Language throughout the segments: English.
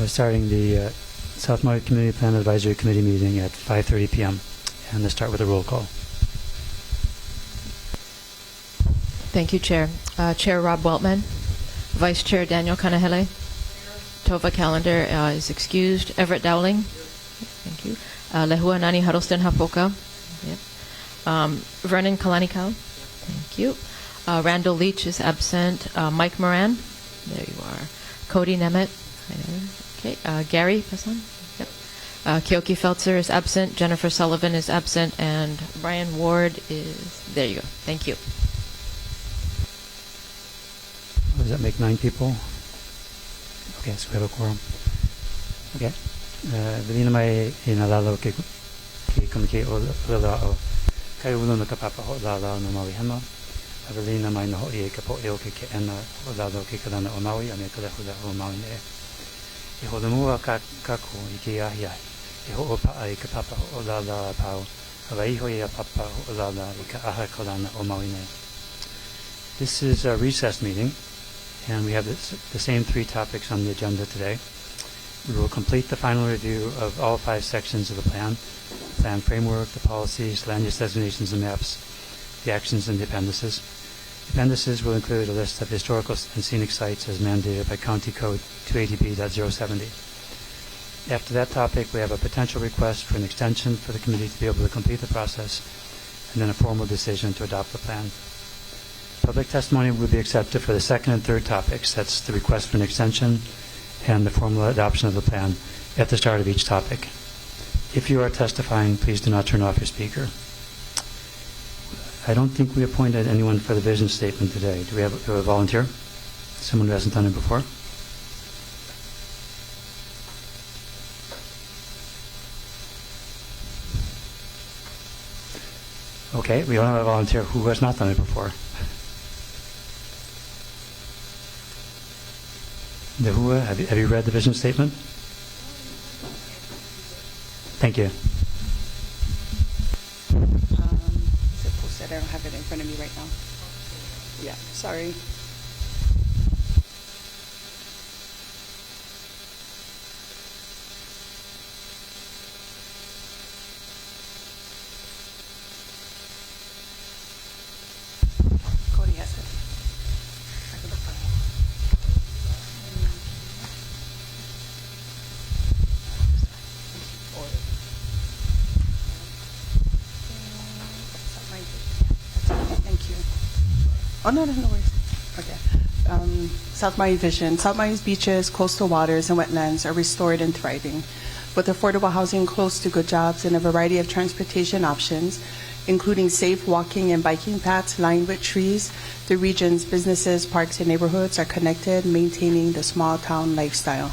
starting the South Maui Community Plan Advisory Committee meeting at 5:30 p.m. And let's start with a roll call. Thank you, Chair. Chair Rob Weltman. Vice Chair Daniel Kanahele. Tova Callender is excused. Everett Dowling. Thank you. Lehua Nani Huddleston Hapoka. Yep. Vernon Kalanikau. Thank you. Randall Leach is absent. Mike Moran. There you are. Cody Nemeth. Okay. Gary Passon. Yep. Kyoki Feltzer is absent. Jennifer Sullivan is absent. And Brian Ward is... There you go. Thank you. Does that make 9 people? Okay, so we have a quorum. Okay. Velina mai inalalo ke kumike o lalao. Kai ulo na kapapa ho lalao no Maui hema. Velina mai no ho e kapo e o ke ena o lalao ke kalana o Maui ame kala hula o Maui ne. E ho mua ka ko I ke ahi ai. E ho opa ai kapapa o lalao pau. Hawaii ho e papa o lalao I ka aha kalana o Maui ne. This is a recess meeting. And we have the same 3 topics on the agenda today. We will complete the final review of all 5 sections of the plan framework, the policies, land use designations and maps, the actions and the appendices. The appendices will include a list of historical and scenic sites as mandated by County Code 280B.070. After that topic, we have a potential request for an extension for the committee to be able to complete the process, and then a formal decision to adopt the plan. Public testimony will be accepted for the second and third topics. That's the request for an extension and the formal adoption of the plan at the start of each topic. If you are testifying, please do not turn off your speaker. I don't think we appointed anyone for the vision statement today. Do we have a volunteer? Someone who hasn't done it before? Okay, we don't have a volunteer who has not done it before. Nehua, have you read the vision statement? Thank you. Is it posted? I don't have it in front of me right now. Yeah, sorry. Cody has it. I can look for it. Thank you. Oh, no worries. Okay. South Maui Vision. South Maui's beaches, coastal waters, and wetlands are restored and thriving. With affordable housing close to good jobs and a variety of transportation options, including safe walking and biking paths lined with trees, the region's businesses, parks, and neighborhoods are connected, maintaining the small town lifestyle.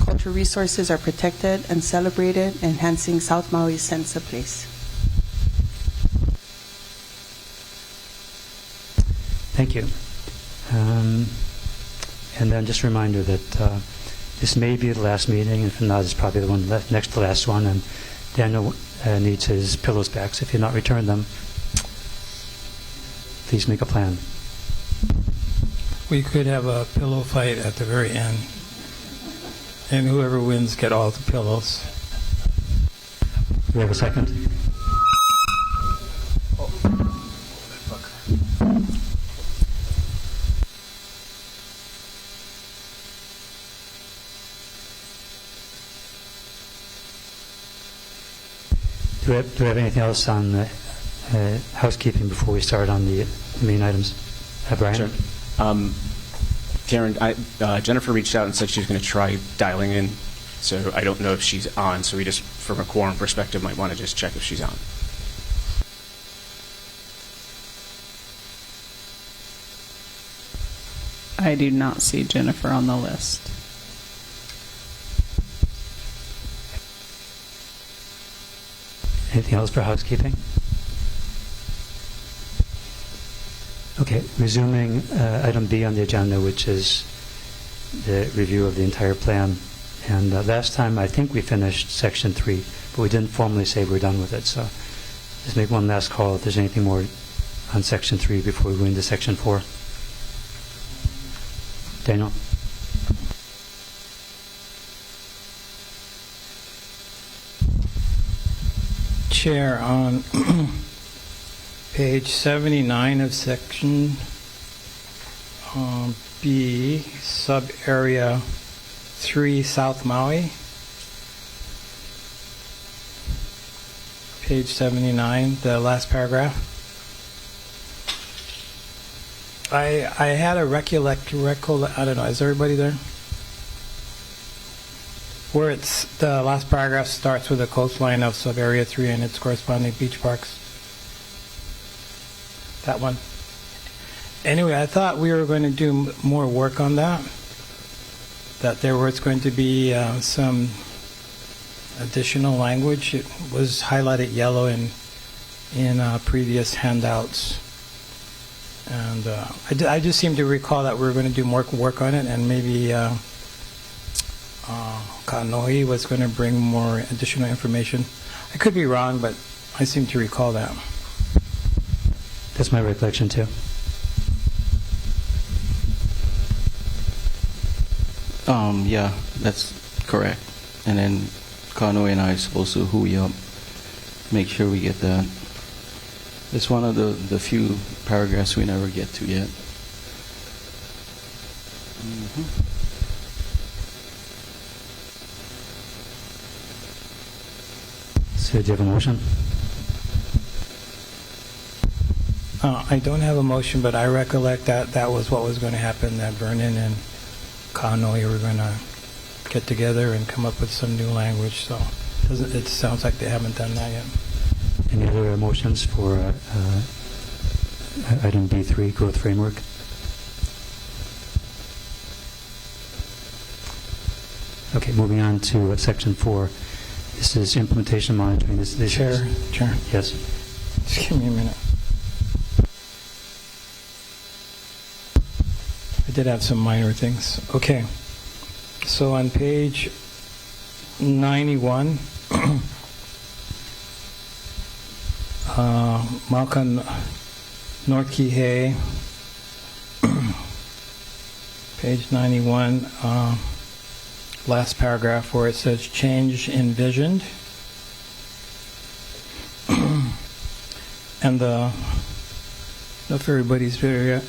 Cultural resources are protected and celebrated, enhancing South Maui's sense of place. Thank you. And then just a reminder that this may be the last meeting, and if not, it's probably the one next to the last one, and Daniel needs his pillows back, so if you've not returned them, please make a plan. We could have a pillow fight at the very end, and whoever wins get all the pillows. Do we have a second? Do we have anything else on housekeeping before we start on the main items? Brian? Sure. Karen, Jennifer reached out and said she was going to try dialing in, so I don't know if she's on, so we just, from a quorum perspective, might want to just check if she's on. I do not see Jennifer on the list. Anything else for housekeeping? Okay, resuming item B on the agenda, which is the review of the entire plan. And last time, I think we finished section 3, but we didn't formally say we're done with it. So just make one last call if there's anything more on section 3 before we go into section 4. Daniel? Chair, on page 79 of section B, sub-area 3, South Maui. Page 79, the last paragraph. I had a recollect, I don't know, is everybody there? Where it's, the last paragraph starts with a coastline of sub-area 3 and its corresponding beach parks. That one. Anyway, I thought we were going to do more work on that. That there was going to be some additional language. It was highlighted yellow in previous handouts. And I just seem to recall that we were going to do more work on it, and maybe Kanohi was going to bring more additional information. I could be wrong, but I seem to recall that. That's my recollection too. Yeah, that's correct. And then Kano and I are supposed to hooey up, make sure we get that. It's one of the few paragraphs we never get to yet. So do you have a motion? I don't have a motion, but I recollect that that was what was going to happen, that Vernon and Kanoi were going to get together and come up with some new language. So it sounds like they haven't done that yet. Any other motions for item B3, growth framework? Okay, moving on to section 4. This is implementation monitoring. This Chair. Yes. Just give me a minute. I did have some minor things. Okay. So on page 91, Malkan North Kihei, page 91, last paragraph where it says change envisioned. And if everybody's there yet,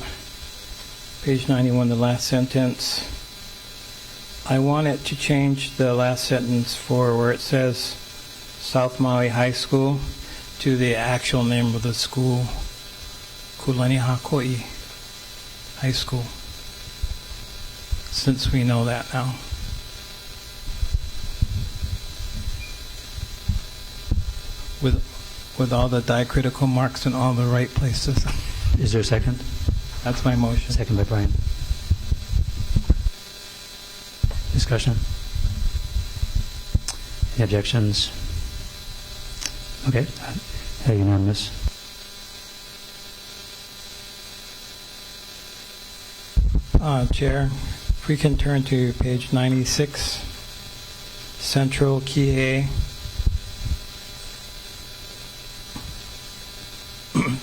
page 91, the last sentence, I want it to change the last sentence for where it says South Maui High School to the actual name of the school, Kulani Hakoi High School, since we know that now. With all the diacritical marks in all the right places. Is there a second? That's my motion. Second by Brian. Discussion? Any objections? Okay. Unanimous. Chair, if we can turn to page 96, Central Kihei.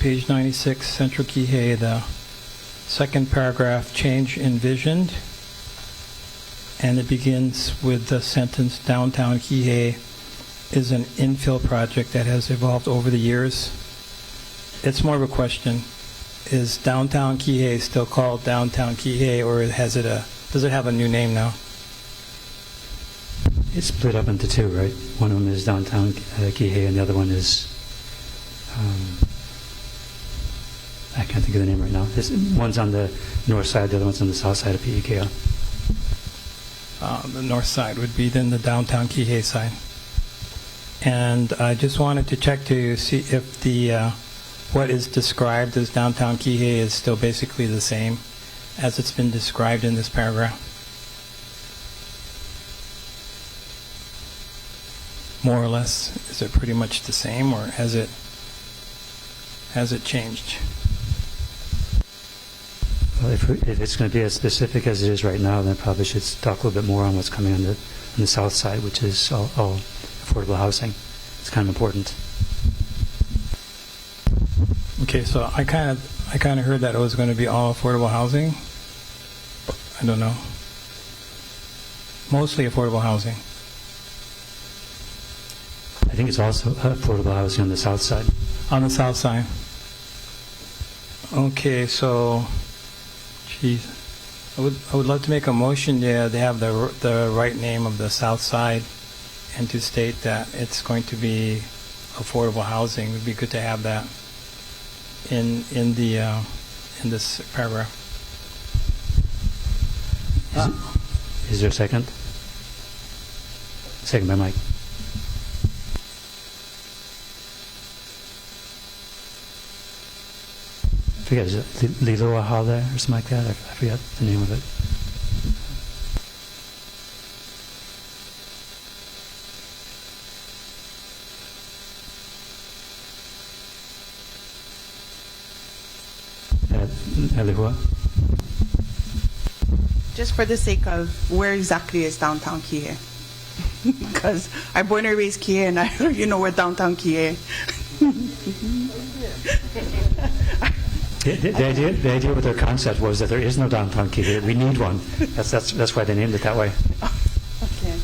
Page 96, Central Kihei, the second paragraph, change envisioned. And it begins with the sentence, downtown Kihei is an infill project that has evolved over the years. It's more of a question. Is downtown Kihei still called downtown Kihei, or does it have a new name now? It's split up into two, right? One of them is downtown Kihei, and the other one is, I can't think of the name right now. One's on the north side, the other one's on the south side of PEKA. The north side would be then the downtown Kihei side. And I just wanted to check to see if the what is described as downtown Kihei is still basically the same as it's been described in this paragraph. More or less, is it pretty much the same, or has it changed? Well, if it's going to be as specific as it is right now, then probably should talk a little bit more on what's coming on the south side, which is all affordable housing. It's kind of important. Okay, so I kind of heard that it was going to be all affordable housing. I don't know. Mostly affordable housing. I think it's also affordable housing on the south side. On the south side. Okay, so, geez, I would love to make a motion, yeah, to have the right name of the south side and to state that it's going to be affordable housing. It would be good to have that in this paragraph. Is there a second? Second by Mike. I forget, is it Liloa Hale or something like that? I forget the name of it. Lihua? Just for the sake of where exactly is downtown Kihei? Because I'm born and raised Kihei, and I don't even know where downtown Kihei. The idea with their concept was that there is no downtown Kihei. We need one. That's why they named it that way. Okay.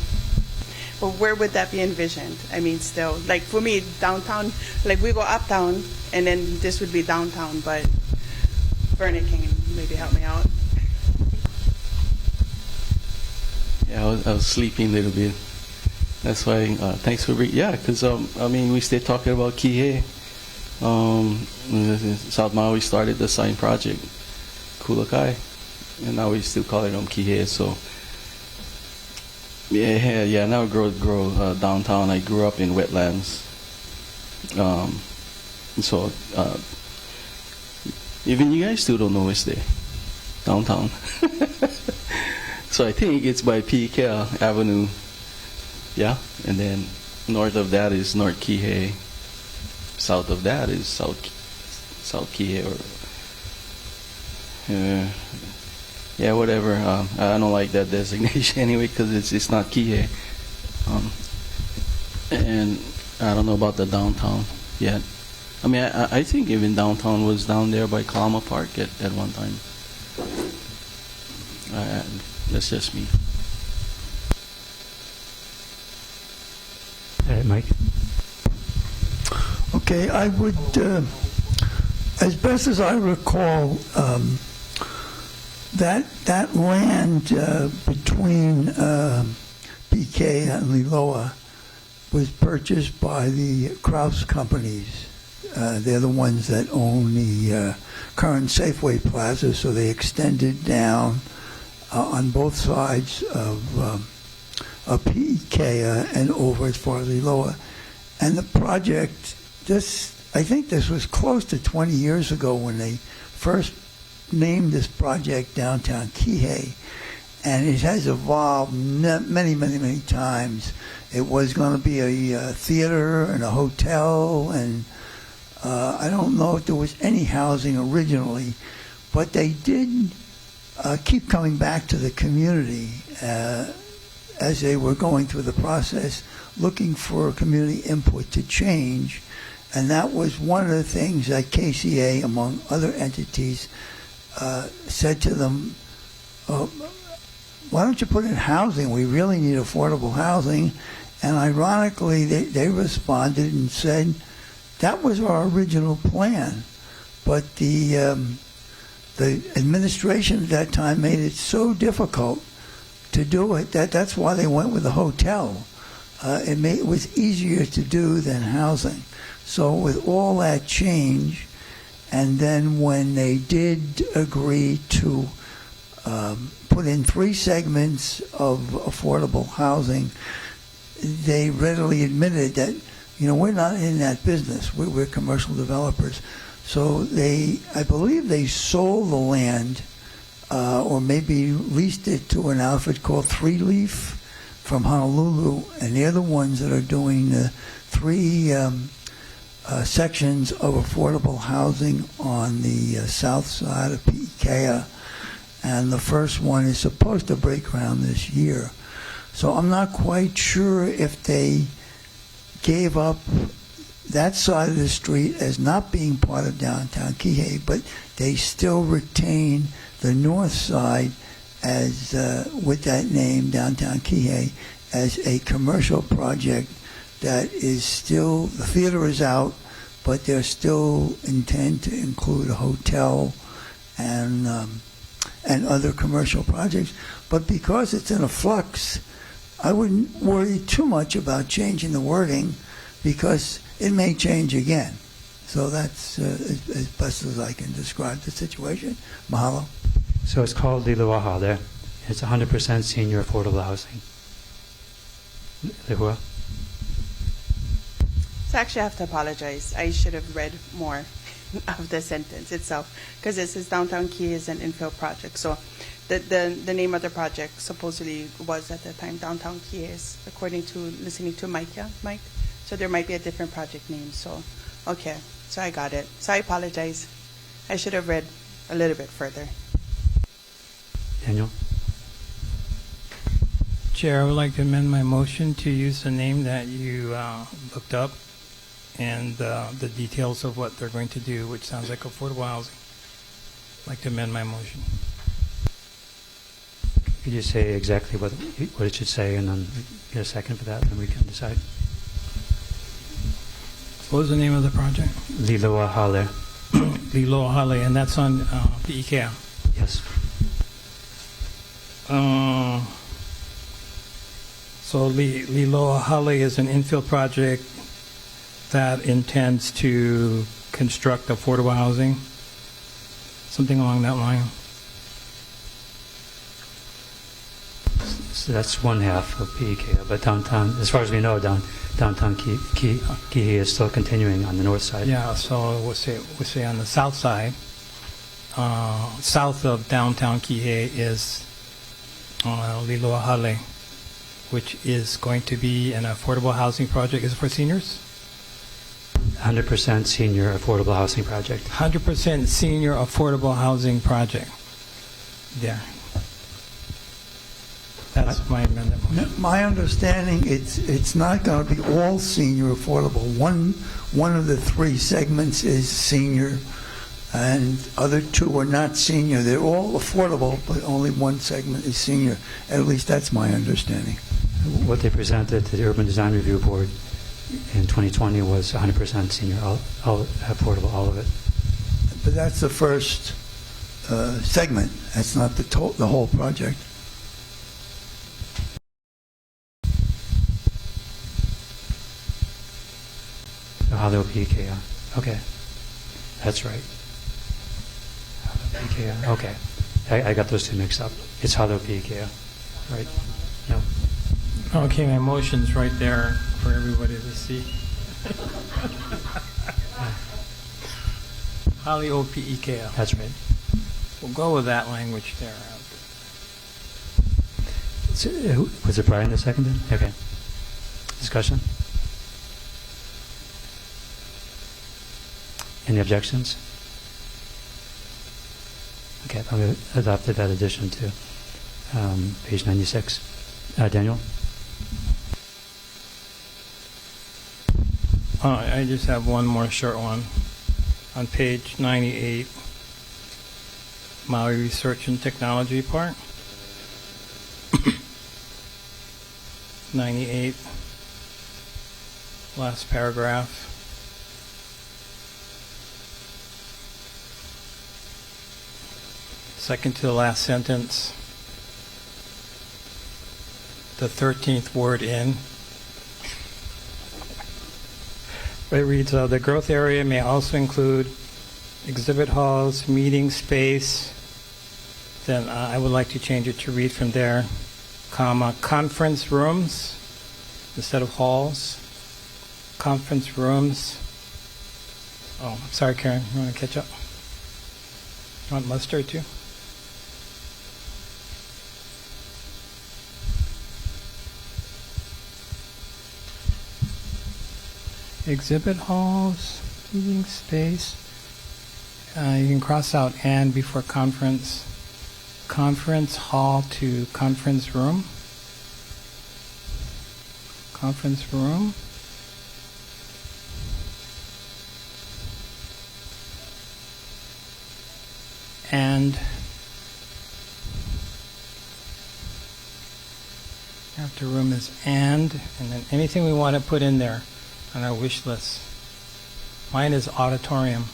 But where would that be envisioned? I mean, still, like for me, downtown, like we go uptown, and then this would be downtown, but Vernon can maybe help me out. Yeah, I was sleeping a little bit. That's why, thanks for because, I mean, we stayed talking about Kihei. South Maui started the sign project, Kulakai, and now we still call it Kihei. So, now I grow downtown. I grew up in wetlands. So, even you guys still don't know it's there, downtown. So I think it's by PK Avenue, yeah, and then north of that is North Kihei, south of that is South Kihei, or whatever. I don't like that designation anyway because it's not Kihei, and I don't know about the downtown yet. I mean, I think even downtown was down there by Kalama Park at one time. That's just me. Mike? Okay, I would, as best as I recall, that land between PK and Liloa was purchased by the Krause companies. They're the ones that own the current Safeway Plaza, so they extended down on both sides of PK and over as far as Liloa. And the project, I think this was close to 20 years ago when they first named this project Downtown Kihei, and it has evolved many, many, many times. It was going to be a theater and a hotel, and I don't know if there was any housing originally, but they did keep coming back to the community as they were going through the process, looking for community input to change. And that was one of the things that KCA, among other entities, said to them, why don't you put in housing? We really need affordable housing. And ironically, they responded and said, that was our original plan. But the administration at that time made it so difficult to do it that's why they went with the hotel. It was easier to do than housing. So with all that change, and then when they did agree to put in 3 segments of affordable housing, they readily admitted that, we're not in that business. We're commercial developers. So I believe they sold the land, or maybe leased it to an outfit called Three Leaf from Honolulu, and they're the ones that are doing the 3 sections of affordable housing on the south side of Ikea, and the first one is supposed to break ground this year. So I'm not quite sure if they gave up that side of the street as not being part of downtown Kihei, but they still retain the north side as with that name, downtown Kihei, as a commercial project that is still, the theater is out, but they're still intend to include a hotel and other commercial projects. But because it's in a flux, I wouldn't worry too much about changing the wording because it may change again. So that's as best as I can describe the situation. Mahalo. So it's called Liloaha there. It's 100% senior affordable housing. Lehua? So actually, I have to apologize. I should have read more of the sentence itself because it says Downtown Key is an infill project. So the name of the project supposedly was at the time Downtown Key is, according to listening to Mike. Yeah, Mike. So there might be a different project name. So, okay. So I got it. So I apologize. I should have read a little bit further. Daniel? Chair, I would like to amend my motion to use the name that you looked up and the details of what they're going to do, which sounds like affordable housing. I'd like to amend my motion. Could you say exactly what it should say and then get a second for that and we can decide? What was the name of the project? Liloaha there. Liloaha, and that's on PEK. Yes. So Liloaha is an infill project that intends to construct affordable housing, something along that line. So that's one half of PEK, but downtown, as far as we know, downtown Kihei is still continuing on the north side. Yeah, so we'll say on the south side, south of downtown Kihei is Liloaha, which is going to be an affordable housing project. Is it for seniors? 100% senior affordable housing project. 100% senior affordable housing project. Yeah. That's my amendment. My understanding, it's not going to be all senior affordable. One of the three segments is senior, and other two are not senior. They're all affordable, but only one segment is senior. At least that's my understanding. What they presented to the Urban Design Review Board in 2020 was 100% senior, all affordable, all of it. But that's the first segment. That's not the whole project. Halo PK. Okay. That's right. Halo PK. Okay. I got those two mixed up. It's Halo PK. Right? No. Okay, my motion's right there for everybody to see. Hali O-P-E-K-L. That's right. We'll go with that language there. So, was it Brian that seconded? Okay. Discussion? Any objections? Okay, I'm going to adopt that addition to page 96. Daniel? I just have one more short one. On page 98, Maui Research and Technology Park. 98, last paragraph. Second to the last sentence, the 13th word in. It reads, the growth area may also include exhibit halls, meeting space. Then I would like to change it to read from there, comma, conference rooms instead of halls. Conference rooms. Oh, I'm sorry, Karen. You want to catch up? You want mustard too? Exhibit halls, meeting space. You can cross out "and" before conference. Conference hall to conference room. Conference room. After room is and then anything we want to put in there on our wish list. Mine is auditorium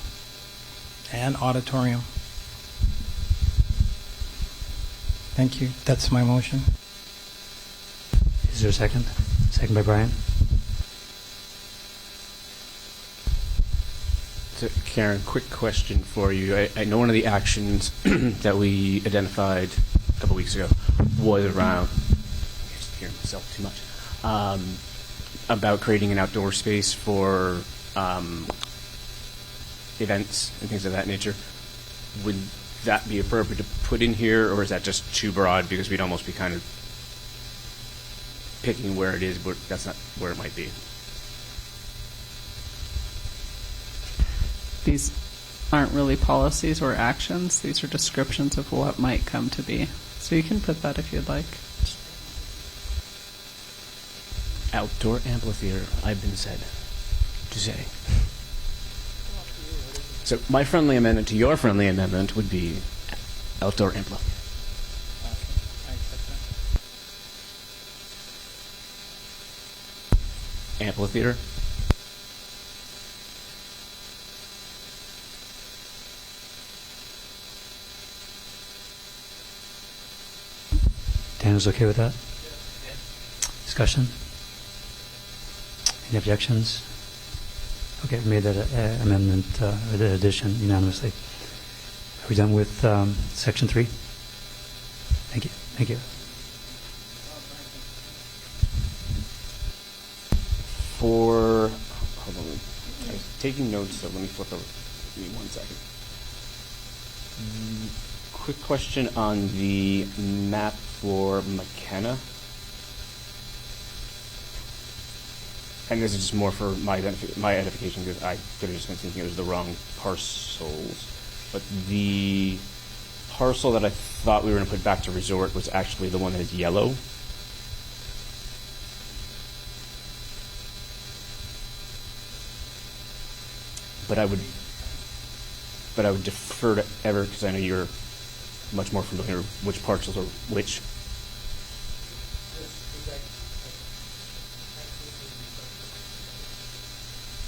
and auditorium. Thank you. That's my motion. Is there a second? Second by Brian. So, Karen, quick question for you. I know one of the actions that we identified a couple weeks ago was around, I just hear myself too much, about creating an outdoor space for events and things of that nature. Would that be appropriate to put in here, or is that just too broad because we'd almost be kind of picking where it is, but that's not where it might be? These aren't really policies or actions. These are descriptions of what might come to be. So you can put that if you'd like. Outdoor amphitheater, I've been said to say. So my friendly amendment to your friendly amendment would be outdoor amphitheater. Amphitheater. Daniel's okay with that? Discussion? Any objections? Okay, we made that amendment, the addition unanimously. Are we done with section 3? Thank you. Thank you. For, hold on, I was taking notes, so let me flip over. Give me 1 second. Quick question on the map for McKenna. And this is just more for my edification, because I could have just been thinking it was the wrong parcels. But the parcel that I thought we were going to put back to resort was actually the one that is yellow. But I would defer to Everett, because I know you're much more familiar with which parcels are which.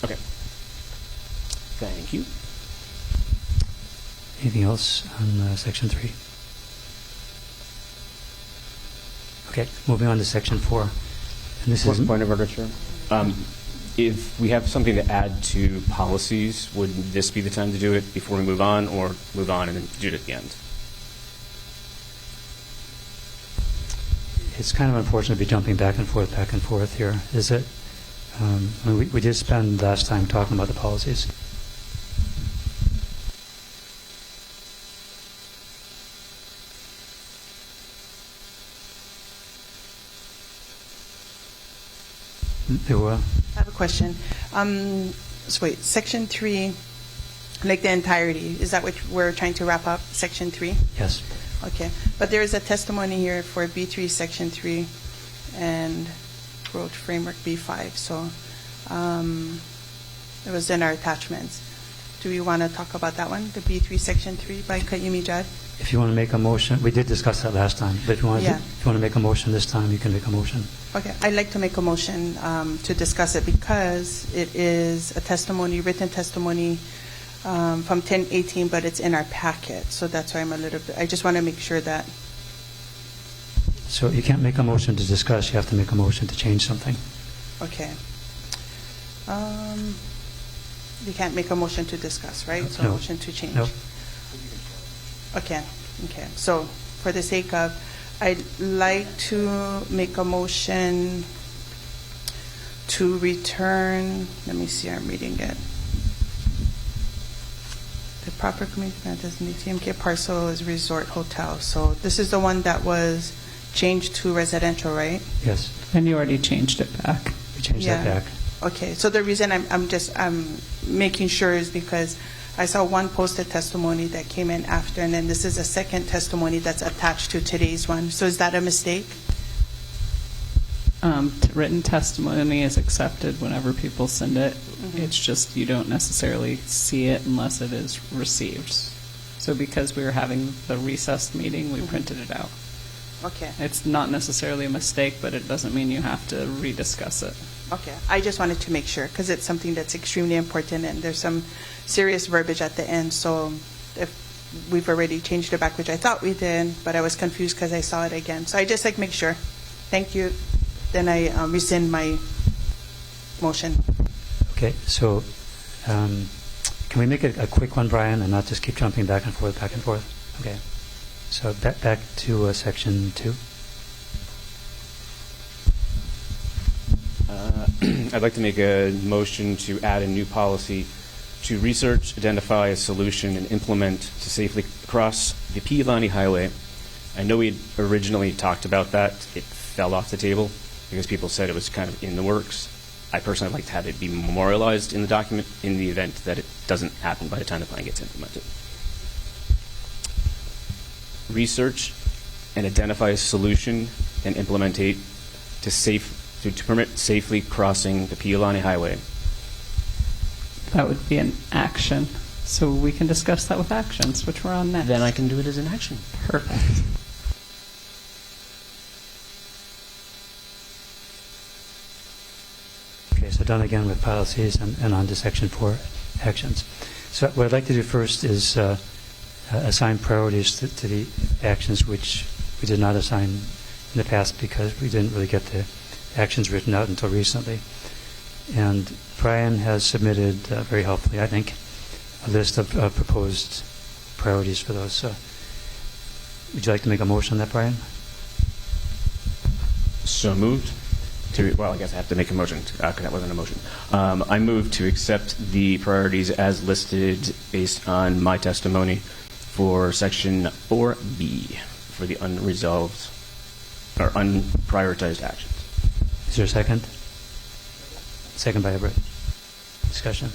Okay. Thank you. Anything else on section 3? Okay, moving on to section 4. And this is One point of order, Chair. If we have something to add to policies, would this be the time to do it before we move on, or move on and then do it at the end? It's kind of unfortunate to be jumping back and forth here, is it? I mean, we did spend last time talking about the policies. There were. I have a question. So wait, section 3, like the entirety, is that what we're trying to wrap up, section 3? Yes. Okay. But there is a testimony here for B3, section 3, and growth framework B5. So it was in our attachments. Do we want to talk about that one, the B3, section 3 by Kayumi Jad? If you want to make a motion, we did discuss that last time, but if you want Yeah. to make a motion this time, you can make a motion. Okay, I'd like to make a motion to discuss it because it is a testimony, written testimony from 1018, but it's in our packet. So that's why I'm a little bit, I just want to make sure that, So you can't make a motion to discuss, you have to make a motion to change something. okay. You can't make a motion to discuss, right? So No. motion to change. No? Okay, okay. So for the sake of, I'd like to make a motion to return, let me see, I'm reading it. The proper community plan doesn't need TMK parcel is resort hotel. So this is the one that was changed to residential, right? Yes. And you already changed it back. We changed that Yeah. back. Okay, so the reason I'm making sure is because I saw one posted testimony that came in after, and then this is a second testimony that's attached to today's one. So is that a mistake? Written testimony is accepted whenever people send it. It's just you don't necessarily see it unless it is received. So because we were having the recessed meeting, we printed it out. Okay. It's not necessarily a mistake, but it doesn't mean you have to rediscuss it. Okay. I just wanted to make sure because it's something that's extremely important and there's some serious verbiage at the end. So if we've already changed it back, which I thought we did, but I was confused because I saw it again. So I just make sure. Thank you. Then I rescind my motion. Okay, so can we make it a quick one, Brian, and not just keep jumping back and forth, back and forth? Okay. So back to section 2. I'd like to make a motion to add a new policy to research, identify a solution, and implement to safely cross the Piilani Highway. I know we had originally talked about that. It fell off the table because people said it was kind of in the works. I personally would like to have it be memorialized in the document in the event that it doesn't happen by the time the plan gets implemented. Research and identify a solution and implementate to permit safely crossing the Piilani Highway. That would be an action. So we can discuss that with actions, which we're on next. Then I can do it as an action. Perfect. Okay, so done again with policies and on to section 4, actions. So what I'd like to do first is assign priorities to the actions which we did not assign in the past because we didn't really get the actions written out until recently. And Brian has submitted, very helpfully, I think, a list of proposed priorities for those. So would you like to make a motion on that, Brian? So moved. Well, I guess I have to make a motion because that wasn't a motion. I move to accept the priorities as listed based on my testimony for section 4B for the unresolved or unprioritized actions. Is there a second? Second by Everett. Discussion.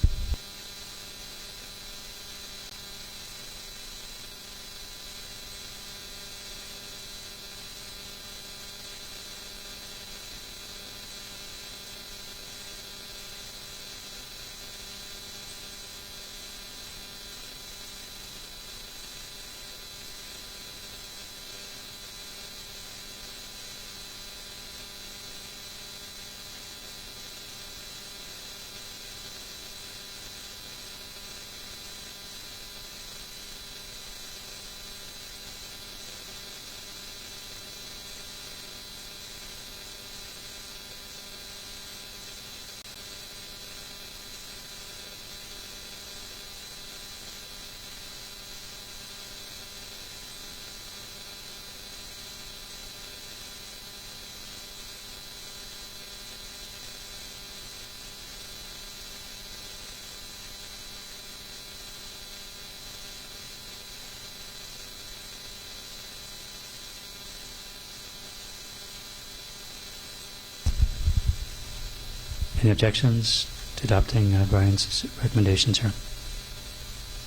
Any objections to adopting Brian's recommendations here?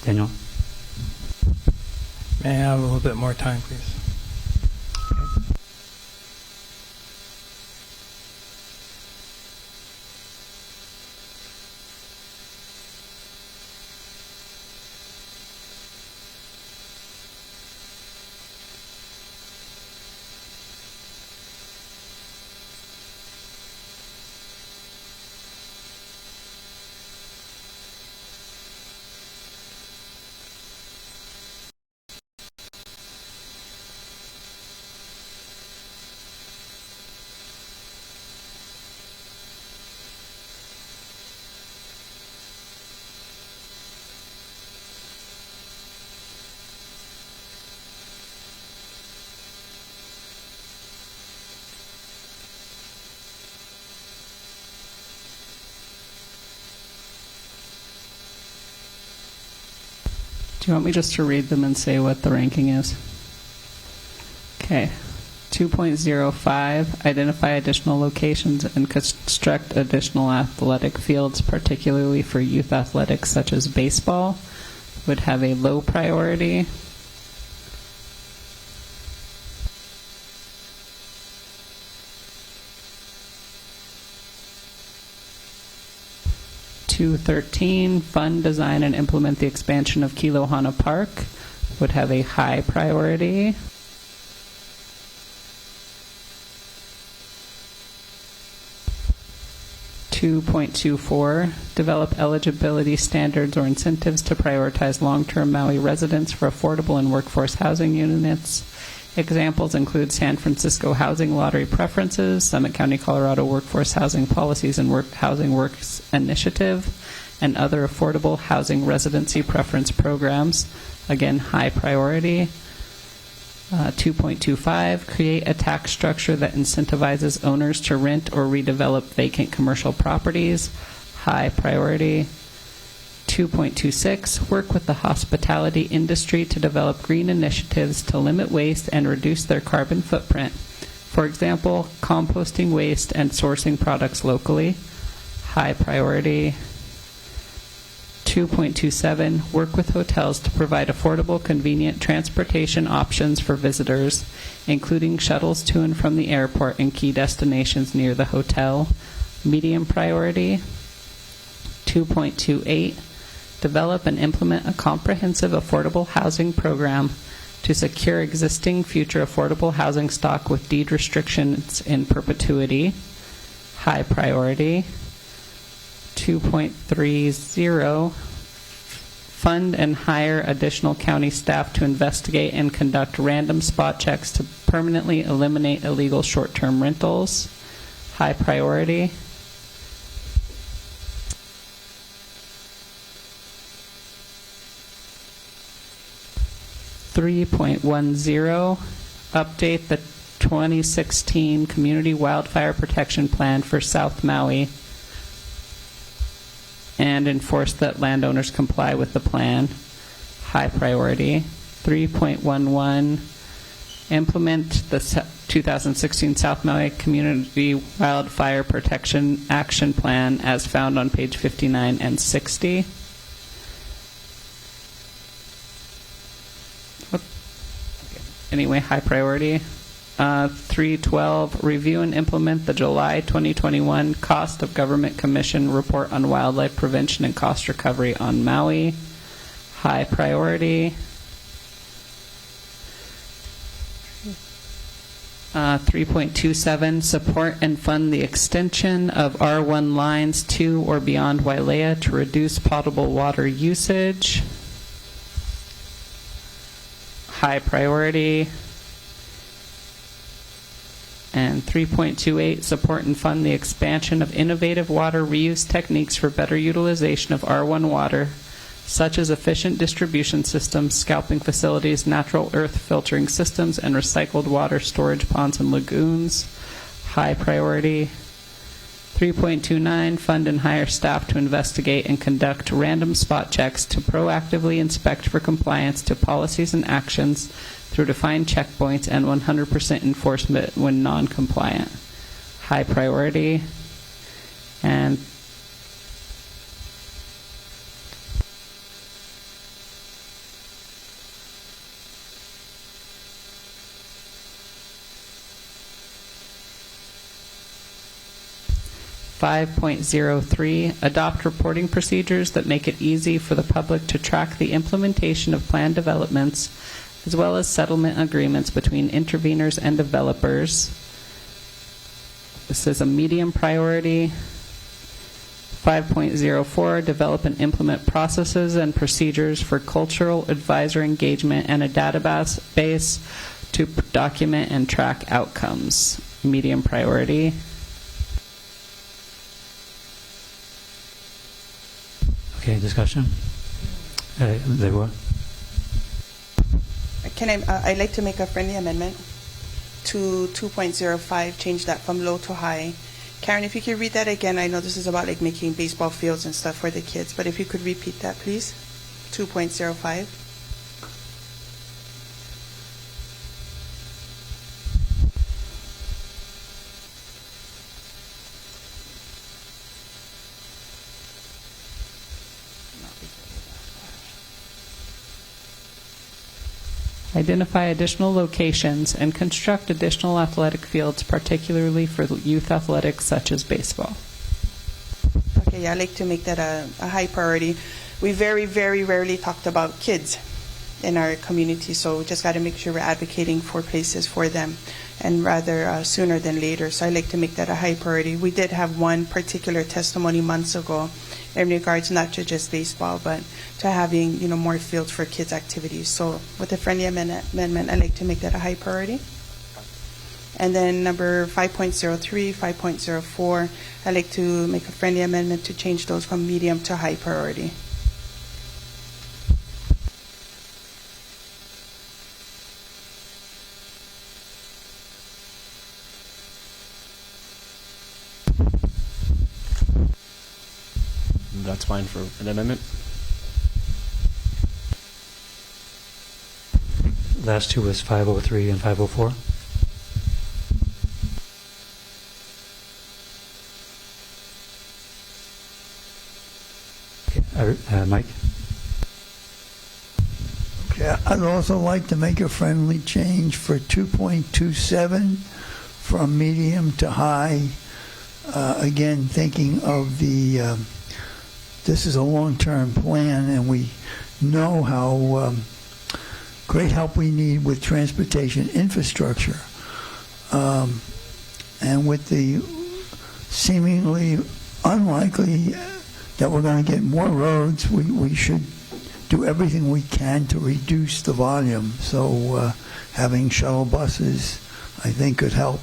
Daniel? May I have a little bit more time, please? Do you want me just to read them and say what the ranking is? Okay. 2.05, identify additional locations and construct additional athletic fields, particularly for youth athletics such as baseball, would have a low priority. .213, fund, design, and implement the expansion of Kilohana Park, would have a high priority. 2.24, develop eligibility standards or incentives to prioritize long-term Maui residents for affordable and workforce housing units. Examples include San Francisco Housing Lottery Preferences, Summit County, Colorado Workforce Housing Policies and Housing Works Initiative, and other affordable housing residency preference programs. Again, high priority. 2.25, create a tax structure that incentivizes owners to rent or redevelop vacant commercial properties. High priority. 2.26, work with the hospitality industry to develop green initiatives to limit waste and reduce their carbon footprint. For example, composting waste and sourcing products locally. High priority. 2.27, work with hotels to provide affordable, convenient transportation options for visitors, including shuttles to and from the airport and key destinations near the hotel. Medium priority. 2.28, develop and implement a comprehensive affordable housing program to secure existing future affordable housing stock with deed restrictions in perpetuity. High priority. 2.30, fund and hire additional county staff to investigate and conduct random spot checks to permanently eliminate illegal short-term rentals. High priority. 3.10, update the 2016 Community Wildfire Protection Plan for South Maui and enforce that landowners comply with the plan. High priority. 3.11, implement the 2016 South Maui Community Wildfire Protection Action Plan as found on page 59 and 60. Anyway, high priority. 3.12, review and implement the July 2021 Cost of Government Commission Report on Wildlife Prevention and Cost Recovery on Maui. High priority. 3.27, support and fund the extension of R1 lines to or beyond Wailea to reduce potable water usage. High priority. And 3.28, support and fund the expansion of innovative water reuse techniques for better utilization of R1 water, such as efficient distribution systems, scalping facilities, natural earth filtering systems, and recycled water storage ponds and lagoons. High priority. 3.29, fund and hire staff to investigate and conduct random spot checks to proactively inspect for compliance to policies and actions through defined checkpoints and 100% enforcement when non-compliant. High priority. And .03, adopt reporting procedures that make it easy for the public to track the implementation of plan developments as well as settlement agreements between interveners and developers. This is a medium priority. 5.04, develop and implement processes and procedures for cultural advisor engagement and a database to document and track outcomes. Medium priority. Okay, discussion. Lewa. I'd like to make a friendly amendment to 2.05, change that from low to high. Karen, if you could read that again. I know this is about like making baseball fields and stuff for the kids, but if you could repeat that, please. 2.05. Identify additional locations and construct additional athletic fields, particularly for youth athletics such as baseball. Okay, yeah, I'd like to make that a high priority. We very, very rarely talked about kids in our community. So we just got to make sure we're advocating for places for them, and rather sooner than later. So I like to make that a high priority. We did have one particular testimony months ago in regards not to just baseball, but to having more fields for kids' activities. So with the friendly amendment, I like to make that a high priority. And then number 5.03, 5.04, I like to make a friendly amendment to change those from medium to high priority. That's fine for an amendment. Last two was 503 and 504. Okay, Mike? Okay, I'd also like to make a friendly change for 2.27 from medium to high. Again, thinking of this is a long-term plan, and we know how great help we need with transportation infrastructure. And with the seemingly unlikely that we're going to get more roads, we should do everything we can to reduce the volume. So having shuttle buses, I think, could help.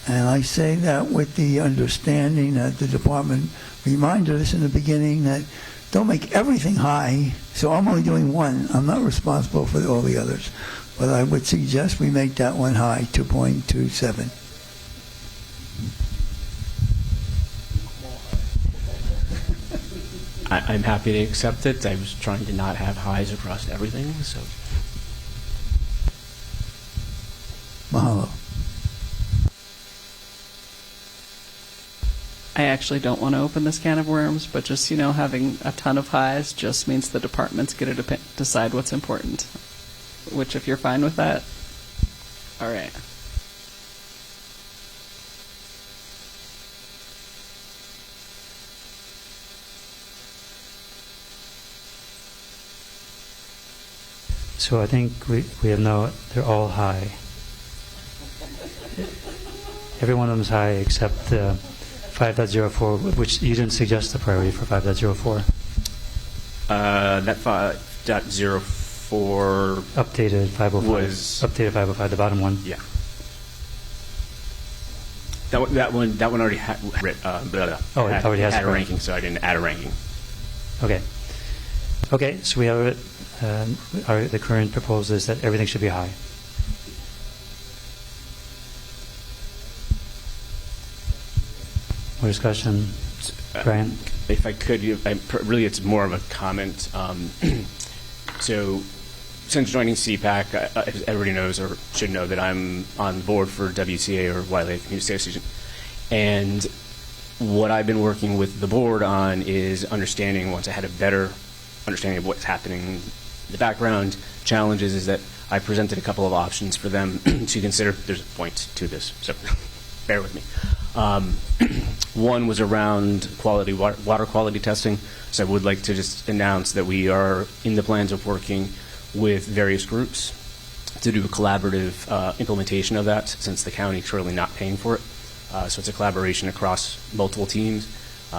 And I say that with the understanding that the department reminded us in the beginning that don't make everything high. So I'm only doing one. I'm not responsible for all the others. But I would suggest we make that one high, 2.27. I'm happy to accept it. I was trying to not have highs across everything, so. Mahalo. I actually don't want to open this can of worms, but just, having a ton of highs just means the departments get to decide what's important. Which, if you're fine with that, all right. So I think we have they're all high. Every one of them is high except 5.04, which you didn't suggest the priority for 5.04. That 5.04 updated 505 was updated 505, the bottom one. Yeah. That one already had it already has a ranking, so I didn't add a ranking. Okay. Okay, so we have the current proposal is that everything should be high. More discussion, Brian? If I could, really it's more of a comment. So since joining CPAC, everybody knows or should know that I'm on the board for WCA, or Wildlife Community Association. And what I've been working with the board on is understanding, once I had a better understanding of what's happening in the background, challenges, is that I presented a couple of options for them to consider. There's a point to this, so bear with me. One was around water quality testing. So I would like to just announce that we are in the plans of working with various groups to do a collaborative implementation of that, since the county is currently not paying for it. So it's a collaboration across multiple teams.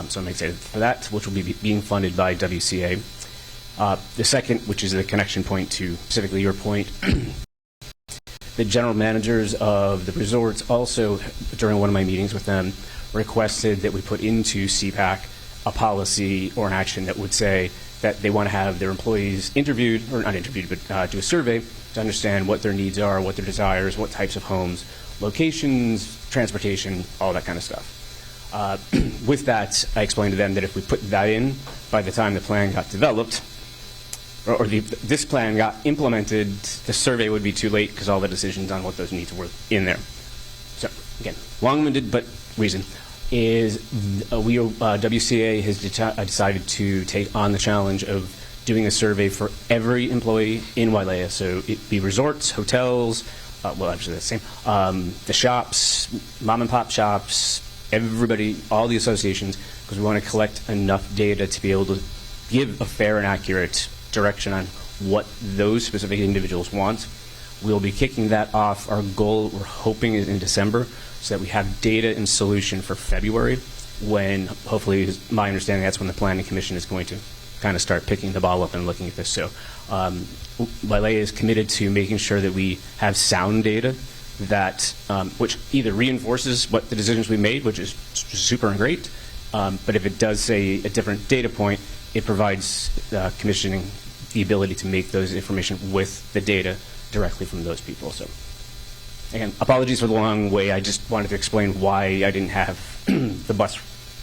So I'm excited for that, which will be being funded by WCA. The second, which is the connection point to specifically your point, the general managers of the resorts also, during one of my meetings with them, requested that we put into CPAC a policy or an action that would say that they want to have their employees interviewed, or not interviewed, but do a survey to understand what their needs are, what their desires, what types of homes, locations, transportation, all that kind of stuff. With that, I explained to them that if we put that in by the time the plan got developed, or this plan got implemented, the survey would be too late because all the decisions on what those needs were in there. So again, long-winded, but reason is WCA has decided to take on the challenge of doing a survey for every employee in Wailea. So it be resorts, hotels, well, actually that's the same, the shops, mom and pop shops, everybody, all the associations, because we want to collect enough data to be able to give a fair and accurate direction on what those specific individuals want. We'll be kicking that off. Our goal, we're hoping, is in December, so that we have data and solution for February, when hopefully, is my understanding, that's when the Planning Commission is going to kind of start picking the ball up and looking at this. So Wailea is committed to making sure that we have sound data that which either reinforces what the decisions we made, which is super and great, but if it does say a different data point, it provides commissioning the ability to make those information with the data directly from those people. So again, apologies for the long way. I just wanted to explain why I didn't have the bus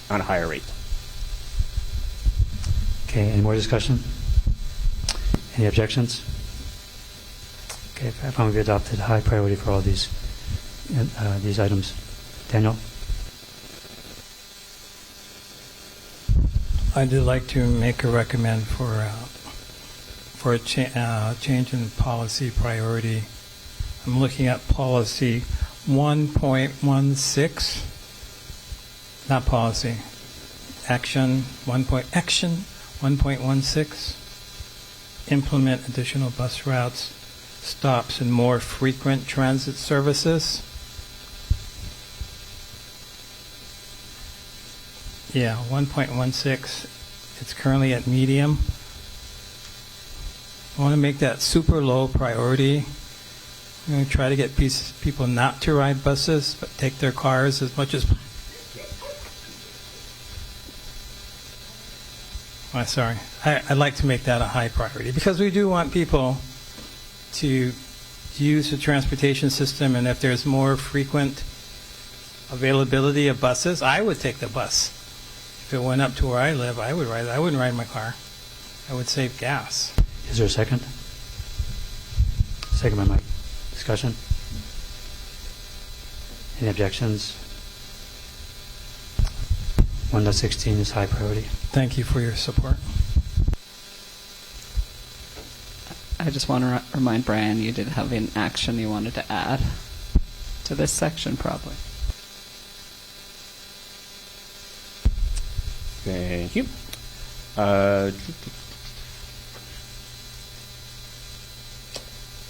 on a higher rate. Okay, any more discussion? Any objections? Okay, I found we adopted high priority for all these items. Daniel? I'd like to make a recommend for a change in policy priority. I'm looking at policy 1.16, not policy, action 1.16, implement additional bus routes, stops, and more frequent transit services. Yeah, 1.16. It's currently at medium. I want to make that super low priority. I'm going to try to get people not to ride buses, but take their cars as much as. Oh, sorry. I'd like to make that a high priority because we do want people to use the transportation system, and if there's more frequent availability of buses, I would take the bus. If it went up to where I live, I would ride. I wouldn't ride my car. I would save gas. Is there a second? Second by Mike. Discussion? Any objections? 1.16 is high priority. Thank you for your support. I just want to remind Brian you did have an action you wanted to add to this section, probably. Thank you.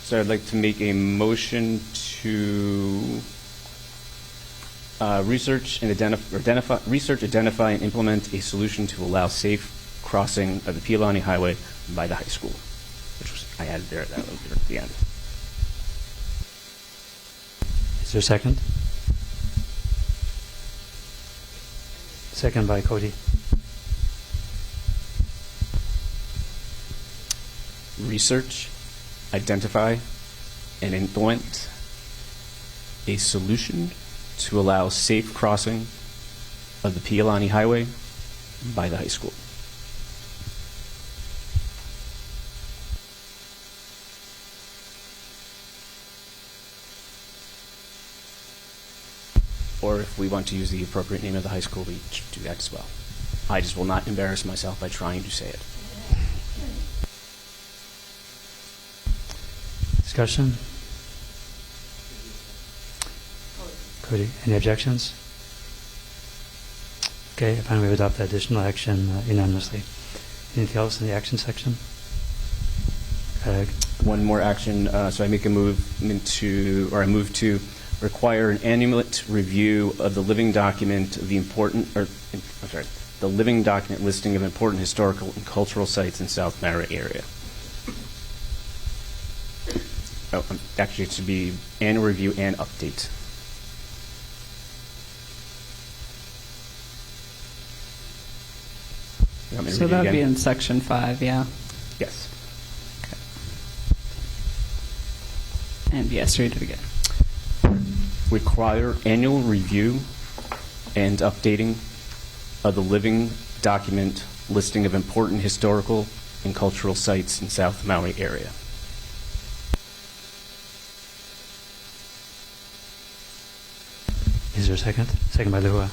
So I'd like to make a motion to research, identify, and implement a solution to allow safe crossing of the Pialani Highway by the high school, which was, I added there at the end. Is there a second? Second by Cody. Research, identify, and implement a solution to allow safe crossing of the Pialani Highway by the high school. Or if we want to use the appropriate name of the high school, we should do that as well. I just will not embarrass myself by trying to say it. Discussion? Cody, any objections? Okay, I find we've adopted additional action unanimously. Anything else in the action section? One more action. So I make a move to require an annual review of the living document of the living document listing of important historical and cultural sites in South Maui area. Oh, actually, it should be annual review and update. You want me to So read it that would be again? in section 5, yeah. Yes. And yes, read it again. Require annual review and updating of the living document listing of important historical and cultural sites in South Maui area. Is there a second? Second by Lehua.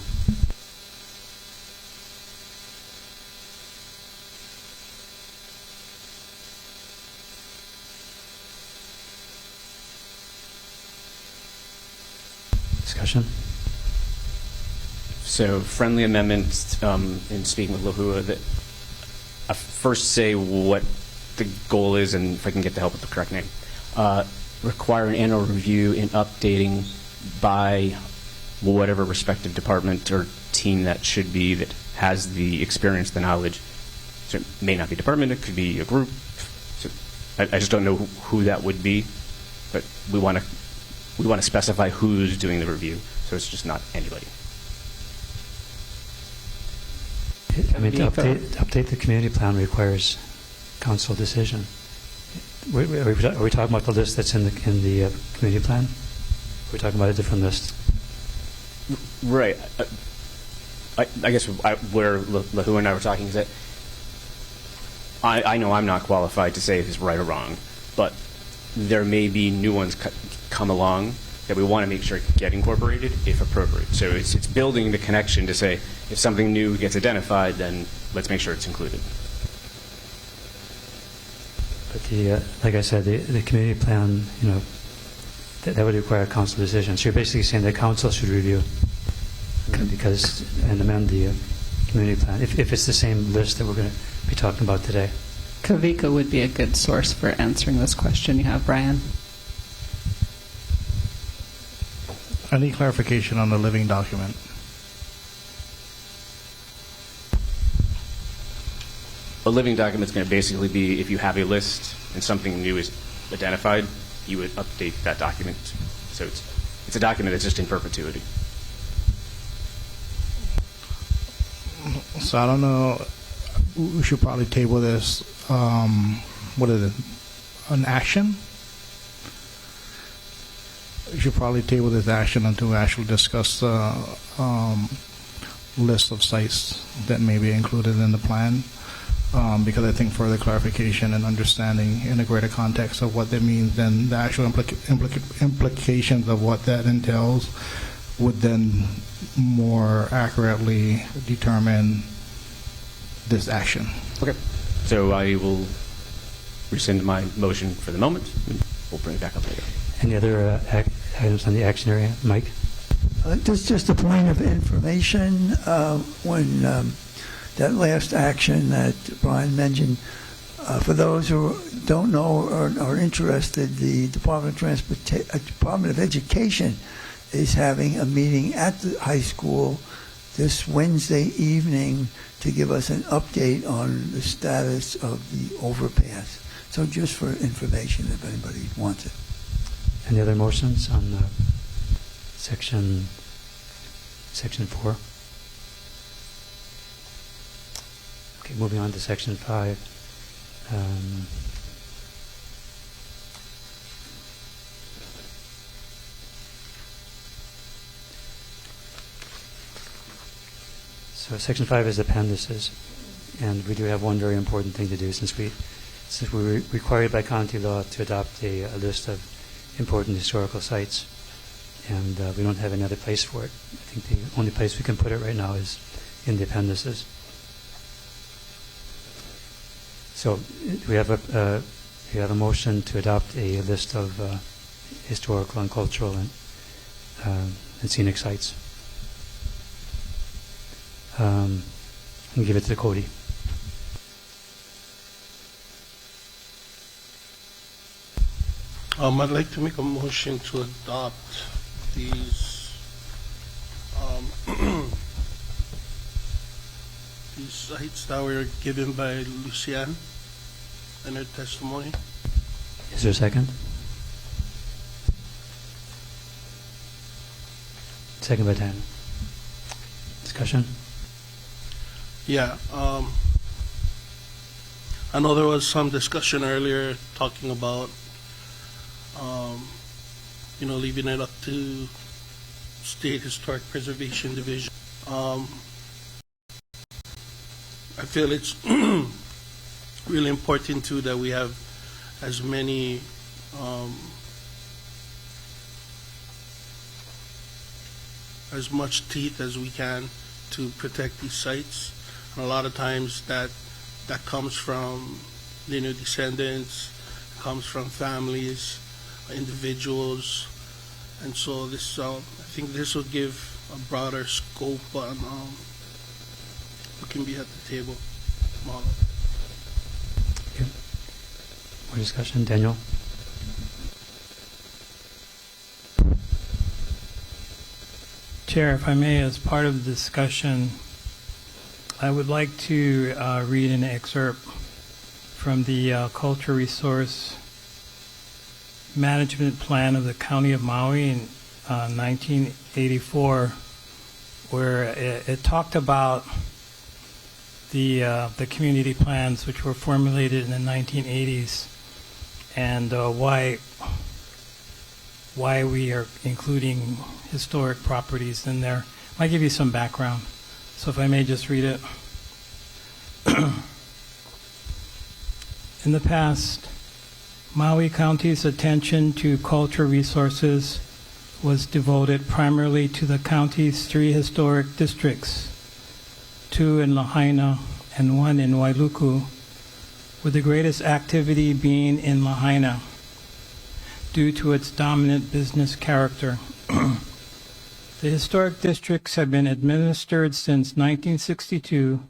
Discussion? So friendly amendments in speaking with Lehua that first say what the goal is, and if I can get the help with the correct name, require an annual review and updating by whatever respective department or team that should be that has the experience, the knowledge. So it may not be department, it could be a group. So I just don't know who that would be, but we want to specify who's doing the review, so it's just not anybody. I mean, to update the community plan requires council decision. Are we talking about the list that's in the community plan? Are we talking about a different list? Right. I guess where Lahu and I were talking is that I know I'm not qualified to say if it's right or wrong, but there may be new ones come along that we want to make sure get incorporated if appropriate. So it's building the connection to say if something new gets identified, then let's make sure it's included. But like I said, the community plan, that would require a council decision. So you're basically saying the council should review and amend the community plan if it's the same list that we're going to be talking about today. Kavika would be a good source for answering this question you have, Brian. I need clarification on the living document. A living document is going to basically be if you have a list and something new is identified, you would update that document. So it's a document that's just in perpetuity. So I don't know. We should probably table this. What is it? An action? We should probably table this action until we actually discuss the list of sites that may be included in the plan. Because I think further clarification and understanding in a greater context of what that means, then the actual implications of what that entails would then more accurately determine this action. Okay. So I will rescind my motion for the moment, and we'll bring it back up later. Any other items on the action area? Mike? Just a point of information. When that last action that Brian mentioned, for those who don't know or are interested, the Department of Education is having a meeting at the high school this Wednesday evening to give us an update on the status of the overpass. So just for information, if anybody wants it. Any other motions on section 4? Okay, moving on to section 5. So section 5 is appendices, and we do have one very important thing to do since we're required by county law to adopt a list of important historical sites, and we don't have any other place for it. I think the only place we can put it right now is in the appendices. So we have a motion to adopt a list of historical and cultural and scenic sites. And give it to Cody. I'd like to make a motion to adopt these these sites that were given by Lucianne in her testimony. Is there a second? Second by Dan. Discussion? Yeah, I know there was some discussion earlier talking about, leaving it up to State Historic Preservation Division. I feel it's really important too that we have as many as much teeth as we can to protect these sites. And a lot of times that comes from descendants, comes from families, individuals, and so this I think this will give a broader scope on who can be at the table. Okay. More discussion? Daniel? Chair, if I may, as part of the discussion, I would like to read an excerpt from the Culture Resource Management Plan of the County of Maui in 1984, where it talked about the community plans which were formulated in the 1980s and why we are including historic properties in there. I might give you some background. So if I may just read it. In the past, Maui County's attention to culture resources was devoted primarily to the county's 3 historic districts, 2 in Lahaina and 1 in Wailuku, with the greatest activity being in Lahaina due to its dominant business character. The historic districts have been administered since 1962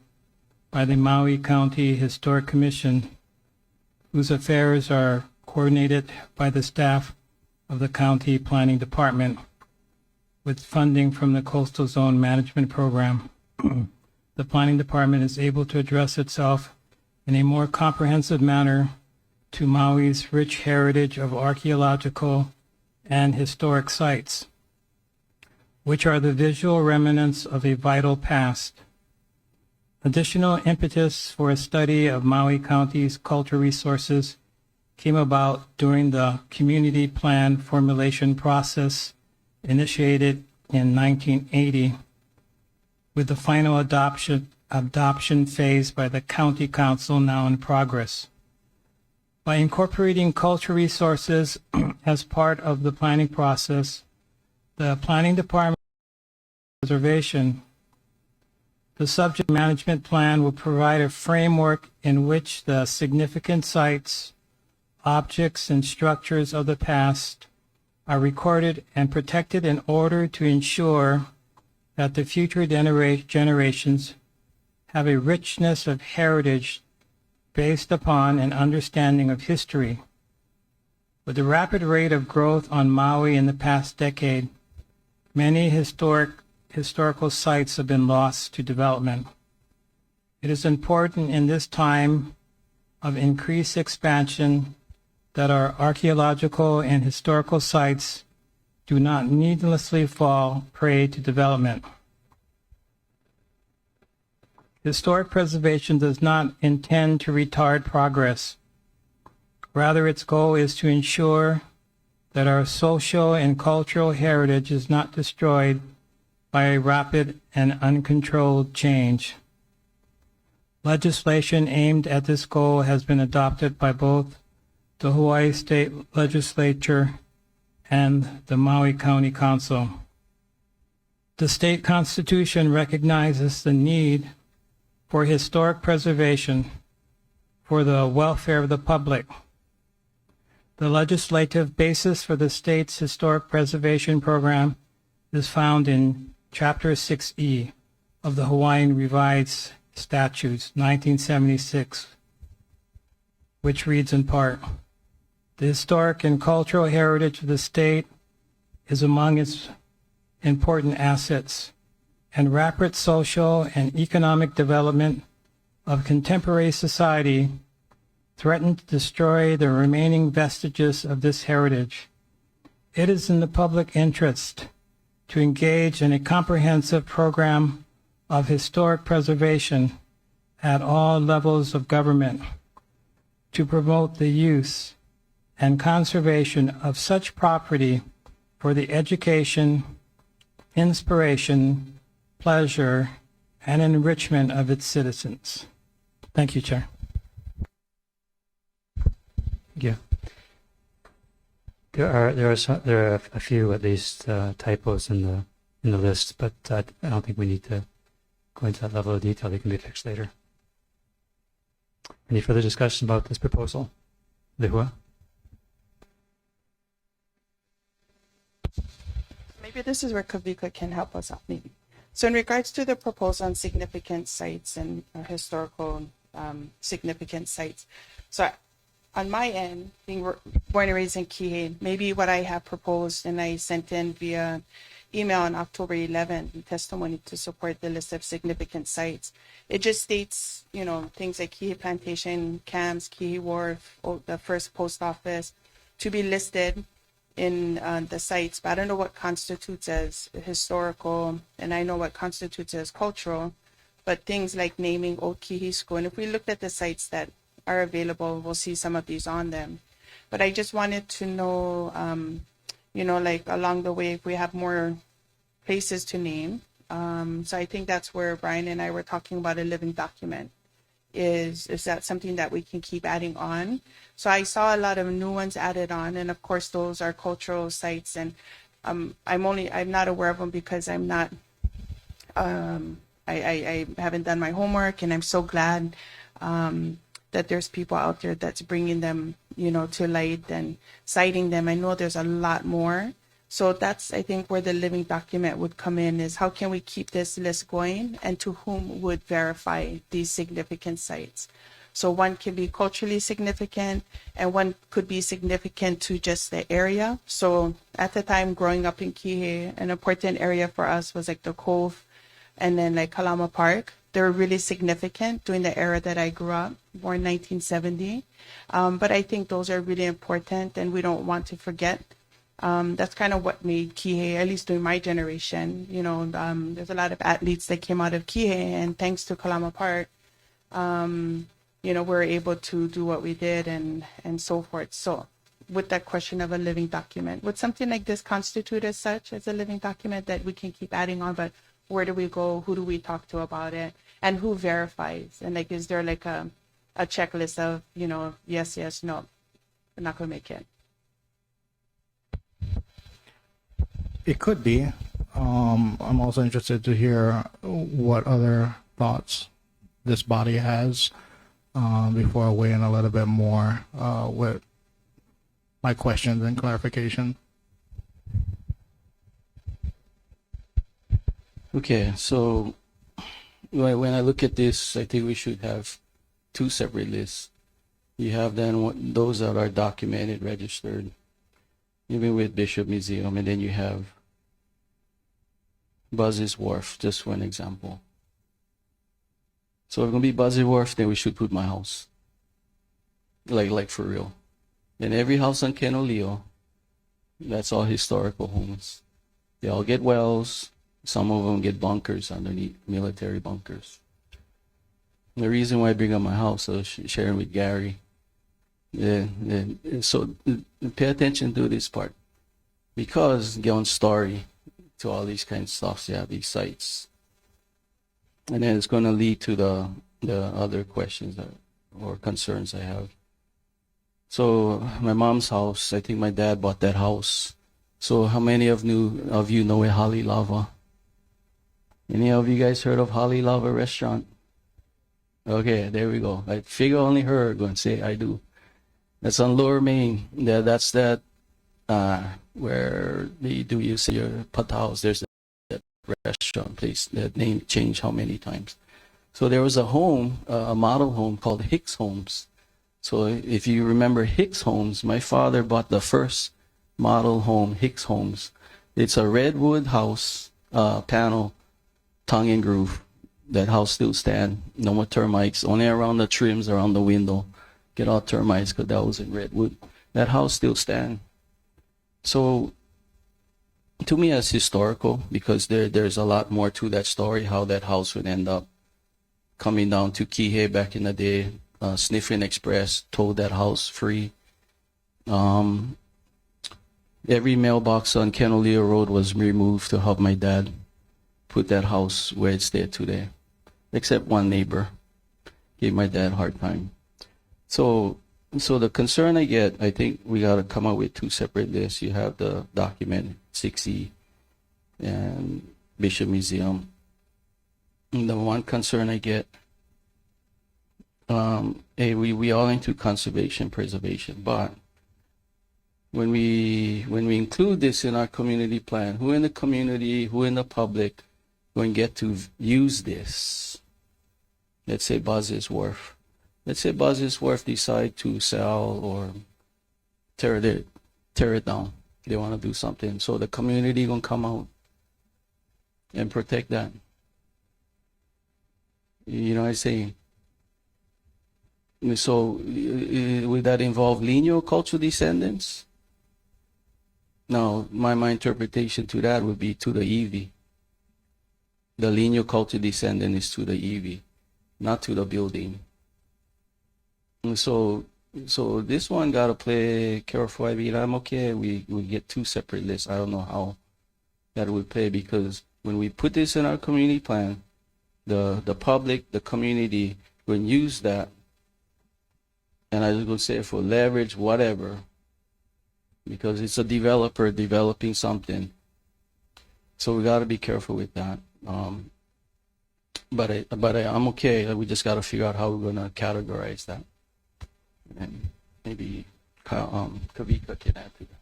by the Maui County Historic Commission, whose affairs are coordinated by the staff of the County Planning Department with funding from the Coastal Zone Management Program. The Planning Department is able to address itself in a more comprehensive manner to Maui's rich heritage of archaeological and historic sites, which are the visual remnants of a vital past. Additional impetus for a study of Maui County's culture resources came about during the community plan formulation process initiated in 1980, with the final adoption phase by the County Council now in progress. By incorporating culture resources as part of the planning process, the Planning Department Preservation, the subject management plan will provide a framework in which the significant sites, objects, and structures of the past are recorded and protected in order to ensure that the future generations have a richness of heritage based upon an understanding of history. With the rapid rate of growth on Maui in the past decade, many historical sites have been lost to development. It is important in this time of increased expansion that our archaeological and historical sites do not needlessly fall prey to development. Historic preservation does not intend to retard progress. Rather, its goal is to ensure that our social and cultural heritage is not destroyed by a rapid and uncontrolled change. Legislation aimed at this goal has been adopted by both the Hawaii State Legislature and the Maui County Council. The state constitution recognizes the need for historic preservation for the welfare of the public. The legislative basis for the state's historic preservation program is found in Chapter 6E of the Hawaiian Revised Statutes, 1976, which reads in part, "The historic and cultural heritage of the state is among its important assets, and rapid social and economic development of contemporary society threaten to destroy the remaining vestiges of this heritage. It is in the public interest to engage in a comprehensive program of historic preservation at all levels of government to promote the use and conservation of such property for the education, inspiration, pleasure, and enrichment of its citizens." Thank you, Chair. Yeah. There are a few at least typos in the list, but I don't think we need to go into that level of detail. They can be fixed later. Any further discussion about this proposal? Lehua? Maybe this is where Kavika can help us out, maybe. So in regards to the proposal on significant sites and historical significant sites, so on my end, being born and raised in Kihei, maybe what I have proposed and I sent in via email on October 11th, in testimony to support the list of significant sites. It just states, things like Kihei Plantation, Camps, Kihei Wharf, the first post office, to be listed in the sites. But I don't know what constitutes as historical, and I know what constitutes as cultural. But things like naming Old Kihei School, and if we looked at the sites that are available, we'll see some of these on them. But I just wanted to know, like along the way, if we have more places to name. So I think that's where Brian and I were talking about a living document. Is that something that we can keep adding on? So I saw a lot of new ones added on, and of course those are cultural sites, and I'm not aware of them because I'm not. I haven't done my homework, and I'm so glad that there's people out there that's bringing them, to light and citing them. I know there's a lot more. So that's, I think, where the living document would come in, is how can we keep this list going, and to whom would verify these significant sites. So one can be culturally significant, and one could be significant to just the area. So at the time growing up in Kihei, an important area for us was like the Cove and then like Kalama Park. They were really significant during the era that I grew up, born 1970. But I think those are really important, and we don't want to forget. That's kind of what made Kihei, at least during my generation. There's a lot of athletes that came out of Kihei, and thanks to Kalama Park, we're able to do what we did and so forth. So with that question of a living document, would something like this constitute as such, as a living document that we can keep adding on? But where do we go? Who do we talk to about it? And who verifies? And like, is there like a checklist of, yes, no, we're not going to make it? It could be. I'm also interested to hear what other thoughts this body has before I weigh in a little bit more with my questions and clarification. Okay, so when I look at this, I think we should have two separate lists. You have then those that are documented, registered, even with Bishop Museum, and then you have Buzz's Wharf, just one example. So if it's going to be Buzz's Wharf, then we should put my house. Like for real. And every house on Kenoleo, that's all historical homes. They all get wells. Some of them get bunkers underneath, military bunkers. The reason why I bring up my house, I was sharing with Gary. So pay attention to this part. Because get on story to all these kinds of stuff, you have these sites. And then it's going to lead to the other questions or concerns I have. So my mom's house, I think my dad bought that house. So how many of you know a Hali Lava? Any of you guys heard of Hali Lava restaurant? Okay, there we go. I figure only her going to say I do. That's on Lower Main. That's that where they do you see your pataos. There's that restaurant place. That name changed how many times. So there was a home, a model home called Hicks Homes. So if you remember Hicks Homes, my father bought the first model home, Hicks Homes. It's a redwood house, panel, tongue and groove. That house still stand. No more termites. Only around the trims, around the window. Get all termites because that was in redwood. That house still stand. So to me, it's historical because there's a lot more to that story. How that house would end up coming down to Kihei back in the day. Sniffing Express towed that house free. Every mailbox on Kenoleo Road was removed to help my dad put that house where it's there today. Except one neighbor gave my dad a hard time. So the concern I get, I think we got to come up with two separate lists. You have the document 6E and Bishop Museum. And the one concern I get, we all into conservation, preservation, but when we include this in our community plan, who in the community, who in the public going to get to use this? Let's say Buzz's Wharf. let's say Buzzardsworth decide to sell or tear it down. They want to do something. So the community gonna come out and protect that. You know what I'm saying? So would that involve lineal cultural descendants? No, my interpretation to that would be to the EV. The lineal cultural descendant is to the EV, not to the building. And so this one gotta play careful. I mean, I'm okay. We get two separate lists. I don't know how that would play, because when we put this in our community plan, the public, the community will use that, and I was gonna say for leverage, whatever, because it's a developer developing something. So we gotta be careful with that. But I'm okay. We just gotta figure out how we're gonna categorize that. And maybe Kavika can add to that.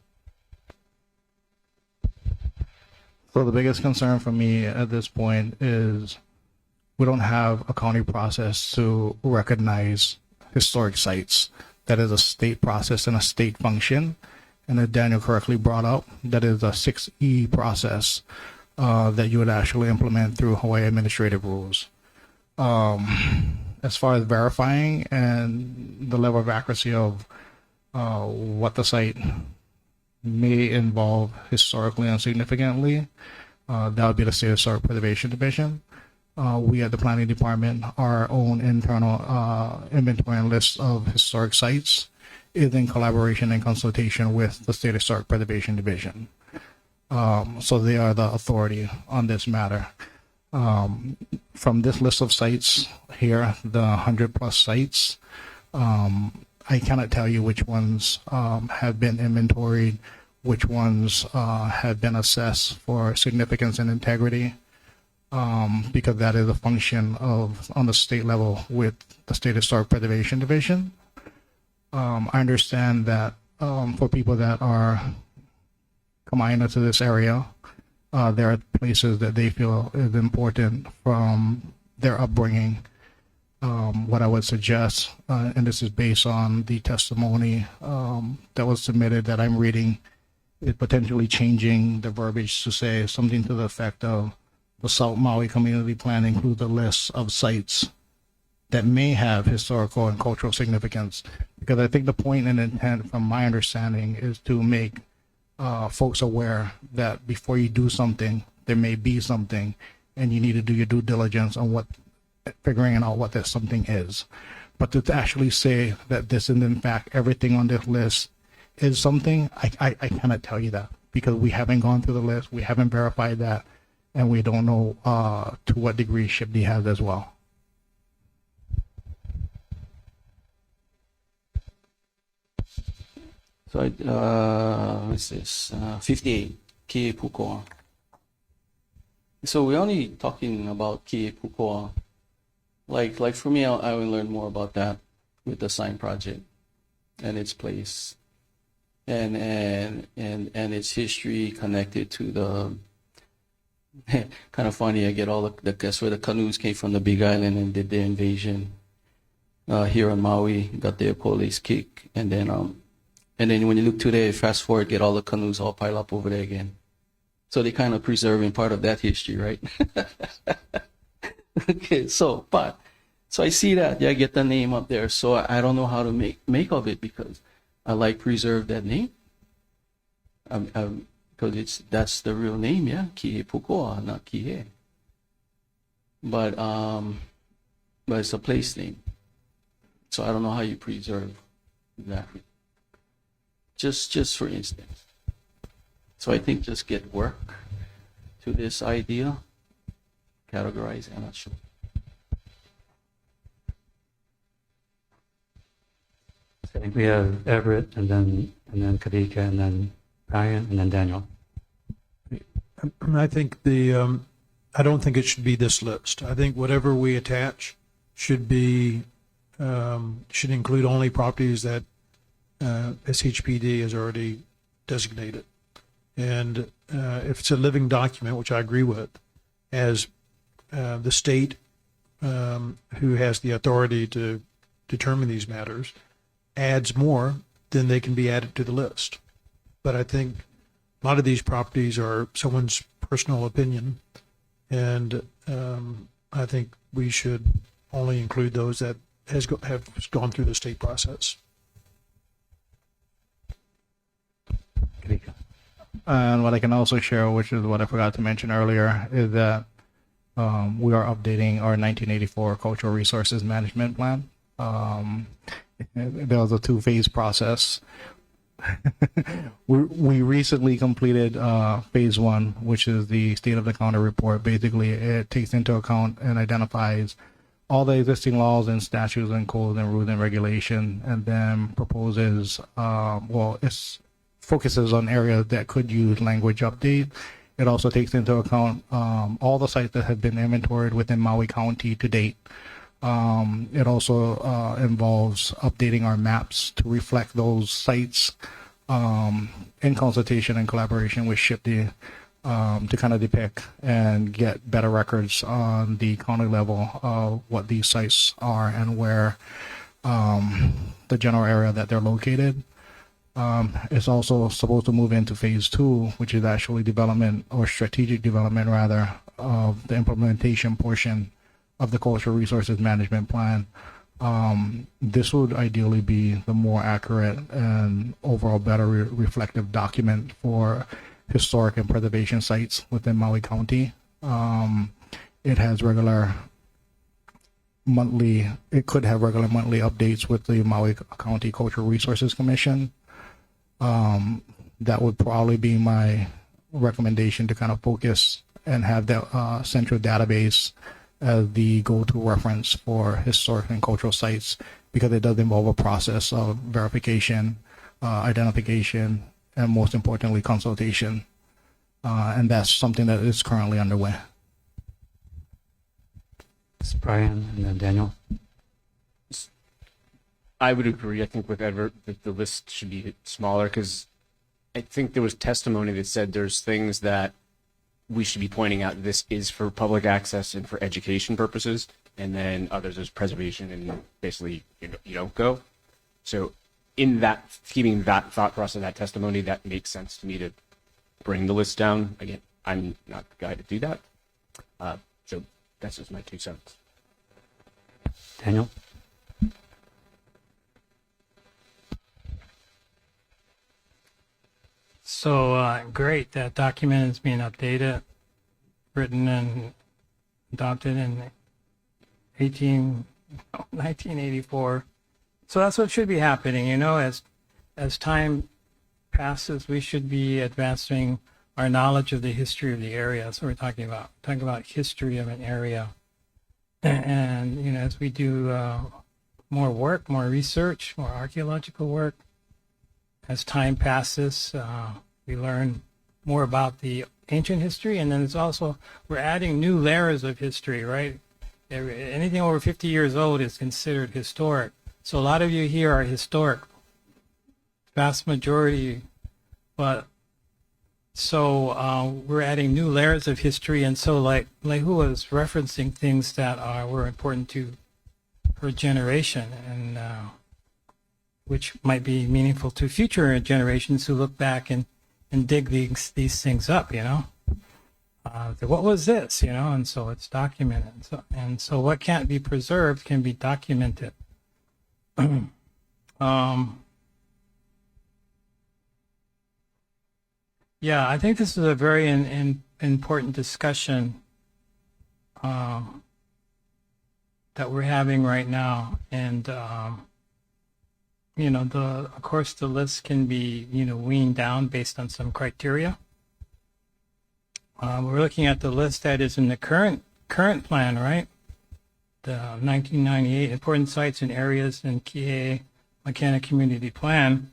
So the biggest concern for me at this point is we don't have a county process to recognize historic sites. That is a state process and a state function. And as Daniel correctly brought up, that is a 6E process that you would actually implement through Hawaii administrative rules. As far as verifying and the level of accuracy of what the site may involve historically and significantly, that would be the State Historic Preservation Division. We at the Planning Department, our own internal inventory and list of historic sites is in collaboration and consultation with the State Historic Preservation Division. So they are the authority on this matter. From this list of sites here, the 100+ sites, I cannot tell you which ones have been inventoried, which ones have been assessed for significance and integrity, because that is a function of, on the state level, with the State Historic Preservation Division. I understand that for people that are coming into this area, there are places that they feel is important from their upbringing. What I would suggest, and this is based on the testimony that was submitted that I'm reading, is potentially changing the verbiage to say something to the effect of the South Maui Community Plan includes a list of sites that may have historical and cultural significance. Because I think the point and intent, from my understanding, is to make folks aware that before you do something, there may be something, and you need to do your due diligence on figuring out what that something is. But to actually say that this is in fact everything on this list is something, I cannot tell you that, because we haven't gone through the list, we haven't verified that, and we don't know to what degree Shipley has as well. So what's this? 58, Kie Pukoa. So we're only talking about Kie Pukoa. Like for me, I will learn more about that with the sign project and its place, and its history connected to the. Kind of funny. I get all that's where the canoes came from, the Big Island, and did their invasion here on Maui. Got their police kick, and then when you look today, fast forward, get all the canoes all piled up over there again. So they kind of preserving part of that history, right? Okay, so I see that, yeah, I get the name up there. So I don't know how to make of it, because I like preserve that name. Because that's the real name, yeah, Kie Pukoa, not Kie. But it's a place name. So I don't know how you preserve that. Just for instance. So I think just get work to this idea, categorize, I'm not sure. I think we have Everett, and then Kavika, and then Brian, and then Daniel. I think I don't think it should be this list. I think whatever we attach should include only properties that SHPD has already designated. And if it's a living document, which I agree with, as the state who has the authority to determine these matters adds more, then they can be added to the list. But I think a lot of these properties are someone's personal opinion, and I think we should only include those that have gone through the state process. And what I can also share, which is what I forgot to mention earlier, is that we are updating our 1984 Cultural Resources Management Plan. There was a two-phase process. We recently completed phase one, which is the State of the County report. Basically, it takes into account and identifies all the existing laws and statutes and codes and rules and regulation, and then proposes, it focuses on areas that could use language update. It also takes into account all the sites that have been inventoried within Maui County to date. It also involves updating our maps to reflect those sites in consultation and collaboration with SHPD to kind of depict and get better records on the county level of what these sites are and where the general area that they're located. It's also supposed to move into phase two, which is actually development, or strategic development rather, of the implementation portion of the Cultural Resources Management Plan. This would ideally be the more accurate and overall better reflective document for historic and preservation sites within Maui County. It has regular monthly, it could have regular monthly updates with the Maui County Cultural Resources Commission. That would probably be my recommendation, to kind of focus and have the central database as the go-to reference for historic and cultural sites, because it does involve a process of verification, identification, and most importantly, consultation. And that's something that is currently underway. It's Brian and then Daniel. I would agree. I think with Edward that the list should be smaller, because I think there was testimony that said there's things that we should be pointing out this is for public access and for education purposes, and then others is preservation, and basically you don't go. So in that, keeping that thought process, that testimony, that makes sense to me to bring the list down. Again, I'm not the guy to do that. So that's just my 2 cents. Daniel? So great, that document is being updated, written and adopted in 1984. So that's what should be happening, as time passes, we should be advancing our knowledge of the history of the area. That's what we're talking about history of an area. And as we do more work, more research, more archaeological work, as time passes, we learn more about the ancient history, and then it's also, we're adding new layers of history, right? Anything over 50 years old is considered historic. So a lot of you here are historic, vast majority, but so we're adding new layers of history, and so like Lehu was referencing things that were important to her generation, and which might be meaningful to future generations who look back and dig these things up, what was this, and so it's documented. And so what can't be preserved can be documented. Yeah, I think this is a very important discussion that we're having right now, and of course the list can be weaned down based on some criteria. We're looking at the list that is in the current plan, right? The 1998 important sites and areas in Kihei Makena Community Plan.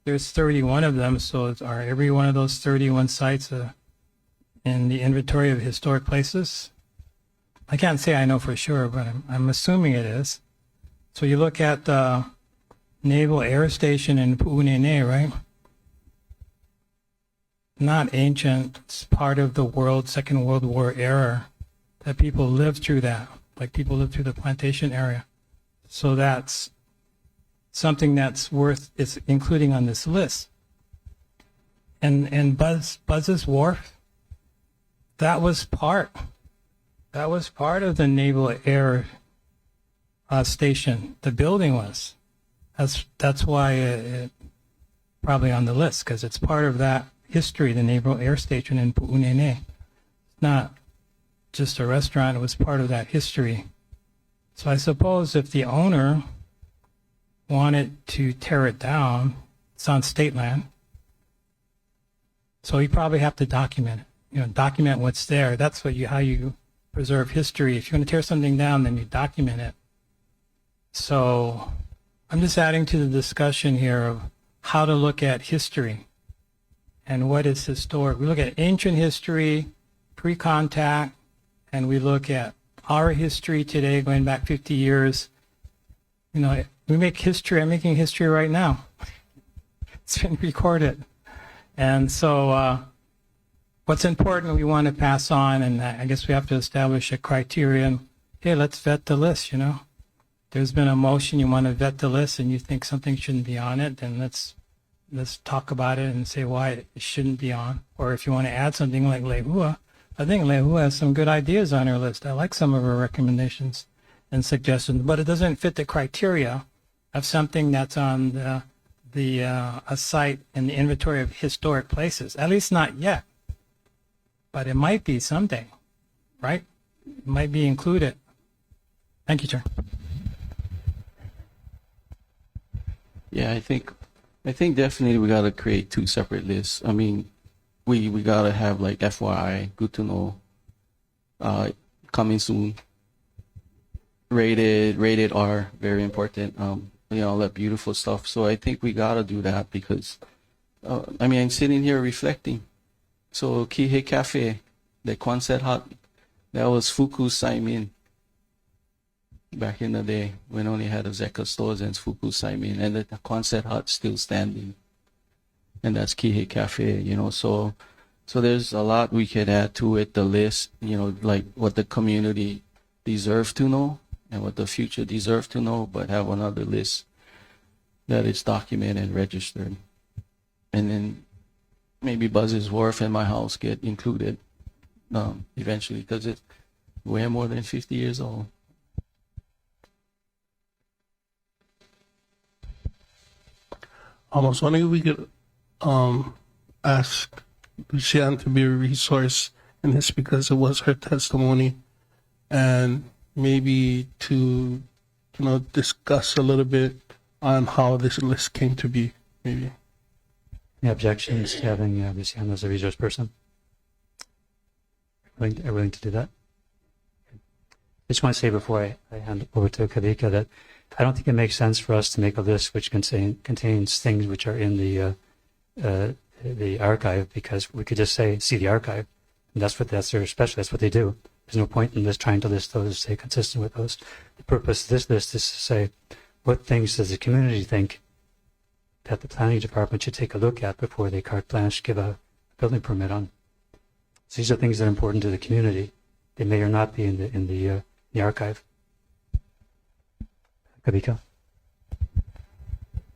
There's 31 of them, so are every one of those 31 sites in the inventory of historic places? I can't say I know for sure, but I'm assuming it is. So you look at the Naval Air Station in Pu'unene, right? Not ancient, it's part of the Second World War era, that people lived through that, like people lived through the plantation area. So that's something that's worth is including on this list. And Buzz's Wharf, that was part of the Naval Air Station. The building was. That's why it probably on the list, because it's part of that history, the Naval Air Station in Pu'unene. It's not just a restaurant, it was part of that history. So I suppose if the owner wanted to tear it down, it's on state land, so you probably have to document it. Document what's there. That's how you preserve history. If you want to tear something down, then you document it. So I'm just adding to the discussion here of how to look at history and what is historic. We look at ancient history, pre-contact, and we look at our history today, going back 50 years. We make history. I'm making history right now. It's been recorded. And so what's important we want to pass on, and I guess we have to establish a criterion. Hey, let's vet the list, There's been a motion, you want to vet the list, and you think something shouldn't be on it, then let's talk about it and say why it shouldn't be on. Or if you want to add something like Lehua, I think Lehua has some good ideas on her list. I like some of her recommendations and suggestions, but it doesn't fit the criteria of something that's on a site in the inventory of historic places. At least not yet, but it might be someday, right? It might be included. Thank you, Chair. Yeah, I think definitely we gotta create two separate lists. I mean, we gotta have like FYI, good to know, coming soon. Rated R, very important. All that beautiful stuff. So I think we gotta do that because, I'm sitting here reflecting. So Kihei Cafe, the Quonset hut, that was Fuku's Saimin. Back in the day, when only had a Zeka stores and Fuku's Saimin, and the Quonset hut still standing. And that's Kihei Cafe, so there's a lot we could add to it, the list, like what the community deserves to know and what the future deserves to know, but have another list that is documented and registered. And then maybe Buzz's Wharf and my house get included eventually, because it's way more than 50 years old. I was wondering if we could ask Lucian to be a resource in this because it was her testimony, and maybe to discuss a little bit on how this list came to be. Maybe. Any objections to having Lucian as a resource person? Are willing to do that? I just want to say before I hand over to Kavika that I don't think it makes sense for us to make a list which contains things which are in the archive, because we could just say, see the archive. And that's their specialty. That's what they do. There's no point in trying to list those, stay consistent with those. The purpose of this list is to say, what things does the community think that the planning department should take a look at before they carte blanche give a building permit on? So these are things that are important to the community. They may or not be in the archive. Kabika?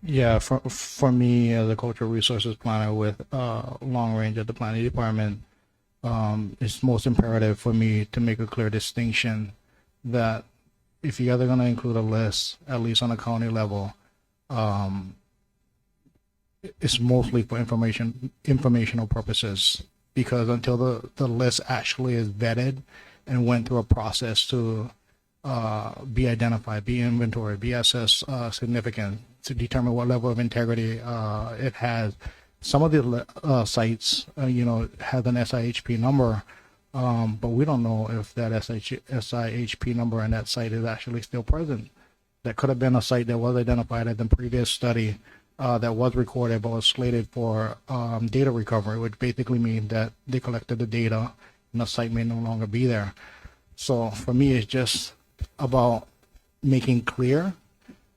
Yeah, for me as a cultural resources planner with long range at the planning department, it's most imperative for me to make a clear distinction that if you're either going to include a list, at least on a county level, it's mostly for informational purposes, because until the list actually is vetted and went through a process to be identified, be inventory, be assessed significant to determine what level of integrity it has. Some of the sites, have an SIHP number, but we don't know if that SIHP number on that site is actually still present. That could have been a site that was identified at the previous study that was recorded but was slated for data recovery, which basically means that they collected the data and the site may no longer be there. So for me, it's just about making clear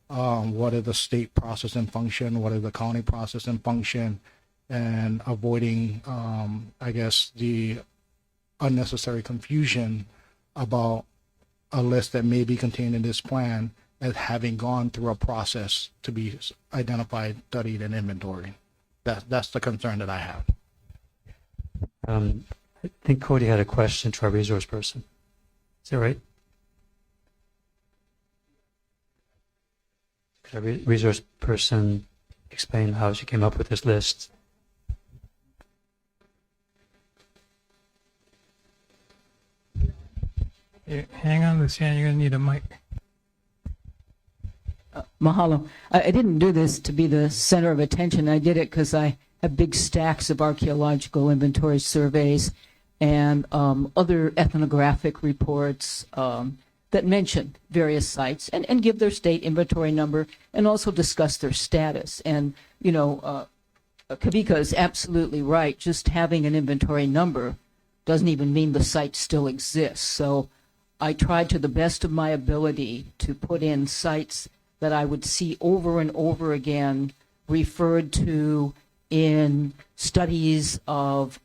what is the state process and function, what is the county process and function, and avoiding, the unnecessary confusion about a list that may be contained in this plan as having gone through a process to be identified, studied, and inventoried. That's the concern that I have. I think Cody had a question to our resource person. Is that right? Could our resource person explain how she came up with this list? Hang on, Lucianne, you're going to need a mic. Mahalo. I didn't do this to be the center of attention. I did it because I have big stacks of archaeological inventory surveys and other ethnographic reports that mention various sites and give their state inventory number and also discuss their status. And, you know, Kavika is absolutely right. Just having an inventory number doesn't even mean the site still exists. So I tried to the best of my ability to put in sites that I would see over and over again referred to in studies of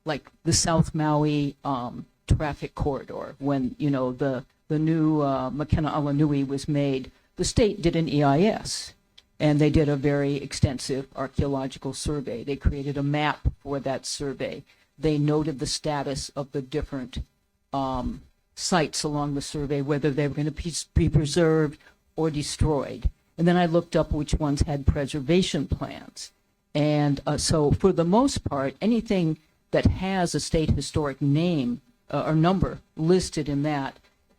like the South Maui traffic corridor. When, you know, the new Makena-Alanui was made, the state did an EIS, and they did a very extensive archaeological survey. They created a map for that survey. They noted the status of the different sites along the survey, whether they were going to be preserved or destroyed. And then I looked up which ones had preservation plans. And so for the most part, anything that has a state historic name or number listed in that,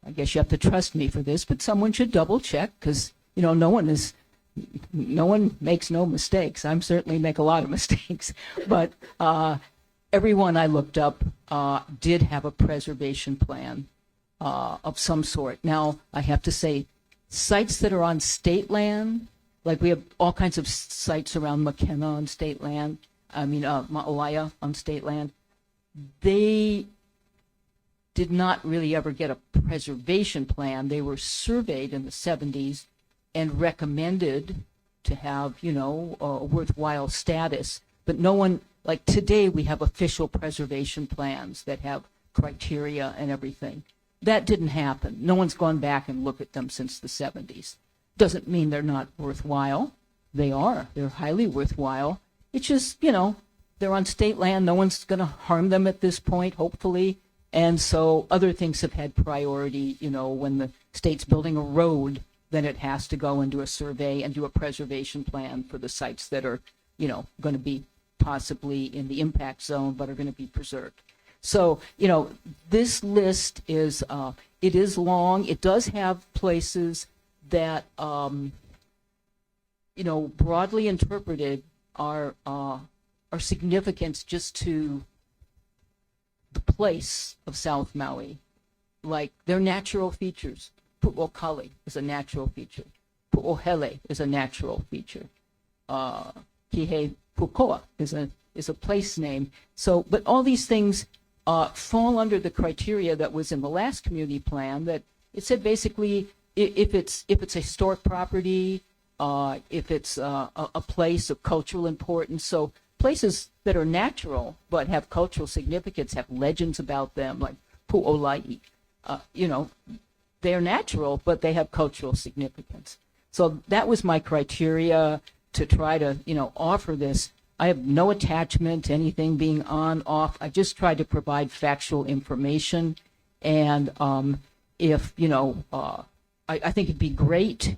I guess you have to trust me for this, but someone should double check because, you know, no one makes no mistakes. I certainly make a lot of mistakes. But everyone I looked up did have a preservation plan of some sort. Now, I have to say, sites that are on state land, like we have all kinds of sites around Makena on state land, Maui on state land, they did not really ever get a preservation plan. They were surveyed in the 70s and recommended to have, you know, a worthwhile status. But no one, like today we have official preservation plans that have criteria and everything. That didn't happen. No one's gone back and looked at them since the 70s. Doesn't mean they're not worthwhile. They are. They're highly worthwhile. It's just, you know, they're on state land. No one's going to harm them at this point, hopefully. And so other things have had priority. You know, when the state's building a road, then it has to go and do a survey and do a preservation plan for the sites that are, you know, going to be possibly in the impact zone but are going to be preserved. So, you know, this list is, it is long. It does have places that, you know, broadly interpreted are significant just to the place of South Maui. Like, they're natural features. Pu'okali is a natural feature. Pu'ohele is a natural feature. Kihei Pukoa is a place name. So, but all these things fall under the criteria that was in the last community plan, that it said basically if it's a historic property, if it's a place of cultural importance. So places that are natural but have cultural significance, have legends about them, like Pu'olai. You know, they're natural, but they have cultural significance. So that was my criteria to try to, you know, offer this. I have no attachment to anything being on, off. I just tried to provide factual information. And if, you know, I think it'd be great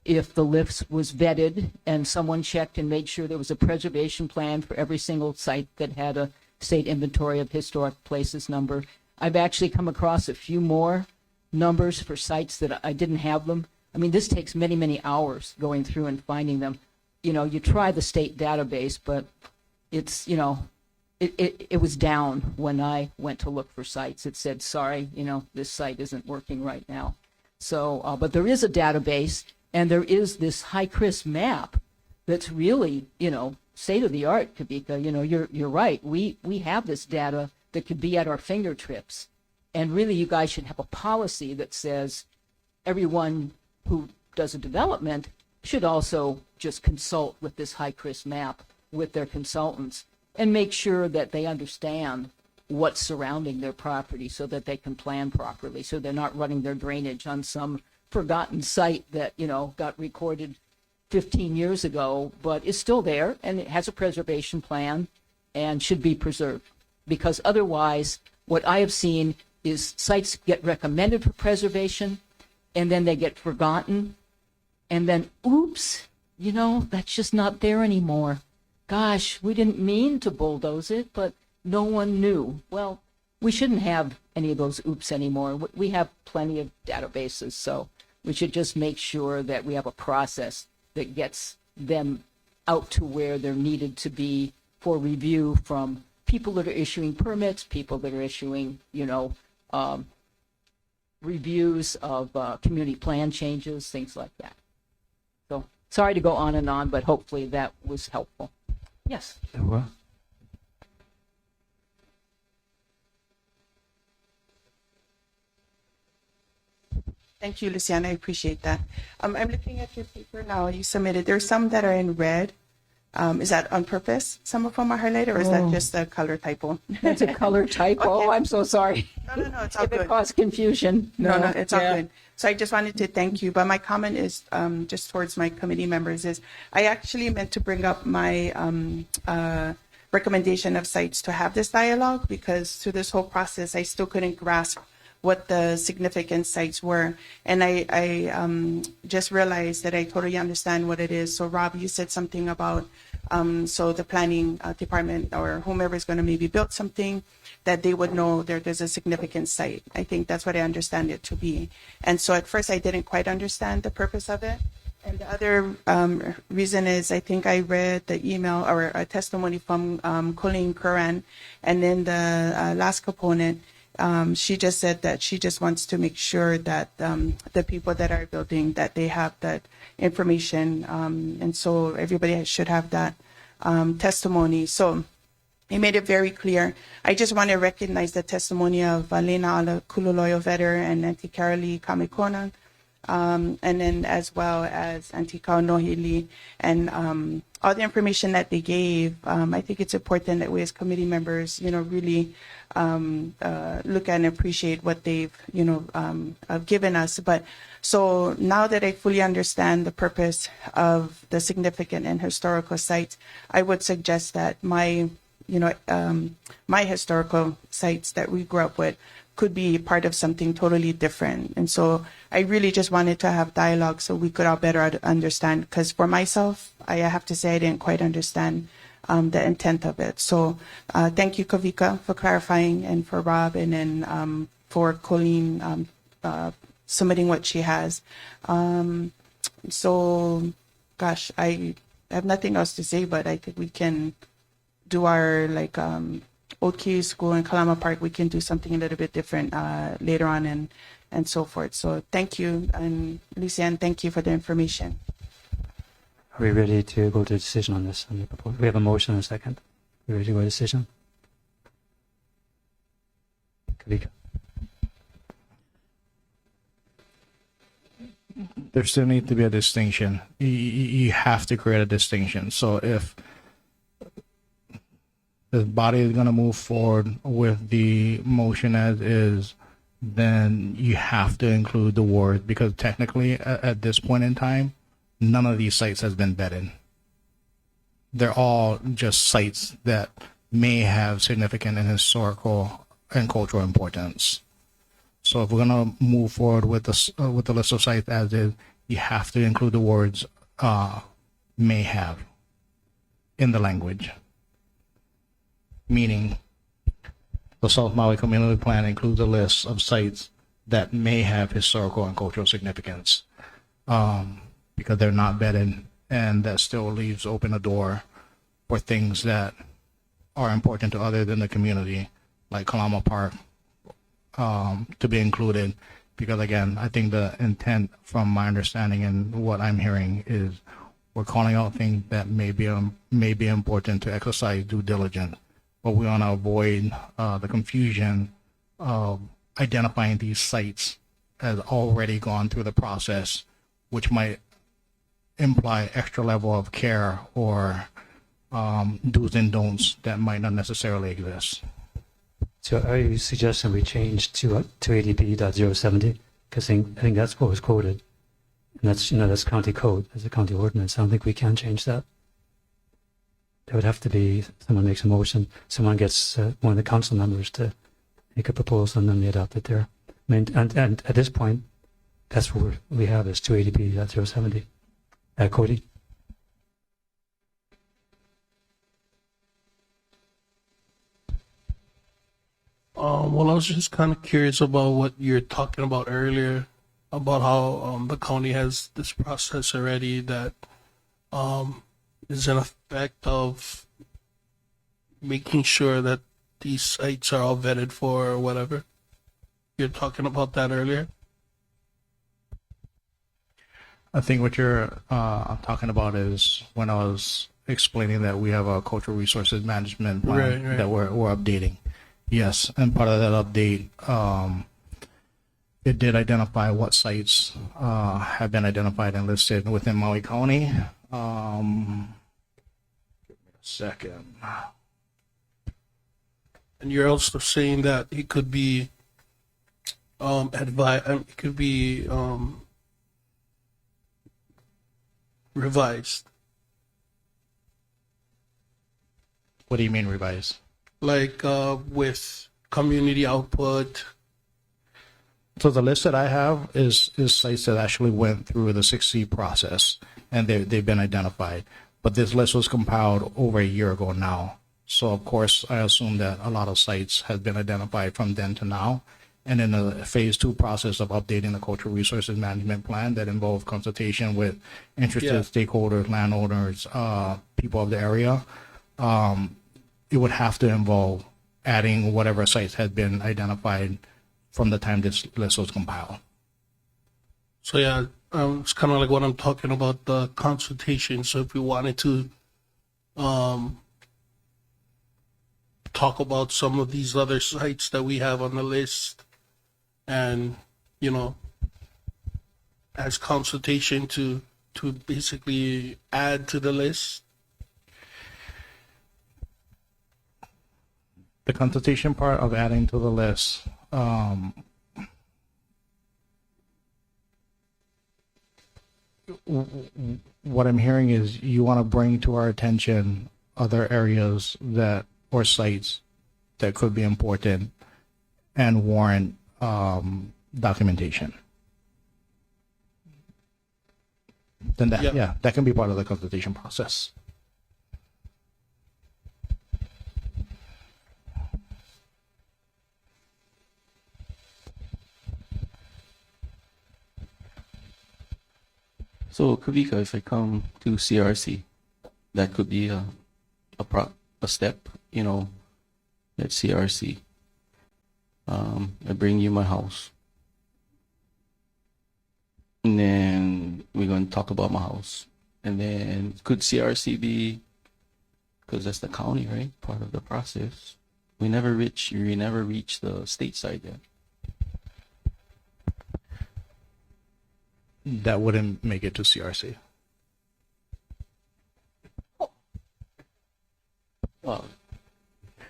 if the list was vetted and someone checked and made sure there was a preservation plan for every single site that had a state inventory of historic places number. I've actually come across a few more numbers for sites that I didn't have them. I mean, this takes many, many hours going through and finding them. You know, you try the state database, but it's, you know, it was down when I went to look for sites. It said, sorry, you know, this site isn't working right now. So, but there is a database, and there is this HICRIS map that's really, you know, state of the art, Kabika. You know, you're right. We have this data that could be at our fingertips. And really, you guys should have a policy that says everyone who does a development should also just consult with this HICRIS map with their consultants and make sure that they understand what's surrounding their property so that they can plan properly, so they're not running their drainage on some forgotten site that, got recorded 15 years ago, but is still there and it has a preservation plan and should be preserved. Because otherwise, what I have seen is sites get recommended for preservation and then they get forgotten. And then, oops, that's just not there anymore. Gosh, we didn't mean to bulldoze it, but no one knew. Well, we shouldn't have any of those oops anymore. We have plenty of databases, so we should just make sure that we have a process that gets them out to where they're needed to be for review from people that are issuing permits, people that are issuing, reviews of community plan changes, things like that. So sorry to go on, but hopefully that was helpful. Yes. Lehua? Thank you, Luciana. I appreciate that. I'm looking at your paper now. You submitted. There's some that are in red. Is that on purpose? Some of them are highlighted, or is that just a color typo? That's a color typo. Okay. I'm so sorry. No, it's all If good. it caused confusion. No, it's all Yeah. good. So I just wanted to thank you. But my comment is just towards my committee members is I actually meant to bring up my recommendation of sites to have this dialogue, because through this whole process, I still couldn't grasp what the significant sites were. And I just realized that I totally understand what it is. So Rob, you said something about so the planning department or whomever is going to maybe build something, that they would know there's a significant site. I think that's what I understand it to be. And so at first I didn't quite understand the purpose of it. And the other reason is I think I read the email or a testimony from Colleen Curran, and then the last component, she just said that she just wants to make sure that the people that are building, that they have that information, and so everybody should have that testimony. So he made it very clear. I just want to recognize the testimony of Lena Kululoyo Vetter and Auntie Carolee Kamekona, and then as well as Auntie Kao Nohili, and all the information that they gave. I think it's important that we as committee members, really look at and appreciate what they've, given us. But so now that I fully understand the purpose of the significant and historical sites, I would suggest that my historical sites that we grew up with could be part of something totally different. And so I really just wanted to have dialogue so we could all better understand, because for myself, I have to say I didn't quite understand the intent of it. So thank you, Kavika, for clarifying, and for Rob, and then for Colleen submitting what she has. So, gosh, I have nothing else to say, but I think we can do our Old Key School in Kalama Park. We can do something a little bit different later on, and so forth. So thank you, and Lucianne, thank you for the information. Are we ready to go to a decision on this? On the proposal? We have a motion and a second. We ready to go to a decision? Kavika. There still needs to be a distinction. You have to create a distinction. So if the body is going to move forward with the motion as is, then you have to include the word, because technically at this point in time, none of these sites has been vetted. They're all just sites that may have significant and historical and cultural importance. So if we're going to move forward with the list of sites as is, you have to include the words may have in the language. Meaning, the South Maui Community Plan includes a list of sites that may have historical and cultural significance, because they're not vetted, and that still leaves open a door for things that are important to other than the community, like Kalama Park, to be included. Because again, I think the intent, from my understanding and what I'm hearing, is we're calling out things that may be important to exercise due diligence, but we want to avoid the confusion of identifying these sites as already gone through the process, which might imply extra level of care or do's and don'ts that might not necessarily exist. So are you suggesting we change to 280p.070 because I think that's what was quoted. And that's county code, that's a county ordinance. I don't think we can change that. There would have to be someone makes a motion, someone gets one of the council members to make a proposal, and then they adopt it there. I mean, and at this point, that's what we have is 280B.070. Cody? Well, I was just kind of curious about what you're talking about earlier, about how the county has this process already that is in effect of making sure that these sites are all vetted for or whatever. You're talking about that earlier? I think what you're talking about is when I was explaining that we have a cultural resources management plan Right. that we're updating. Yes, and part of that update, it did identify what sites have been identified and listed within Maui County. Give me a second. And you're also saying that it could be it could be revised. What do you mean revise? Like with community output. So the list that I have is sites that actually went through the 6C process and they've been identified. But this list was compiled over a year ago now. So of course I assume that a lot of sites have been identified from then to now. And in the phase 2 process of updating the cultural resources management plan that involved consultation with interested stakeholders, landowners, people of the area, it would have to involve adding whatever sites had been identified from the time this list was compiled. So yeah, it's kind of like what I'm talking about, the consultation. So if we wanted to talk about some of these other sites that we have on the list and, as consultation to basically add to the list. The consultation part of adding to the list, what I'm hearing is you want to bring to our attention other areas or sites that could be important and warrant documentation. Then that can be part of the consultation process. So, Kavika, if I come to CRC, that could be a step, at CRC. I bring you my house. And then we're going to talk about my house. And then could CRC be, because that's the county, right? Part of the process. We never reach the state side yet. That wouldn't make it to CRC. Well,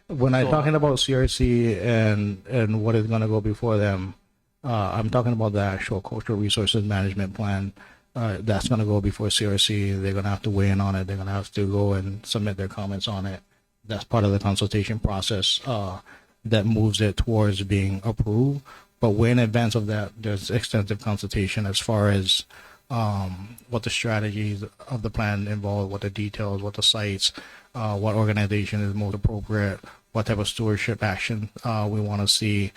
when I'm talking about CRC and what is going to go before them, I'm talking about the actual cultural resources management plan. That's going to go before CRC. They're going to have to weigh in on it. They're going to have to go and submit their comments on it. That's part of the consultation process that moves it towards being approved. But way in advance of that, there's extensive consultation as far as what the strategies of the plan involve, what the details, what the sites, what organization is most appropriate, what type of stewardship action we want to see.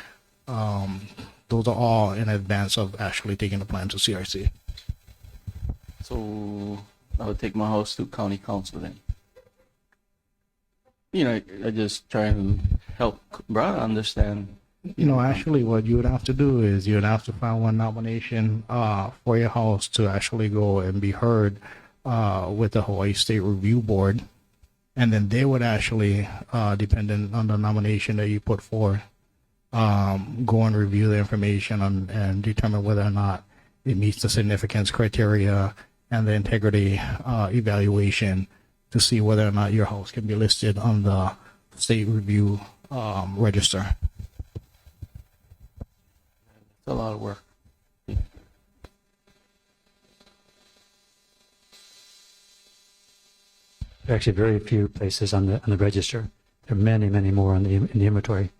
Those are all in advance of actually taking the plan to CRC. so I would take my house to county council then. I just try to help Brad understand. Actually, what you would have to do is you would have to file one nomination for your house to actually go and be heard with the Hawaii State Review Board. And then they would actually, depending on the nomination that you put forth, go and review the information and determine whether or not it meets the significance criteria and the integrity evaluation to see whether or not your house can be listed on the state review register. It's a lot of work. There are actually very few places on the register. There are many, many more in the inventory.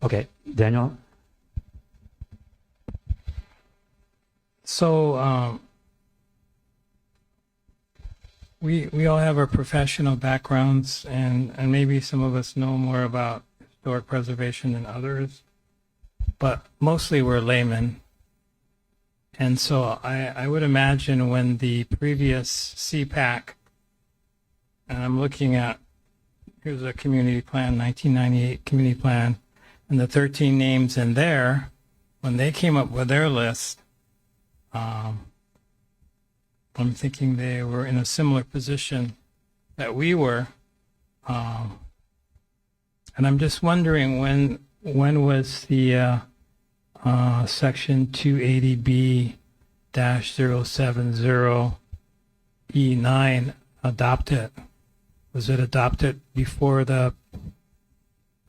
Okay, Daniel? So we all have our professional backgrounds, and maybe some of us know more about historic preservation than others, but mostly we're laymen. And so I would imagine when the previous CPAC, and I'm looking at, here's a community plan, 1998 community plan, and the 13 names in there, when they came up with their list, I'm thinking they were in a similar position that we were. And I'm just wondering when was the section 280B-070E9 adopted? Was it adopted before the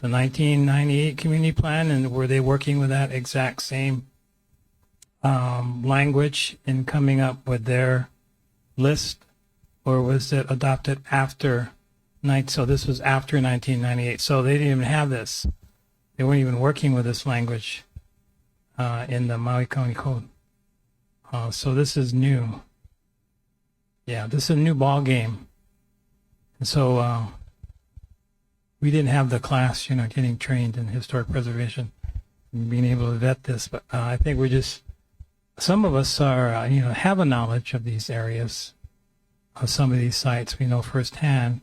1998 community plan, and were they working with that exact same language in coming up with their list, or was it adopted after so this was after 1998, so they didn't even have this. They weren't even working with this language in the Maui County Code. So this is new. Yeah, this is a new ball game. And so we didn't have the class, getting trained in historic preservation and being able to vet this, but I think we're just, some of us are, have a knowledge of these areas, of some of these sites we know firsthand,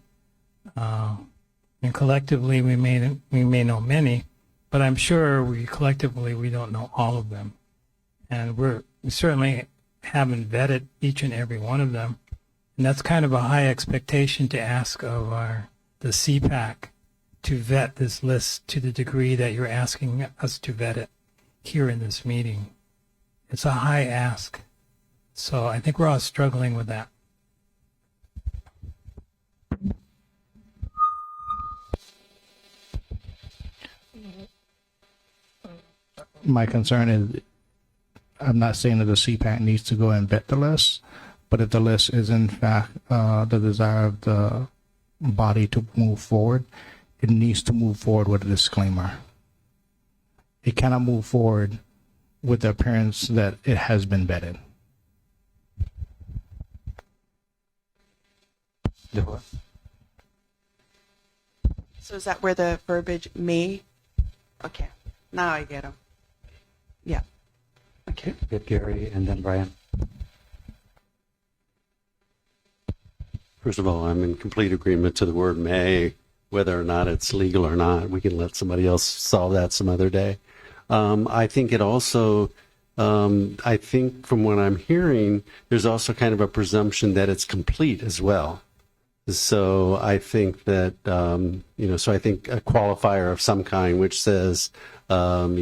and collectively we may know many, but I'm sure we don't know all of them, and we certainly haven't vetted each and every one of them, and that's kind of a high expectation to ask of the CPAC to vet this list to the degree that you're asking us to vet it here in this meeting. It's a high ask. So I think we're all struggling with that. My concern is, I'm not saying that the CPAC needs to go and vet the list, but if the list is in fact the desire of the body to move forward, it needs to move forward with a disclaimer. It cannot move forward with the appearance that it has been vetted. So is that where the verbiage may? Okay, now I get them. Yeah. Okay. Get Gary and then Brian. First of all, I'm in complete agreement to the word may, whether or not it's legal or not. We can let somebody else solve that some other day. I think it also, I think from what I'm hearing, there's also kind of a presumption that it's complete as well. So I think that, so I think a qualifier of some kind which says, and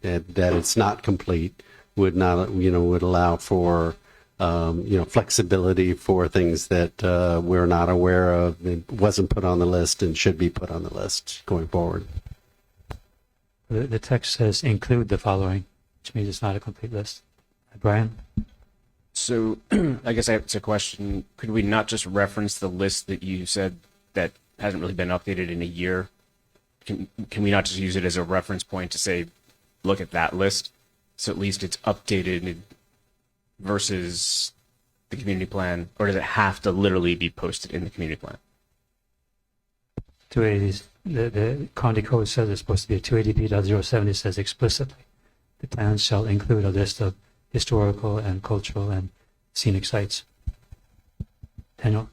that it's not complete would not, would allow for, flexibility for things that we're not aware of, it wasn't put on the list and should be put on the list going forward. The text says include the following, which means it's not a complete list. Brian? So I guess that's a question. Could we not just reference the list that you said that hasn't really been updated in a year? Can we not just use it as a reference point to say, look at that list? So at least it's updated versus the community plan, or does it have to literally be posted in the community plan? 280s, the county code says it's supposed to be a 280B.070 says explicitly, the plan shall include a list of historical and cultural and scenic sites. Daniel?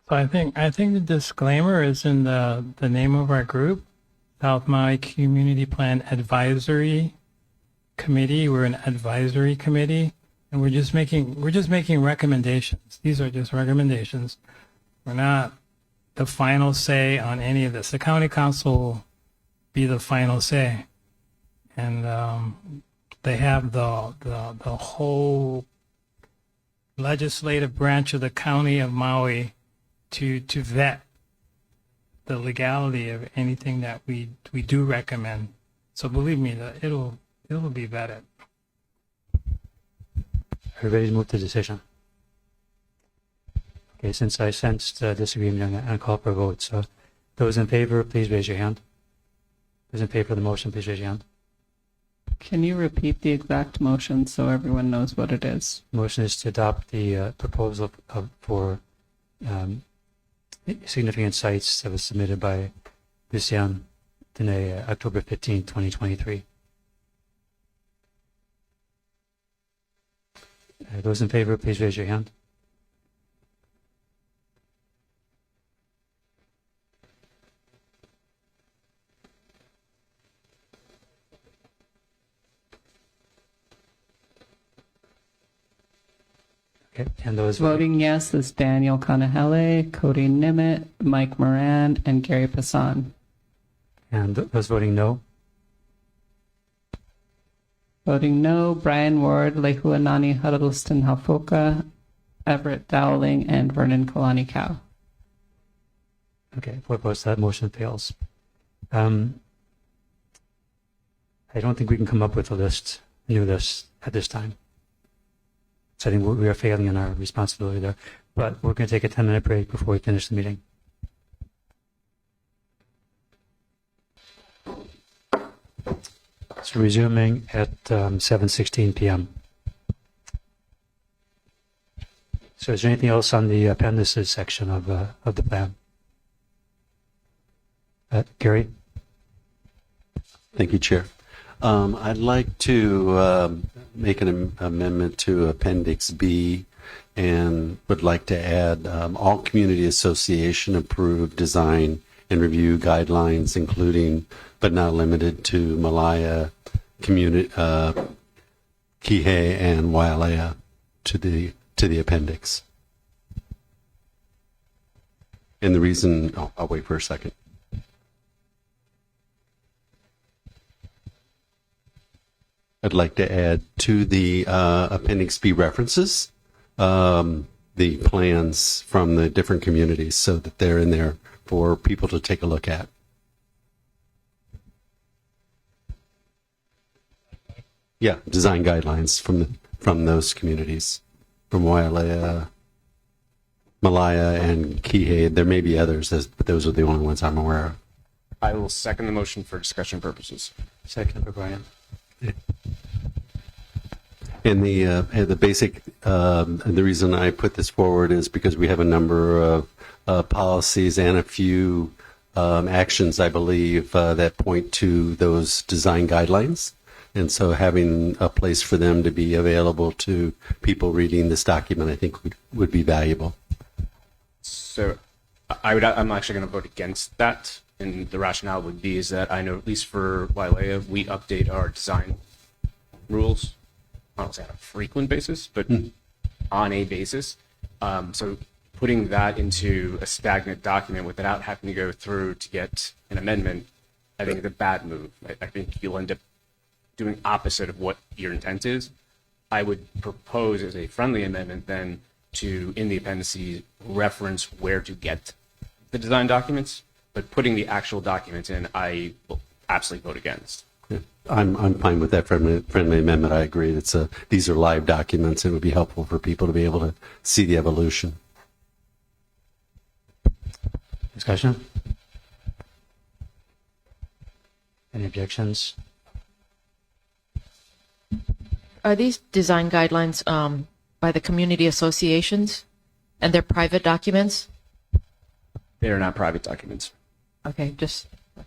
So I think the disclaimer is in the name of our group, South Maui Community Plan Advisory Committee. We're an advisory committee, and we're just making recommendations. These are just recommendations. We're not the final say on any of this. The county council will be the final say, and they have the whole legislative branch of the county of Maui to vet the legality of anything that we do recommend. So believe me, that it'll be vetted. Are you ready to move to decision? Okay, since I sensed disagreement, I'm going to call for a vote. So those in favor, please raise your hand. Those in favor of the motion, please raise your hand. Can you repeat the exact motion so everyone knows what it is? Motion is to adopt the proposal for significant sites that was submitted by Lucian Dene, October 15, 2023. Those in favor, please raise your hand. Okay, and those Voting yes is Daniel Kanahele, Cody Nimitz, Mike Moran, and Gary Passan. And those voting no. Voting no, Brian Ward, Lehuanani Huddleston Hafoka, Everett Dowling, and Vernon Kalani Cow. Okay, 4 opposed, that motion fails. I don't think we can come up with a new list at this time. So I think we are failing in our responsibility there. But we're going to take a 10-minute break before we finish the meeting. So resuming at 7:16 p.m. So is there anything else on the appendices section of the plan? Gary? Thank you, Chair. I'd like to make an amendment to Appendix B and would like to add all community association approved design and review guidelines, including but not limited to Malaya, Kihei, and Wailea to the appendix. And the reason, I'll wait for a second. I'd like to add to the Appendix B references the plans from the different communities so that they're in there for people to take a look at. Yeah, design guidelines from those communities, from Wailea, Malaya, and Kihei. There may be others, but those are the only ones I'm aware of. I will second the motion for discussion purposes. Second for Brian. And the basic, the reason I put this forward is because we have a number of policies and a few actions, I believe, that point to those design guidelines. And so having a place for them to be available to people reading this document, I think would be valuable. So I'm actually going to vote against that. And the rationale would be is that I know, at least for Wailea, we update our design rules, I don't say on a frequent basis, but on a basis. So putting that into a stagnant document without having to go through to get an amendment, I think is a bad move. I think you'll end up doing opposite of what your intent is. I would propose as a friendly amendment then to, in the appendices, reference where to get the design documents, but putting the actual documents in, I will absolutely vote against. Yeah. I'm fine with that friendly amendment. I agree. These are live documents. It would be helpful for people to be able to see the evolution. Discussion? Any objections? Are these design guidelines by the community associations, and they're private documents? They are not private documents. Okay,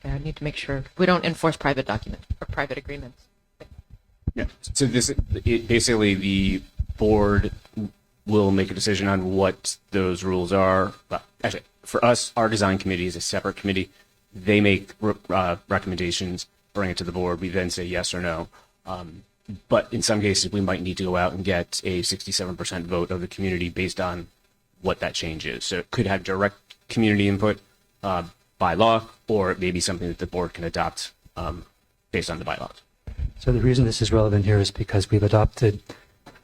I need to make sure. We don't enforce private documents or private agreements. Yeah. So basically the board will make a decision on what those rules are. But actually, for us, our design committee is a separate committee. They make recommendations, bring it to the board. We then say yes or no. But in some cases, we might need to go out and get a 67% vote of the community based on what that change is. So it could have direct community input by law, or it may be something that the board can adopt based on the bylaws. So the reason this is relevant here is because we've adopted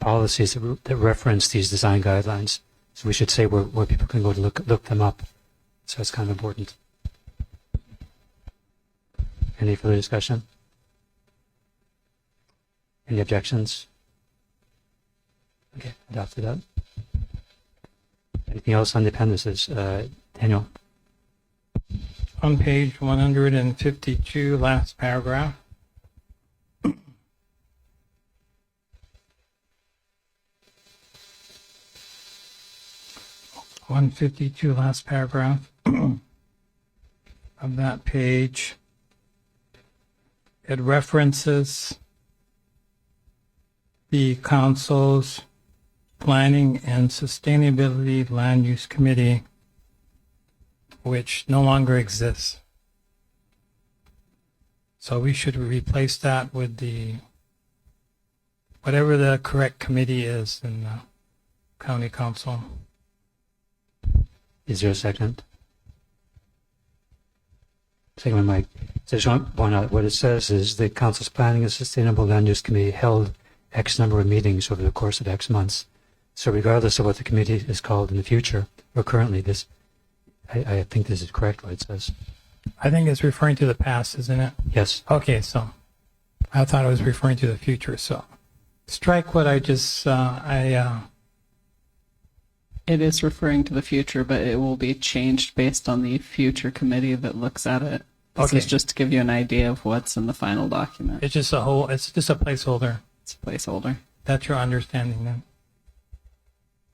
policies that reference these design guidelines. So we should say where people can go to look them up. So it's kind of important. Any further discussion? Any objections? Okay, adopted that. Anything else on the appendices? Daniel? On page 152, last paragraph. 152, last paragraph of that page. It references the council's Planning and Sustainability Land Use Committee, which no longer exists. So we should replace that with the, whatever the correct committee is in the county council. Is there a second? Second one, Mike. So I just want to point out what it says is the council's Planning and Sustainable Land Use Committee held X number of meetings over the course of X months. So regardless of what the committee is called in the future or currently, this, I think this is correct what it says. I think it's referring to the past, isn't it? Yes. Okay, so I thought it was referring to the future. So strike what I just, It is referring to the future, but it will be changed based on the future committee that looks at it. This Okay. is just to give you an idea of what's in the final document. it's just a whole, it's just a placeholder. It's a placeholder. That's your understanding then.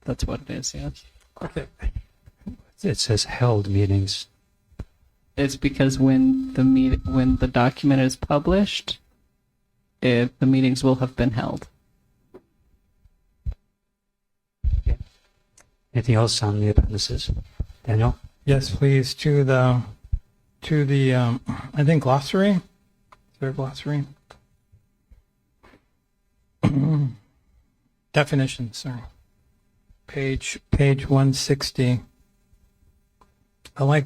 That's what it is, yes. Okay. It says held meetings. It's because when the document is published, the meetings will have been held. Anything else on the appendices? Daniel? Yes, please, to the I think glossary. Is there a glossary? Definitions, sorry. Page 160. I like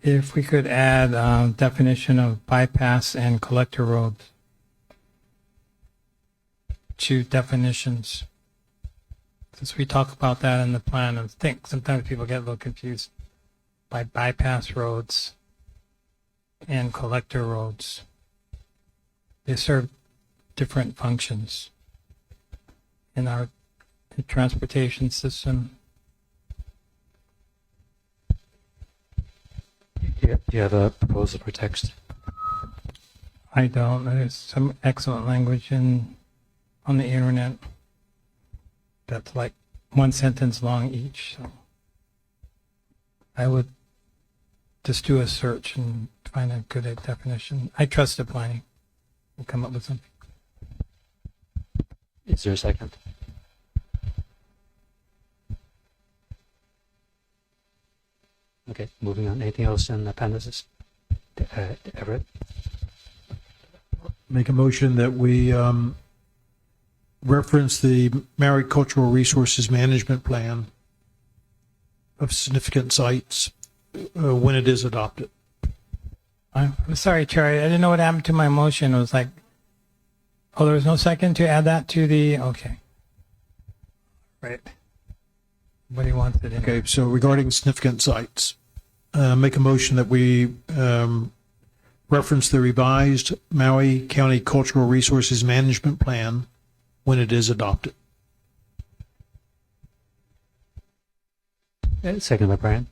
if we could add definition of bypass and collector roads to definitions. Since we talk about that in the plan, I think sometimes people get a little confused by bypass roads and collector roads. They serve different functions in our transportation system. Do you have a proposal for text? I don't. There's some excellent language on the internet that's like one sentence long each. So I would just do a search and find a good definition. I trust the planning. We'll come up with something. Is there a second? Okay, moving on. Anything else in appendices? Everett? Make a motion that we reference the Maui Cultural Resources Management Plan of significant sites when it is adopted. I'm sorry, Chair. I didn't know what happened to my motion. It was like, oh, there was no second to add that to the, okay. Right. Nobody wants it in. Okay, so regarding significant sites, make a motion that we reference the revised Maui County Cultural Resources Management Plan when it is adopted. Second by Brian.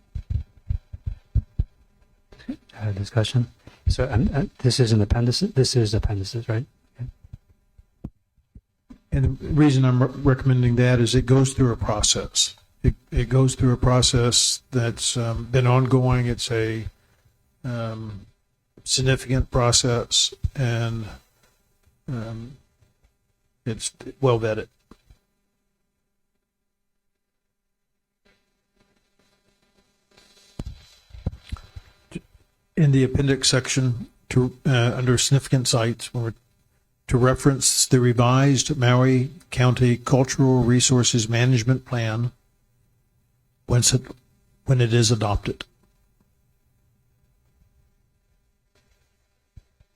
Discussion. So this is an appendices. This is appendices, right? Okay. And the reason I'm recommending that is it goes through a process. It goes through a process that's been ongoing. It's a significant process, and it's well vetted. In the appendix section, to under significant sites, to reference the revised Maui County Cultural Resources Management Plan when it is adopted.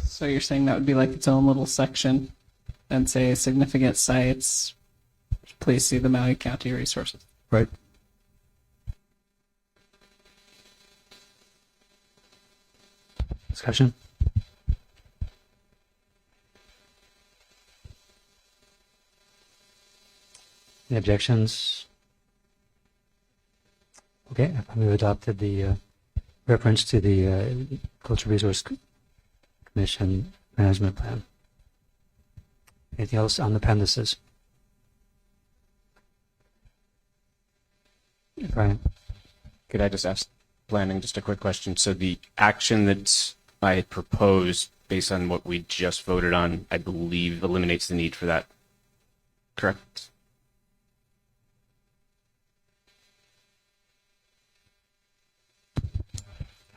So you're saying that would be like its own little section and say significant sites, please see the Maui County resources. Right. Discussion. Any objections? Okay, we've adopted the reference to the Cultural Resource Commission Management Plan. Anything else on the appendices? Brian? Could I just ask planning just a quick question? So the action that I had proposed, based on what we just voted on, I believe eliminates the need for that. Correct?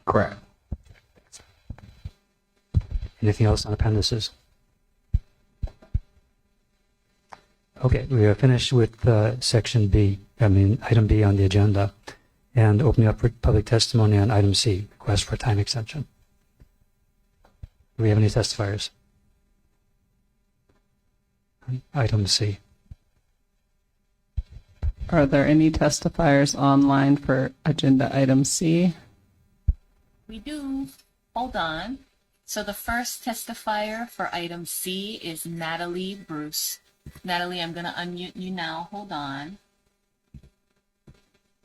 Correct. Anything else on appendices? Okay, we are finished with section B, item B on the agenda, and opening up for public testimony on item C, request for time extension. Do we have any testifiers? Item C. Are there any testifiers online for agenda item C? We do. Hold on. So the first testifier for item C is Natalie Bruce. Natalie, I'm going to unmute you now. Hold on.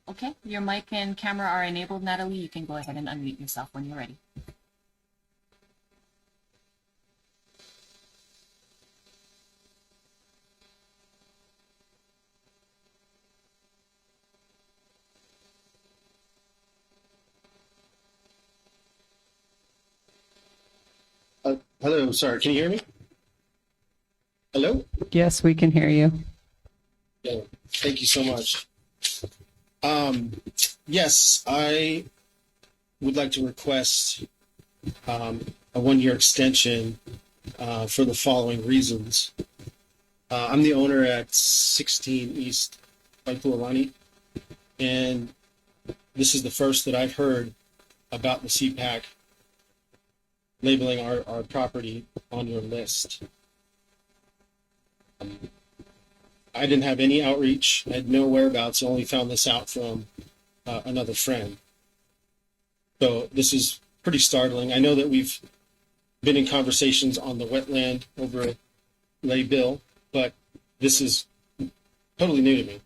Okay, your mic and camera are enabled, Natalie. You can go ahead and unmute yourself when you're ready. Hello, sorry, can you hear me? Hello? Yes, we can hear you. Yeah, thank you so much. Yes, I would like to request a one-year extension for the following reasons. I'm the owner at 16 East Waipualani, and this is the first that I've heard about the CPAC labeling our property on your list. I didn't have any outreach. I had no whereabouts. I only found this out from another friend. So this is pretty startling. I know that we've been in conversations on the wetland over lay bill, but this is totally new to me.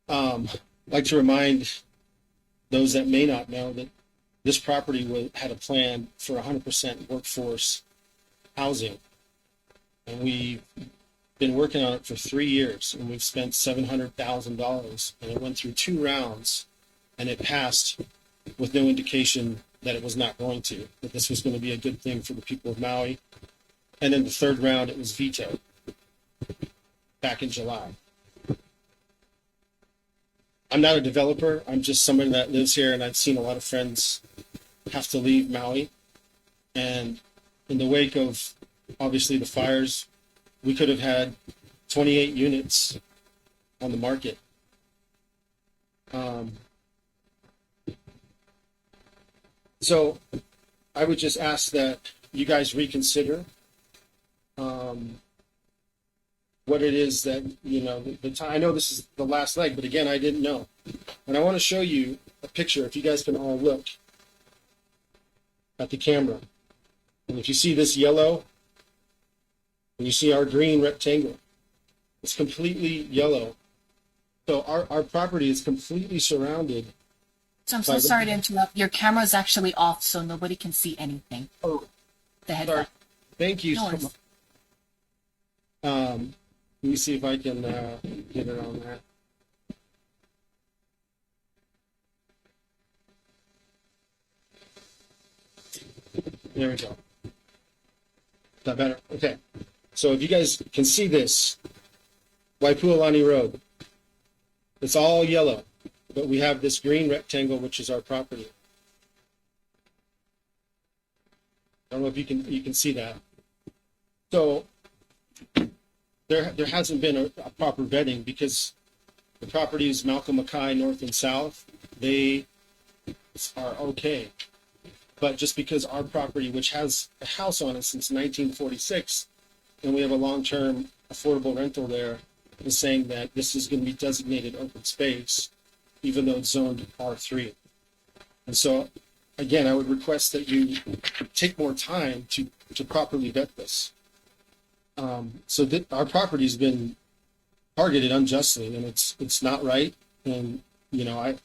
I'd like to remind those that may not know that this property had a plan for 100% workforce housing. And we've been working on it for 3 years, and we've spent $700,000, and it went through 2 rounds, and it passed with no indication that it was not going to, that this was going to be a good thing for the people of Maui. And then the 3rd round, it was vetoed back in July. I'm not a developer. I'm just somebody that lives here, and I've seen a lot of friends have to leave Maui. And in the wake of, obviously, the fires, we could have had 28 units on the market. So I would just ask that you guys reconsider what it is that, the time. I know this is the last leg, but again, I didn't know. And I want to show you a picture, if you guys can all look at the camera. And if you see this yellow, and you see our green rectangle, it's completely yellow. So our property is completely surrounded. So I'm so sorry to interrupt. Your camera is actually off, so nobody can see anything. Oh, the heads sorry. up. Thank you. No worries. Let me see if I can get it on that. There we go. Is that better? Okay. So if you guys can see this, Waipualani Road, it's all yellow, but we have this green rectangle, which is our property. I don't know if you can see that. So there hasn't been a proper vetting because the properties Malcolm Mackay North and South, they are okay. But just because our property, which has a house on it since 1946, and we have a long-term affordable rental there, is saying that this is going to be designated open space, even though it's zoned R3. And so, again, I would request that you take more time to properly vet this. So that our property has been targeted unjustly, and it's not right. And I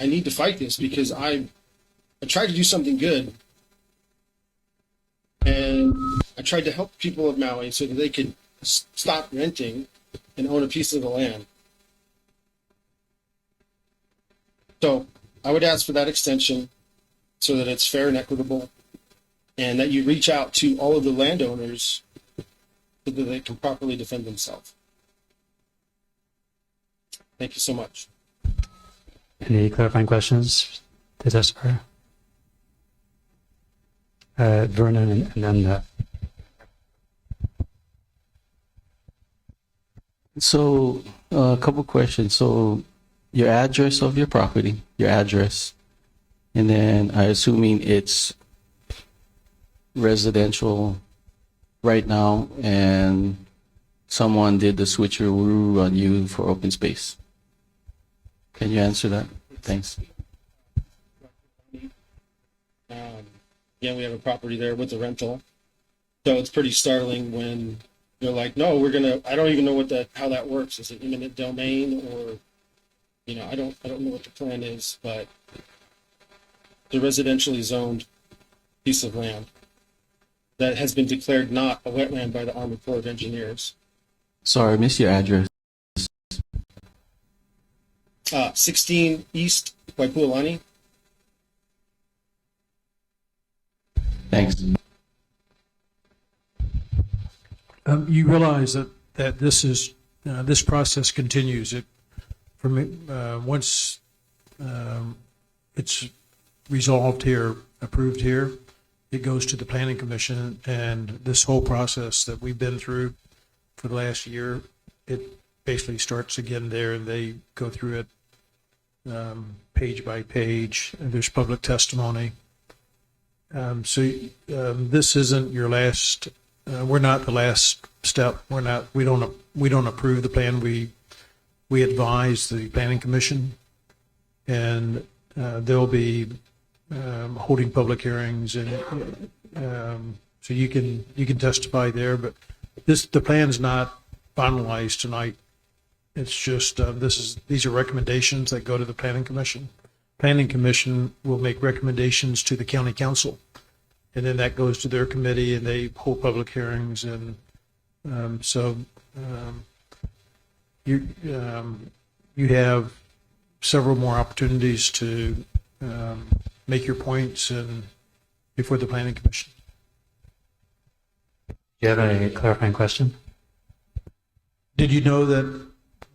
need to fight this because I tried to do something good, and I tried to help people of Maui so that they could stop renting and own a piece of the land. So I would ask for that extension so that it's fair and equitable, and that you reach out to all of the landowners so that they can properly defend themselves. Thank you so much. Any clarifying questions to testifier? Vernon and then So, a couple questions. So, your address of your property, your address, and then I assuming it's residential right now, and someone did the switcheroo on you for open space. Can you answer that? Thanks. Yeah, we have a property there with a rental. So it's pretty startling when they're like, no, I don't even know how that works. Is it eminent domain or, I don't know what the plan is, but the residentially zoned piece of land that has been declared not a wetland by the Army Corps of Engineers. Sorry, I missed your address. 16 East Waipualani. Thanks. You realize that this process continues. Once it's resolved here, approved here, it goes to the Planning Commission, and this whole process that we've been through for the last year, it basically starts again there, and they go through it page by page. And there's public testimony. This isn't your last. We're not the last step. We don't approve the plan. We advise the Planning Commission, and they'll be holding public hearings, and so you can testify there. But the plan's not finalized tonight. It's just these are recommendations that go to the Planning Commission. Planning Commission will make recommendations to the County Council, and then that goes to their committee, and they hold public hearings, and you have several more opportunities to make your points and before the Planning Commission. do you have a clarifying question? Did you know that?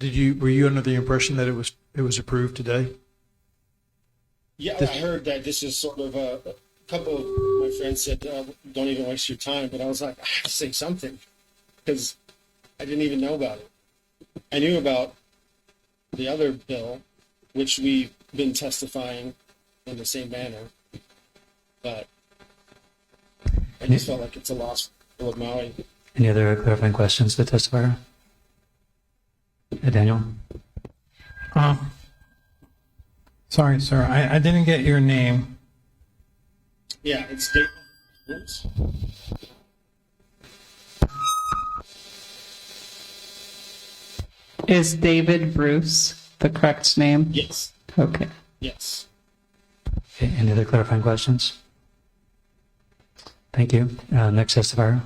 Were you under the impression that it was approved today? Yeah, I heard that this is sort of a couple of my friends said, don't even waste your time. But I was like, I have to say something because I didn't even know about it. I knew about the other bill, which we've been testifying in the same manner. But I just felt like it's a loss for Maui. Any other clarifying questions to the testifier? Daniel? Sorry, sir. I didn't get your name. Yeah, it's David. Oops. Is David Bruce the correct name? Yes. Okay. Yes. Okay, any other clarifying questions? Thank you. Next testifier.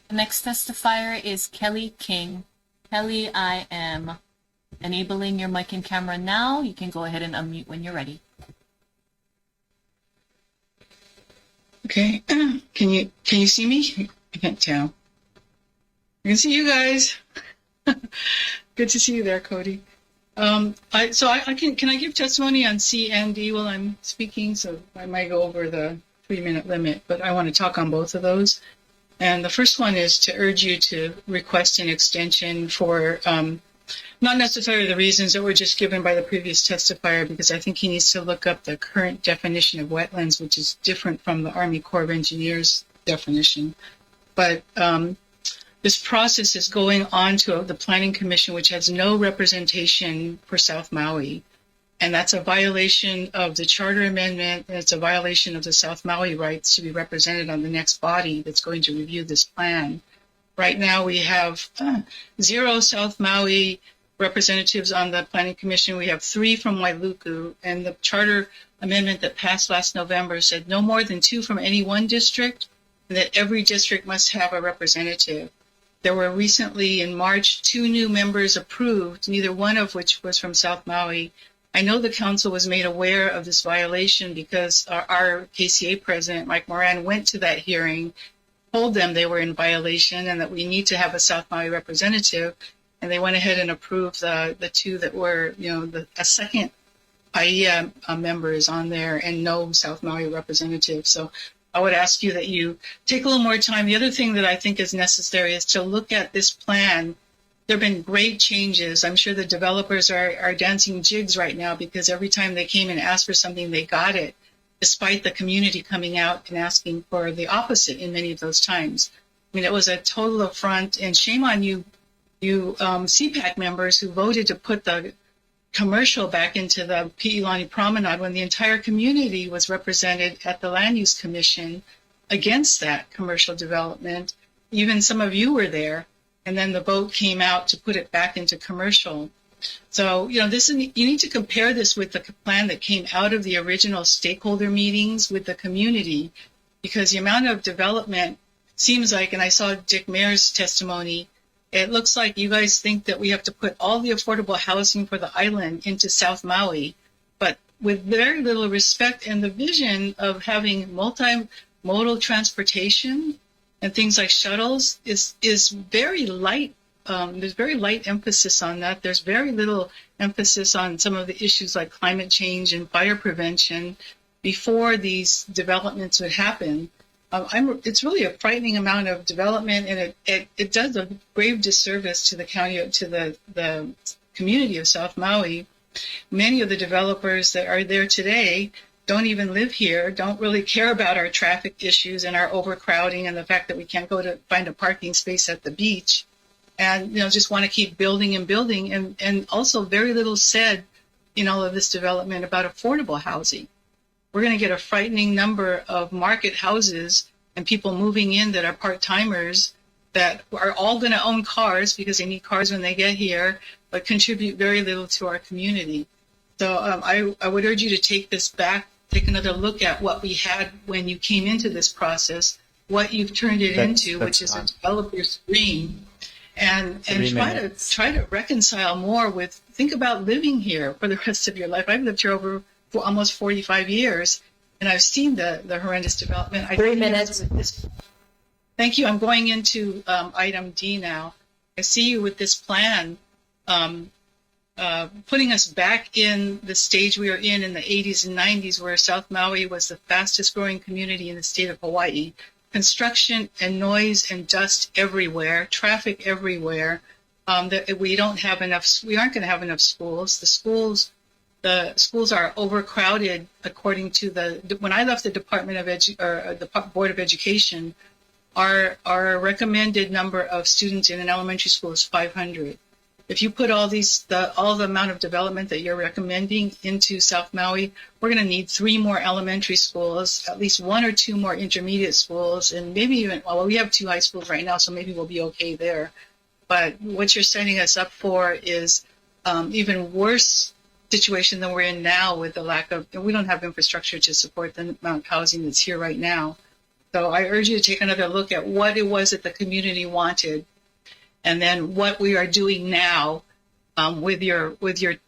The next testifier is Kelly King. Kelly, I am enabling your mic and camera now. You can go ahead and unmute when you're ready. Okay. Can you see me? I can't tell. I can see you guys. Good to see you there, Cody. Can I give testimony on C and D while I'm speaking? So I might go over the 3-minute limit, but I want to talk on both of those. And the first one is to urge you to request an extension for not necessarily the reasons that were just given by the previous testifier, because I think he needs to look up the current definition of wetlands, which is different from the Army Corps of Engineers definition. But this process is going on to the Planning Commission, which has no representation for South Maui. And that's a violation of the Charter Amendment, and it's a violation of the South Maui rights to be represented on the next body that's going to review this plan. Right now we have 0 South Maui representatives on the Planning Commission. We have 3 from Wailuku, and the charter amendment that passed last November said no more than 2 from any one district, and that every district must have a representative. There were recently, in March, 2 new members approved, neither one of which was from South Maui. I know the council was made aware of this violation because our KCA president, Mike Moran, went to that hearing, told them they were in violation and that we need to have a South Maui representative, and they went ahead and approved the 2 that were, a second AIA member is on there and no South Maui representative. So I would ask you that you take a little more time. The other thing that I think is necessary is to look at this plan. There have been great changes. I'm sure the developers are dancing jigs right now because every time they came and asked for something, they got it, despite the community coming out and asking for the opposite in many of those times. I mean, it was a total affront, and shame on you CPAC members who voted to put the commercial back into the Pi'ilani Promenade when the entire community was represented at the Land Use Commission against that commercial development. Even some of you were there, and then the vote came out to put it back into commercial. So, you need to compare this with the plan that came out of the original stakeholder meetings with the community, because the amount of development seems like, and I saw Dick Mayer's testimony, it looks like you guys think that we have to put all the affordable housing for the island into South Maui, but with very little respect and the vision of having multimodal transportation and things like shuttles is very light. There's very light emphasis on that. There's very little emphasis on some of the issues like climate change and fire prevention before these developments would happen. It's really a frightening amount of development, and it does a grave disservice to the county, to the community of South Maui. Many of the developers that are there today don't even live here, don't really care about our traffic issues and our overcrowding and the fact that we can't go to find a parking space at the beach, and just want to keep building and building, and also very little said in all of this development about affordable housing. We're going to get a frightening number of market houses and people moving in that are part-timers that are all going to own cars because they need cars when they get here, but contribute very little to our community. So I would urge you to take this back, take another look at what we had when you came into this process, what you've turned it into, which is a developer's dream, and try to reconcile more with, think about living here for the rest of your life. I've lived here for almost 45 years, and I've seen the horrendous development. 3 minutes. Thank you. I'm going into item D now. I see you with this plan putting us back in the stage we were in the 80s and 90s, where South Maui was the fastest growing community in the state of Hawaii. Construction and noise and dust everywhere, traffic everywhere. That we aren't going to have enough schools. The schools are overcrowded, according to when I left the the Board of Education, our recommended number of students in an elementary school is 500. If you put all the amount of development that you're recommending into South Maui, we're going to need 3 more elementary schools, at least 1 or 2 more intermediate schools, and maybe even, we have 2 high schools right now, so maybe we'll be okay there. But what you're setting us up for is even worse situation than we're in now, with the lack of, we don't have infrastructure to support the amount of housing that's here right now. So I urge you to take another look at what it was that the community wanted, and then what we are doing now with your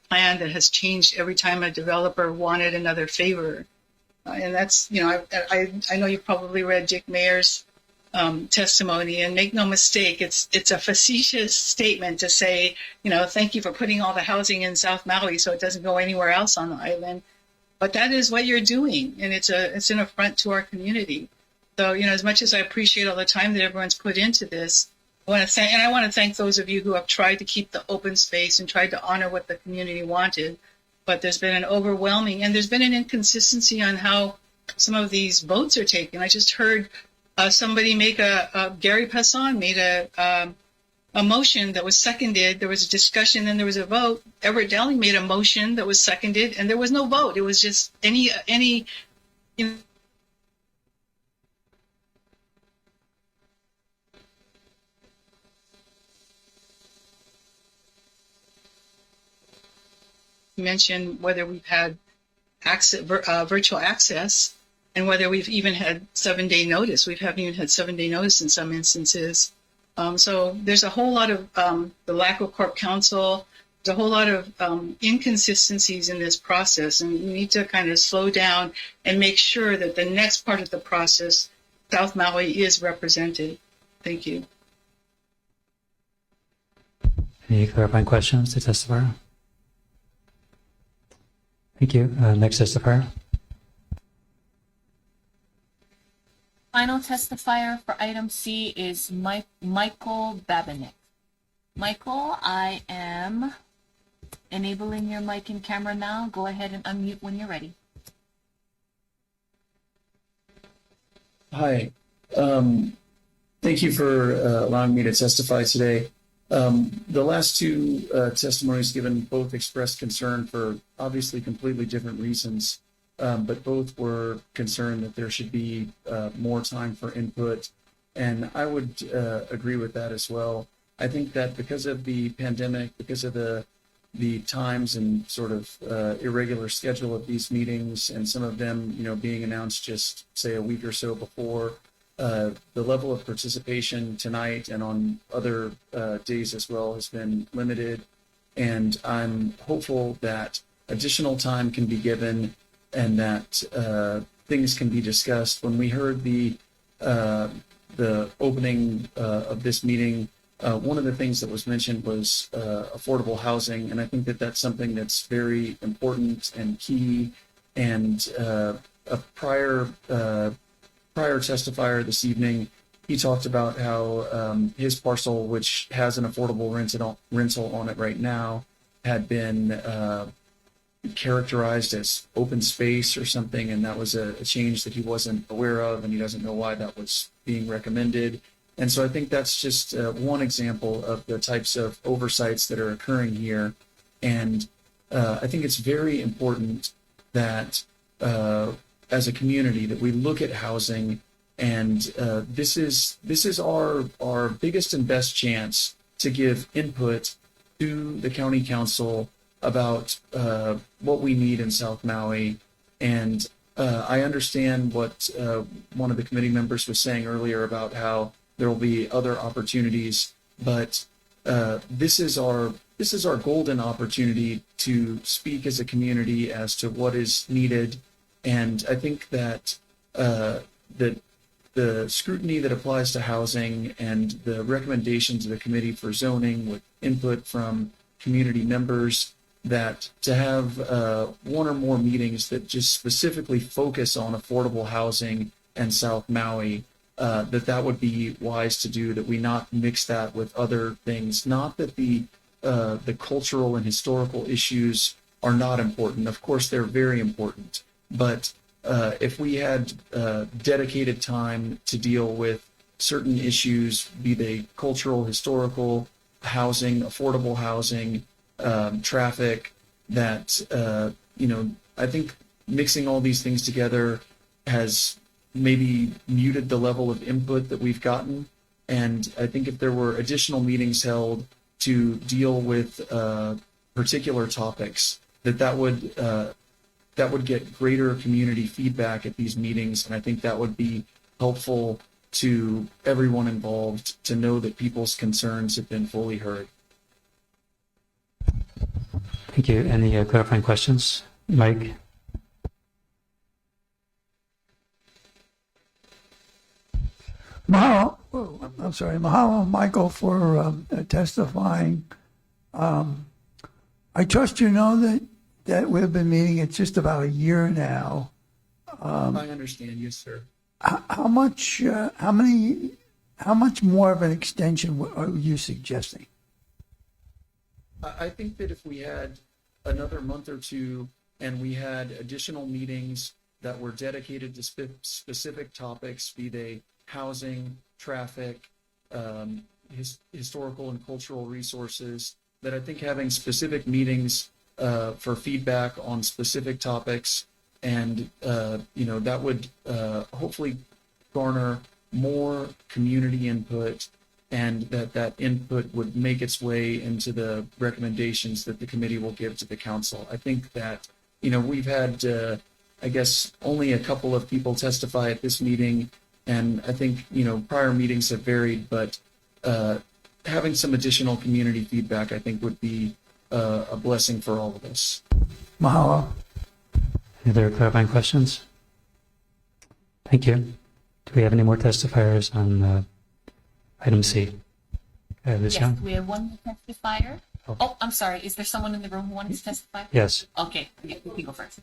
plan that has changed every time a developer wanted another favor. And that's, I know you probably read Dick Mayer's testimony, and make no mistake, it's a facetious statement to say, thank you for putting all the housing in South Maui so it doesn't go anywhere else on the island. But that is what you're doing, and it's an affront to our community. So, as much as I appreciate all the time that everyone's put into this, I want to thank those of you who have tried to keep the open space and tried to honor what the community wanted. But there's been an overwhelming, and there's been an inconsistency on how some of these votes are taken. I just heard somebody make Gary Passon made a motion that was seconded. There was a discussion, and there was a vote. Everett Dowling made a motion that was seconded, and there was no vote. It was just any. mention whether we've had virtual access and whether we've even had 7-day notice. We haven't even had 7-day notice in some instances. So there's a whole lot of the lack of corp counsel. There's a whole lot of inconsistencies in this process, and we need to kind of slow down and make sure that the next part of the process, South Maui, is represented. Thank you. Any clarifying questions to testifier? Thank you. Next testifier. Final testifier for item C is Michael Babinek. Michael, I am enabling your mic and camera now. Go ahead and unmute when you're ready. Hi. Thank you for allowing me to testify today. The last two testimonies given both expressed concern for obviously completely different reasons, but both were concerned that there should be more time for input, and I would agree with that as well. I think that because of the pandemic, because of the times and sort of irregular schedule of these meetings, and some of them, being announced just say a week or so before, the level of participation tonight and on other days as well has been limited, and I'm hopeful that additional time can be given and that things can be discussed. When we heard the opening of this meeting, one of the things that was mentioned was affordable housing, and I think that that's something that's very important and key. And a prior testifier this evening, he talked about how his parcel, which has an affordable rental on it right now, had been characterized as open space or something, and that was a change that he wasn't aware of, and he doesn't know why that was being recommended. And so I think that's just one example of the types of oversights that are occurring here. And I think it's very important that as a community that we look at housing, and this is our biggest and best chance to give input to the county council about what we need in South Maui. And I understand what one of the committee members was saying earlier about how there will be other opportunities, but this is our golden opportunity to speak as a community as to what is needed. And I think that the scrutiny that applies to housing and the recommendations of the committee for zoning with input from community members, that to have one or more meetings that just specifically focus on affordable housing and South Maui, that would be wise to do, that we not mix that with other things. Not that the cultural and historical issues are not important. Of course, they're very important. But if we had dedicated time to deal with certain issues, be they cultural, historical, housing, affordable housing, traffic, that, I think mixing all these things together has maybe muted the level of input that we've gotten. And I think if there were additional meetings held to deal with particular topics, that would get greater community feedback at these meetings. And I think that would be helpful to everyone involved to know that people's concerns have been fully heard. Thank you. Any clarifying questions? Mike? Mahalo. I'm sorry. Mahalo, Michael, for testifying. I trust you know that we've been meeting. It's just about a year now. I understand, yes, sir. How much more of an extension are you suggesting? I think that if we had another month or two and we had additional meetings that were dedicated to specific topics, be they housing, traffic, historical and cultural resources, that I think having specific meetings for feedback on specific topics, and that would hopefully garner more community input and that input would make its way into the recommendations that the committee will give to the council. I think that, we've had, I guess, only a couple of people testify at this meeting, and I think, prior meetings have varied, but having some additional community feedback, I think, would be a blessing for all of us. Mahalo. Any other clarifying questions? Thank you. Do we have any more testifiers on item C? Liz Yes, Young? we have one testifier. Oh, I'm sorry. Is there someone in the room who wants to testify? Yes. Okay, you can go first.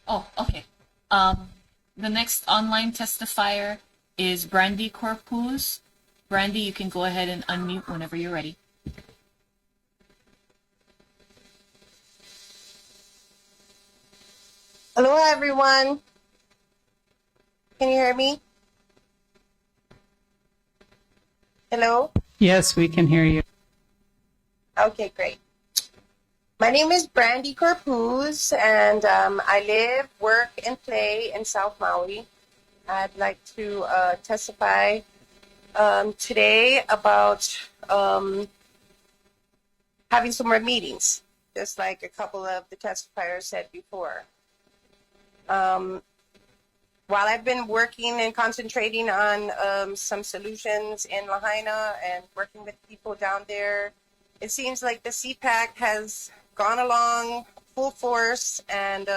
Oh, okay. The next online testifier is Brandy Corpuz. Brandy, you can go ahead and unmute whenever you're ready. Hello, everyone. Can you hear me? Hello? Yes, we can hear you. Okay, great. My name is Brandy Corpuz, and I live, work, and play in South Maui. I'd like to testify today about having some more meetings, just like a couple of the testifiers said before. While I've been working and concentrating on some solutions in Lahaina and working with people down there, it seems like the CPAC has gone along full force and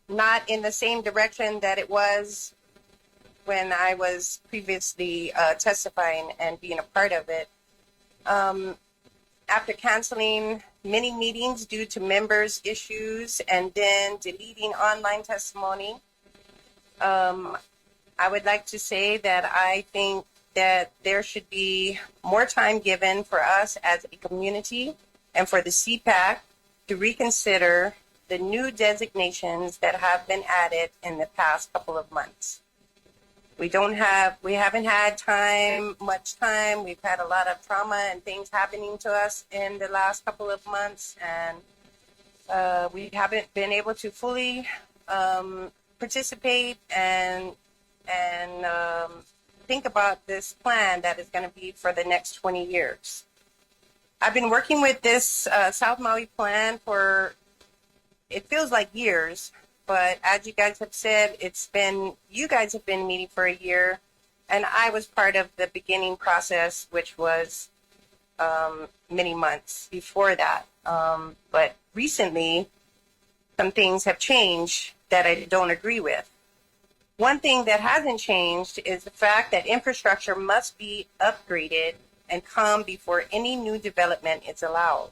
not in the same direction that it was when I was previously testifying and being a part of it. After canceling many meetings due to members' issues and then deleting online testimony, I would like to say that I think that there should be more time given for us as a community and for the CPAC to reconsider the new designations that have been added in the past couple of months. We haven't had much time. We've had a lot of trauma and things happening to us in the last couple of months, and we haven't been able to fully participate and think about this plan that is going to be for the next 20 years. I've been working with this South Maui plan for, it feels like years, but as you guys have said, you guys have been meeting for a year, and I was part of the beginning process, which was many months before that. But recently, some things have changed that I don't agree with. One thing that hasn't changed is the fact that infrastructure must be upgraded and come before any new development is allowed.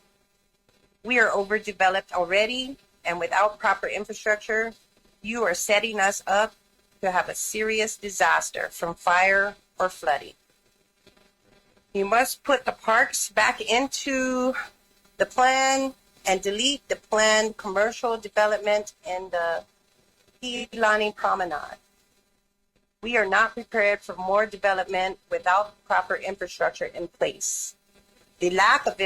We are overdeveloped already, and without proper infrastructure, you are setting us up to have a serious disaster from fire or flooding. You must put the parks back into the plan and delete the planned commercial development in the Hilani Promenade. We are not prepared for more development without proper infrastructure in place. The lack of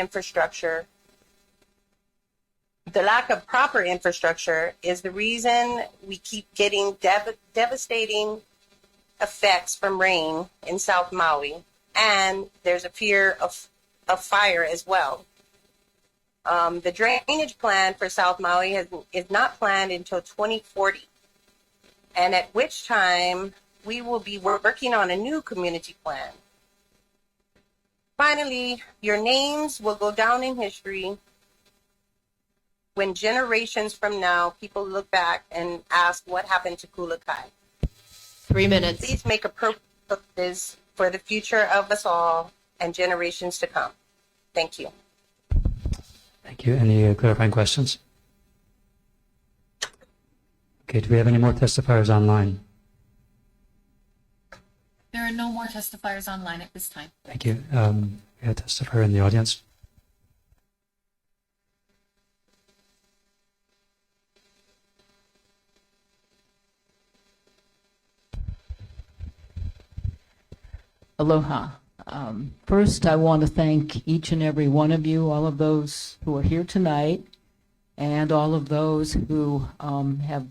proper infrastructure is the reason we keep getting devastating effects from rain in South Maui, and there's a fear of fire as well. The drainage plan for South Maui is not planned until 2040, and at which time we will be working on a new community plan. Finally, your names will go down in history when generations from now people look back and ask what happened to Kulakai. 3 minutes. Please make appropriate for the future of us all and generations to come. Thank you. Thank you. Any clarifying questions? Okay, do we have any more testifiers online? There are no more testifiers online at this time. Thank you. We have a testifier in the audience. Aloha. First, I want to thank each and every one of you, all of those who are here tonight, and all of those who have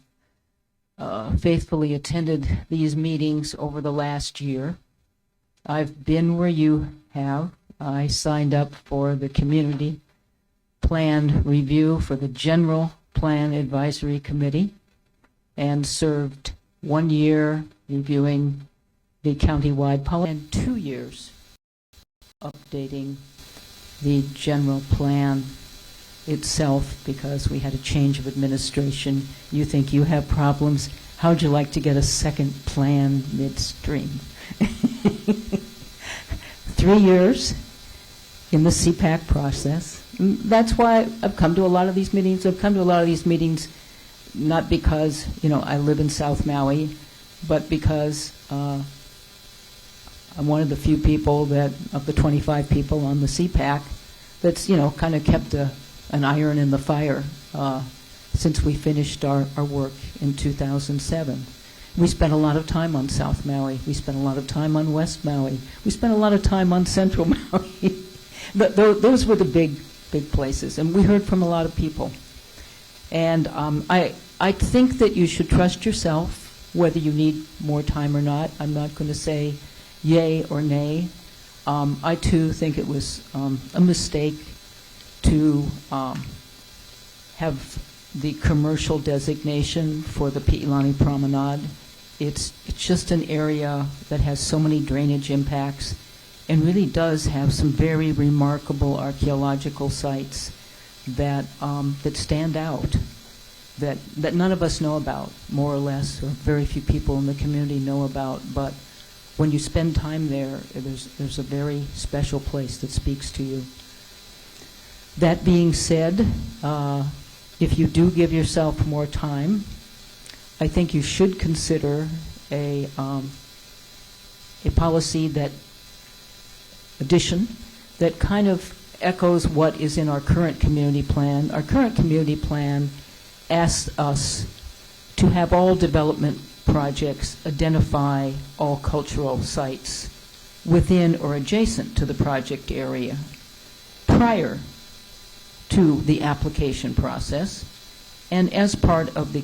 faithfully attended these meetings over the last year. I've been where you have. I signed up for the community plan review for the General Plan Advisory Committee and served 1 year reviewing the countywide policy and 2 years updating the general plan itself because we had a change of administration. You think you have problems. How'd you like to get a second plan midstream? 3 years in the CPAC process. That's why I've come to a lot of these meetings. I've come to a lot of these meetings not because, I live in South Maui, but because I'm one of the few people of the 25 people on the CPAC, that's, kind of kept an iron in the fire since we finished our work in 2007. We spent a lot of time on South Maui. We spent a lot of time on West Maui. We spent a lot of time on Central Maui. Those were the big places, and we heard from a lot of people. And I think that you should trust yourself, whether you need more time or not. I'm not going to say yay or nay. I, too, think it was a mistake to have the commercial designation for the Pi'ilani Promenade. It's just an area that has so many drainage impacts and really does have some very remarkable archaeological sites that stand out, that none of us know about, more or less, or very few people in the community know about. But when you spend time there, there's a very special place that speaks to you. That being said, if you do give yourself more time, I think you should consider a policy addition that kind of echoes what is in our current community plan. Our current community plan asks us to have all development projects identify all cultural sites within or adjacent to the project area prior to the application process and as part of the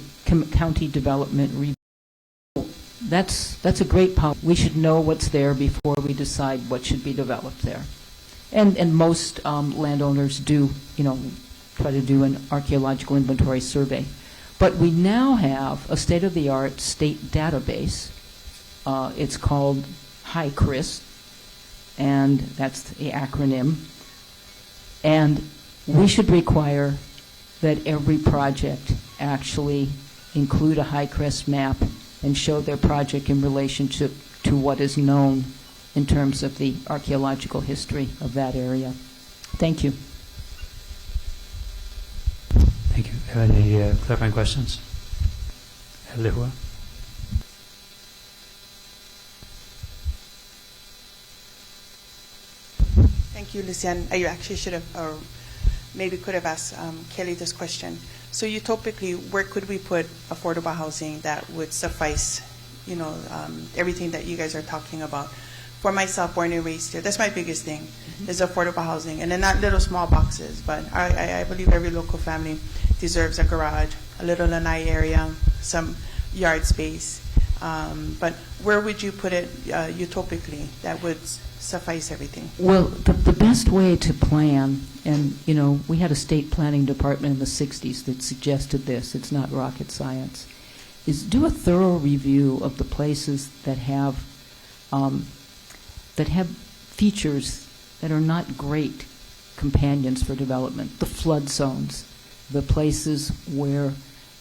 county development review. That's a great policy. We should know what's there before we decide what should be developed there. And most landowners do, try to do an archaeological inventory survey. But we now have a state-of-the-art state database. It's called HICRIS, and that's the acronym. And we should require that every project actually include a HICRIS map and show their project in relationship to what is known in terms of the archaeological history of that area. Thank you. Thank you. Have any clarifying questions? Lehua? Thank you, Lucian. I actually should have, or maybe could have asked Kelly this question. So utopically, where could we put affordable housing that would suffice, everything that you guys are talking about? For myself, born and raised here, that's my biggest thing, is affordable housing. And then not little small boxes, but I believe every local family deserves a garage, a little lanai area, some yard space. But where would you put it utopically that would suffice everything? Well, the best way to plan, and we had a state planning department in the 60s that suggested this, it's not rocket science, is do a thorough review of the places that have features that are not great companions for development. The flood zones, the places where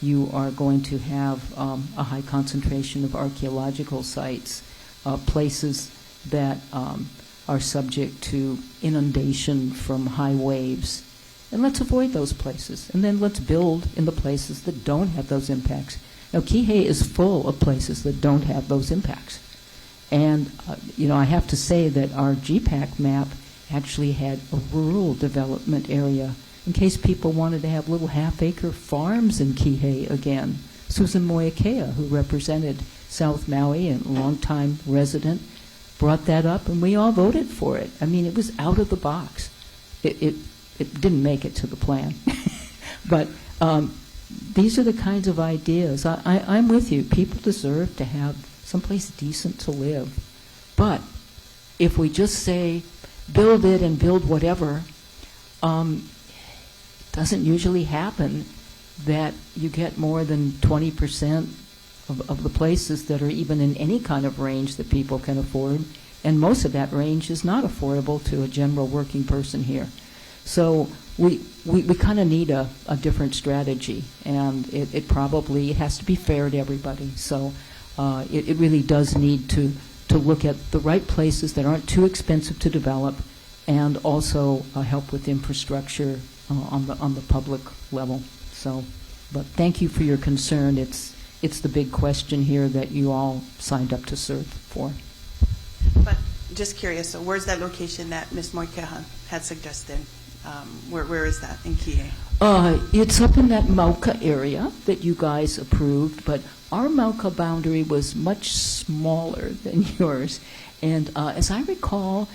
you are going to have a high concentration of archaeological sites, places that are subject to inundation from high waves. And let's avoid those places. And then let's build in the places that don't have those impacts. Now, Kihei is full of places that don't have those impacts. And, I have to say that our GPAC map actually had a rural development area in case people wanted to have little half-acre farms in Kihei again. Susan Moyakea, who represented South Maui and a longtime resident, brought that up, and we all voted for it. I mean, it was out of the box. It didn't make it to the plan. But these are the kinds of ideas. I'm with you. People deserve to have someplace decent to live. But if we just say, build it and build whatever, it doesn't usually happen that you get more than 20% of the places that are even in any kind of range that people can afford. And most of that range is not affordable to a general working person here. So we kind of need a different strategy, and it has to be fair to everybody. So it really does need to look at the right places that aren't too expensive to develop, and also help with infrastructure on the public level. So, but thank you for your concern. It's the big question here that you all signed up to serve for. But just curious, so where's that location that Ms. Moikeha had suggested? Where is that in Kihei? It's up in that Mauka area that you guys approved, but our Mauka boundary was much smaller than yours. And as I recall,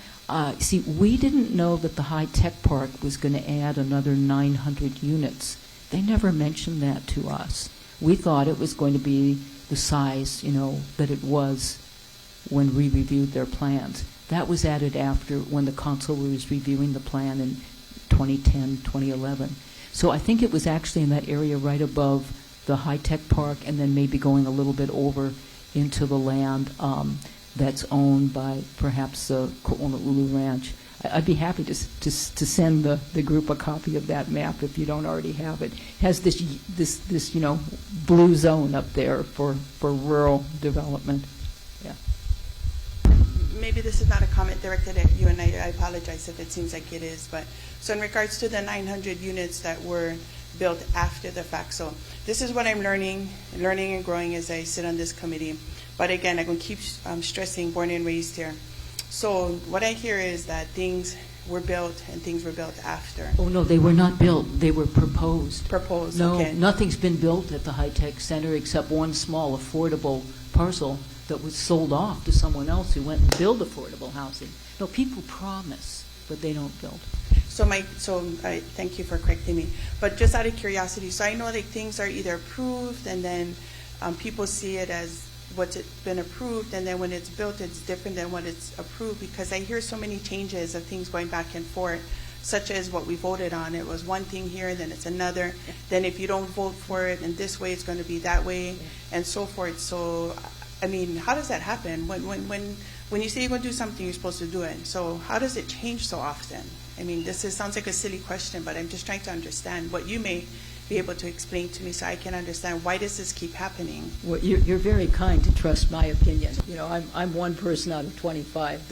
see, we didn't know that the high-tech park was going to add another 900 units. They never mentioned that to us. We thought it was going to be the size, that it was when we reviewed their plans. That was added after when the council was reviewing the plan in 2010, 2011. So I think it was actually in that area right above the high-tech park, and then maybe going a little bit over into the land that's owned by perhaps the Ko'ona'ulu Ranch. I'd be happy to send the group a copy of that map if you don't already have it. It has this blue zone up there for rural development. Yeah. Maybe this is not a comment directed at you, and I apologize if it seems like it is, but so in regards to the 900 units that were built after the fact, so this is what I'm learning and growing as I sit on this committee. But again, I'm going to keep stressing born and raised here. So what I hear is that things were built and things were built after. Oh, no, they were not built. They were proposed. Proposed, no, okay. Nothing's been built at the high-tech center except one small affordable parcel that was sold off to someone else who went and built affordable housing. No, people promise, but they don't build. So I thank you for correcting me. But just out of curiosity, so I know that things are either approved and then people see it as what's been approved, and then when it's built, it's different than what it's approved, because I hear so many changes of things going back and forth, such as what we voted on. It was one thing here, then it's another. Then if you don't vote for it in this way, it's going to be that way, and so forth. So, I mean, how does that happen? When you say you're going to do something, you're supposed to do it. So how does it change so often? I mean, sounds like a silly question, but I'm just trying to understand what you may be able to explain to me so I can understand why does this keep happening. Well, you're very kind to trust my opinion. I'm one person out of 25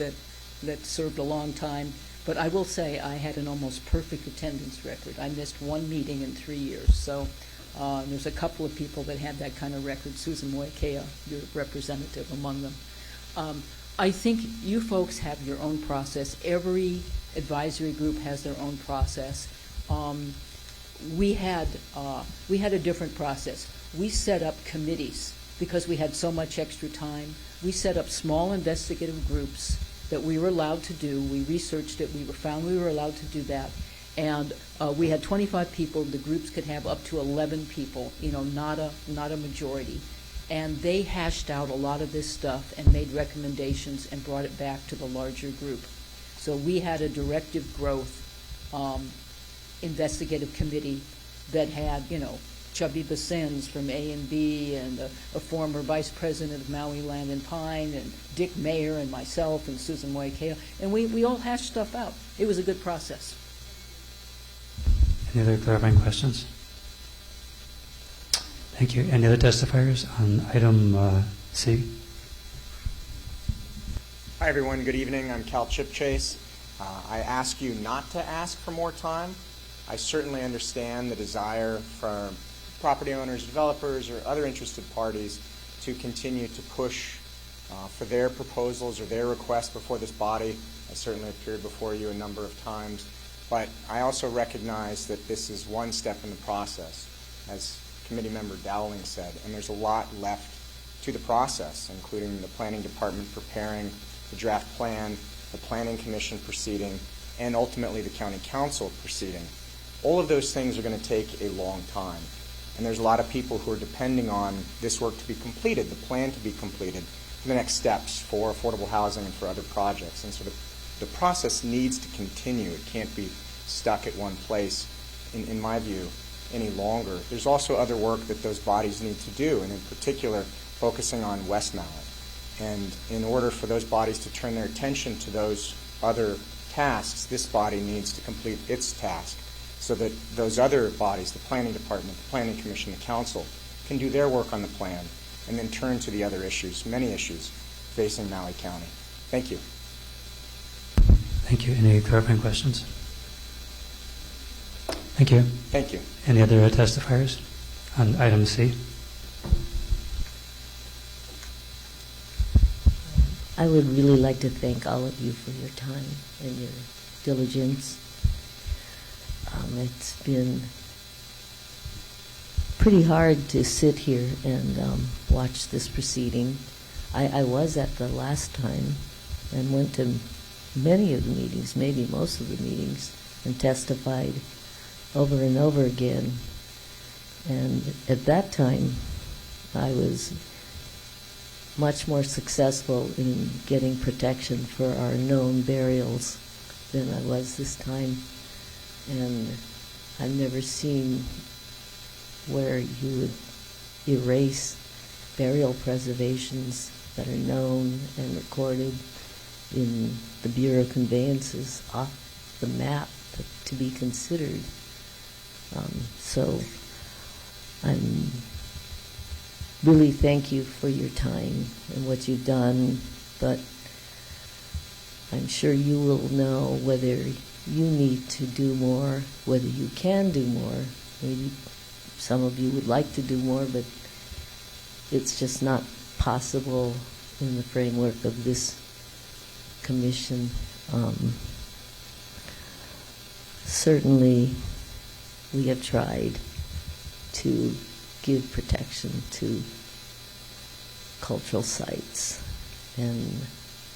that served a long time, but I will say I had an almost perfect attendance record. I missed one meeting in 3 years. So there's a couple of people that had that kind of record. Susan Moikea, your representative among them. I think you folks have your own process. Every advisory group has their own process. We had a different process. We set up committees because we had so much extra time. We set up small investigative groups that we were allowed to do. We researched it. We found we were allowed to do that. And we had 25 people. The groups could have up to 11 people, not a majority. And they hashed out a lot of this stuff and made recommendations and brought it back to the larger group. So we had a directive growth investigative committee that had, Chubby Basins from A&B and a former vice president of Maui Land and Pine and Dick Mayer and myself and Susan Moikea. And we all hashed stuff out. It was a good process. Any other clarifying questions? Thank you. Any other testifiers on item C? Hi, everyone. Good evening. I'm Cal Chipchase. I ask you not to ask for more time. I certainly understand the desire for property owners, developers, or other interested parties to continue to push for their proposals or their requests before this body. I certainly appeared before you a number of times. But I also recognize that this is one step in the process, as Committee Member Dowling said, and there's a lot left to the process, including the Planning Department preparing the draft plan, the Planning Commission proceeding, and ultimately the County Council proceeding. All of those things are going to take a long time. And there's a lot of people who are depending on this work to be completed, the plan to be completed, for the next steps for affordable housing and for other projects. And so the process needs to continue. It can't be stuck at one place, in my view, any longer. There's also other work that those bodies need to do, and in particular, focusing on West Maui. And in order for those bodies to turn their attention to those other tasks, this body needs to complete its task so that those other bodies, the Planning Department, the Planning Commission, the Council, can do their work on the plan and then turn to the other issues, many issues, facing Maui County. Thank you. Thank you. Any clarifying questions? Thank you. Thank you. Any other testifiers on item C? I would really like to thank all of you for your time and your diligence. It's been pretty hard to sit here and watch this proceeding. I was at the last time and went to many of the meetings, maybe most of the meetings, and testified over and over again. And at that time, I was much more successful in getting protection for our known burials than I was this time. And I've never seen where you would erase burial preservations that are known and recorded in the Bureau of Conveyances off the map to be considered. So I'm really thank you for your time and what you've done, but I'm sure you will know whether you need to do more, whether you can do more. Maybe some of you would like to do more, but it's just not possible in the framework of this commission. Certainly, we have tried to give protection to cultural sites, and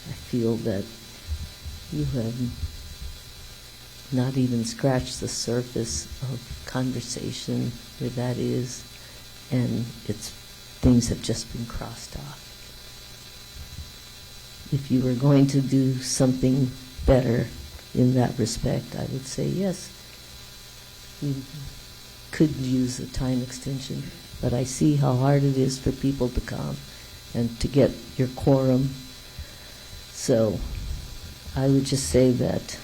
I feel that you have not even scratched the surface of conversation where that is, and things have just been crossed off. If you were going to do something better in that respect, I would say yes, you could use a time extension, but I see how hard it is for people to come and to get your quorum. So I would just say that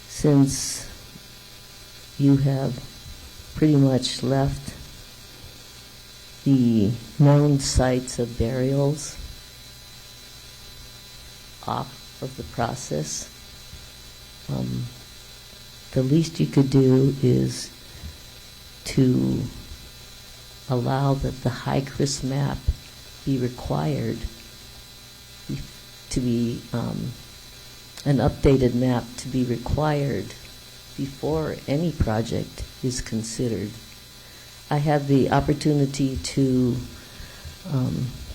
since you have pretty much left the known sites of burials off of the process, the least you could do is to allow that the HICRIS map be required to be an updated map to be required before any project is considered. I had the opportunity to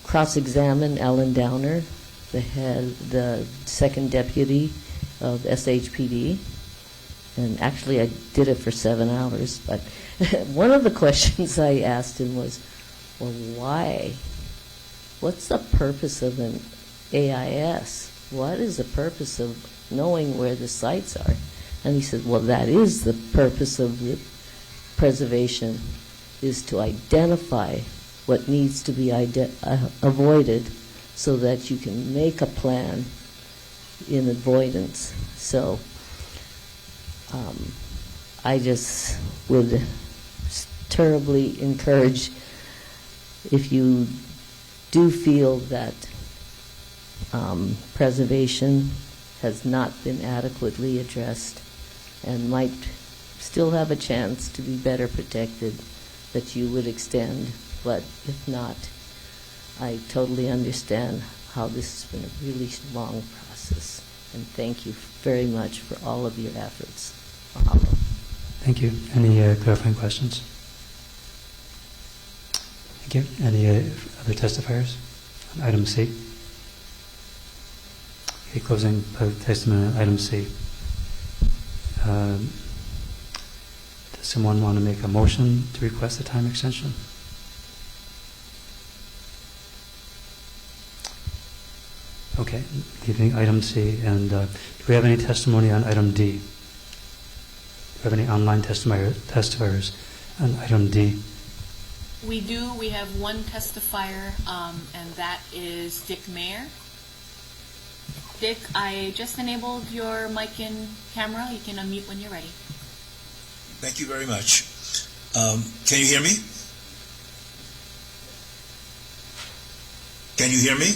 cross-examine Ellen Downer, the second deputy of SHPD, and actually I did it for 7 hours, but one of the questions I asked him was, well, why? What's the purpose of an AIS? What is the purpose of knowing where the sites are? And he said, well, that is the purpose of the preservation, is to identify what needs to be avoided so that you can make a plan in avoidance. So I just would terribly encourage, if you do feel that preservation has not been adequately addressed and might still have a chance to be better protected, that you would extend. But if not, I totally understand how this has been a really long process. And thank you very much for all of your efforts. Mahalo. Thank you. Any clarifying questions? Thank you. Any other testifiers on item C? Okay, closing public testimony on item C. Does someone want to make a motion to request a time extension? Okay, leaving item C. And do we have any testimony on item D? Do we have any online testifiers on item D? We do. We have one testifier, and that is Dick Mayer. Dick, I just enabled your mic and camera. You can unmute when you're ready. Thank you very much. Can you hear me? Can you hear me?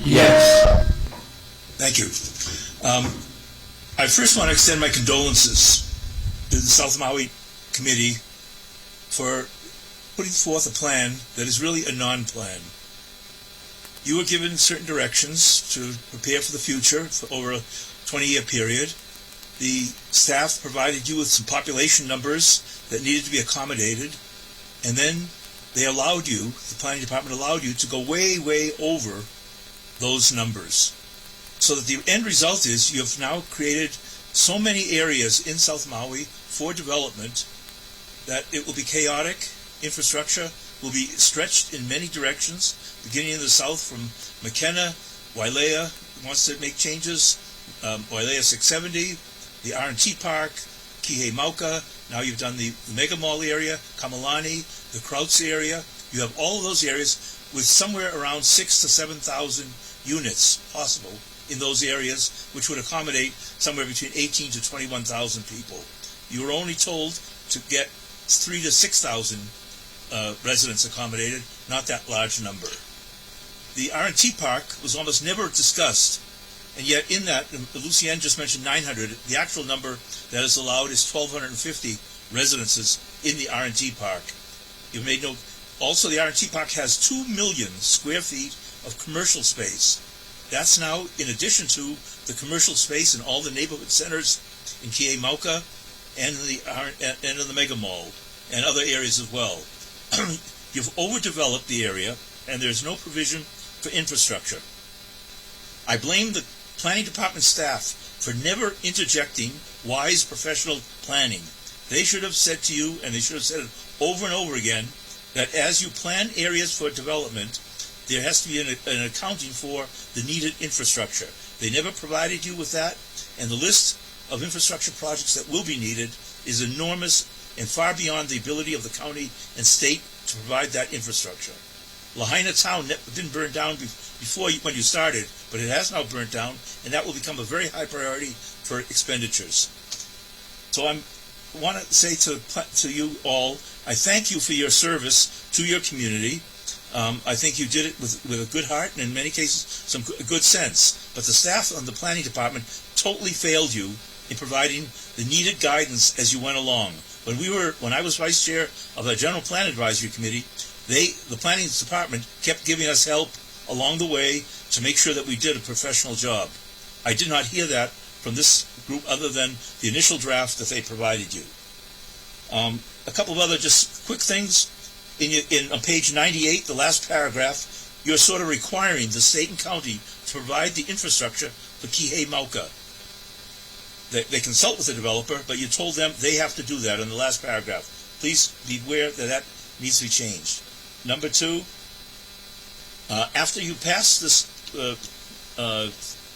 Yes. Thank you. I first want to extend my condolences to the South Maui Committee for putting forth a plan that is really a non-plan. You were given certain directions to prepare for the future for over a 20-year period. The staff provided you with some population numbers that needed to be accommodated, and then they allowed you, the planning department allowed you to go way, way over those numbers. So that the end result is you have now created so many areas in South Maui for development that it will be chaotic. Infrastructure will be stretched in many directions, beginning in the south from McKenna. Wailea wants to make changes. Wailea 670, the R&T Park, Kihei Mauka. Now you've done the Mega Mall area, Kamalani, the Krauts area. You have all of those areas with somewhere around 6,000 to 7,000 units possible in those areas, which would accommodate somewhere between 18 to 21,000 people. You were only told to get 3,000 to 6,000 residents accommodated, not that large number. The R&T Park was almost never discussed, and yet in that, Lucien just mentioned 900. The actual number that is allowed is 1,250 residences in the R&T Park. You've made note. Also, the R&T Park has 2 million square feet of commercial space. That's now in addition to the commercial space in all the neighborhood centers in Kihei Mauka and in the Mega Mall and other areas as well. You've overdeveloped the area, and there's no provision for infrastructure. I blame the planning department staff for never interjecting wise professional planning. They should have said to you, and they should have said it over and over again, that as you plan areas for development, there has to be an accounting for the needed infrastructure. They never provided you with that, and the list of infrastructure projects that will be needed is enormous and far beyond the ability of the county and state to provide that infrastructure. Lahaina Town didn't burn down before when you started, but it has now burnt down, and that will become a very high priority for expenditures. So I want to say to you all, I thank you for your service to your community. I think you did it with a good heart and in many cases some good sense. But the staff on the planning department totally failed you in providing the needed guidance as you went along. When I was vice chair of the General Plan Advisory Committee, the planning department kept giving us help along the way to make sure that we did a professional job. I did not hear that from this group other than the initial draft that they provided you. A couple of other just quick things. On page 98, the last paragraph, you're sort of requiring the state and county to provide the infrastructure for Kihei Mauka. They consult with the developer, but you told them they have to do that in the last paragraph. Please be aware that needs to be changed. Number 2, after you pass this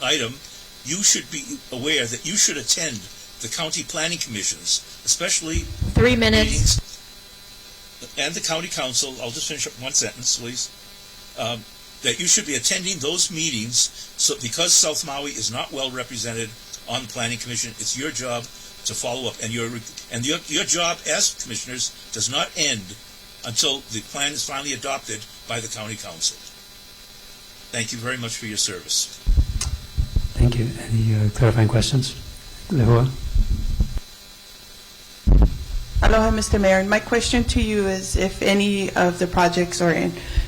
item, you should be aware that you should attend the county planning commissions, especially 3 minutes. And the county council. I'll just finish up one sentence, please. That you should be attending those meetings, so because South Maui is not well represented on the planning commission, it's your job to follow up, and your job as commissioners does not end until the plan is finally adopted by the county council. Thank you very much for your service. Thank you. Any clarifying questions? Lehua? Aloha, Mr. Mayor. And my question to you is if any of the projects or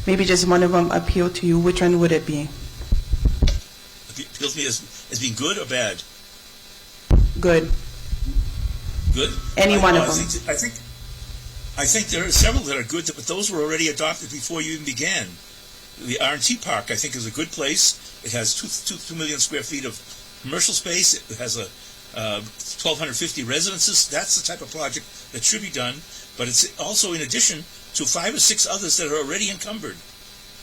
maybe just one of them appeal to you, which one would it be? Appeals to me as being good or bad? Good. Good? Any one of them. I think there are several that are good, but those were already adopted before you even began. The R&T Park, I think, is a good place. It has 2 million square feet of commercial space. It has a 1,250 residences. That's the type of project that should be done, but it's also in addition to 5 or 6 others that are already encumbered.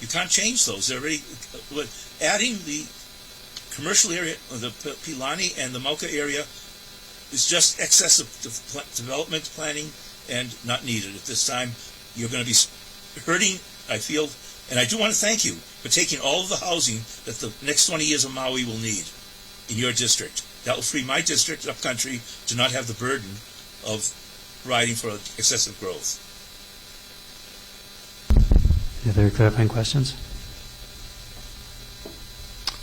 You can't change those. They're already adding the commercial area, the Pilani and the Mauka area, is just excessive development planning and not needed at this time. You're going to be hurting, I feel, and I do want to thank you for taking all of the housing that the next 20 years of Maui will need in your district. That will free my district, upcountry, to not have the burden of riding for excessive growth. Any other clarifying questions?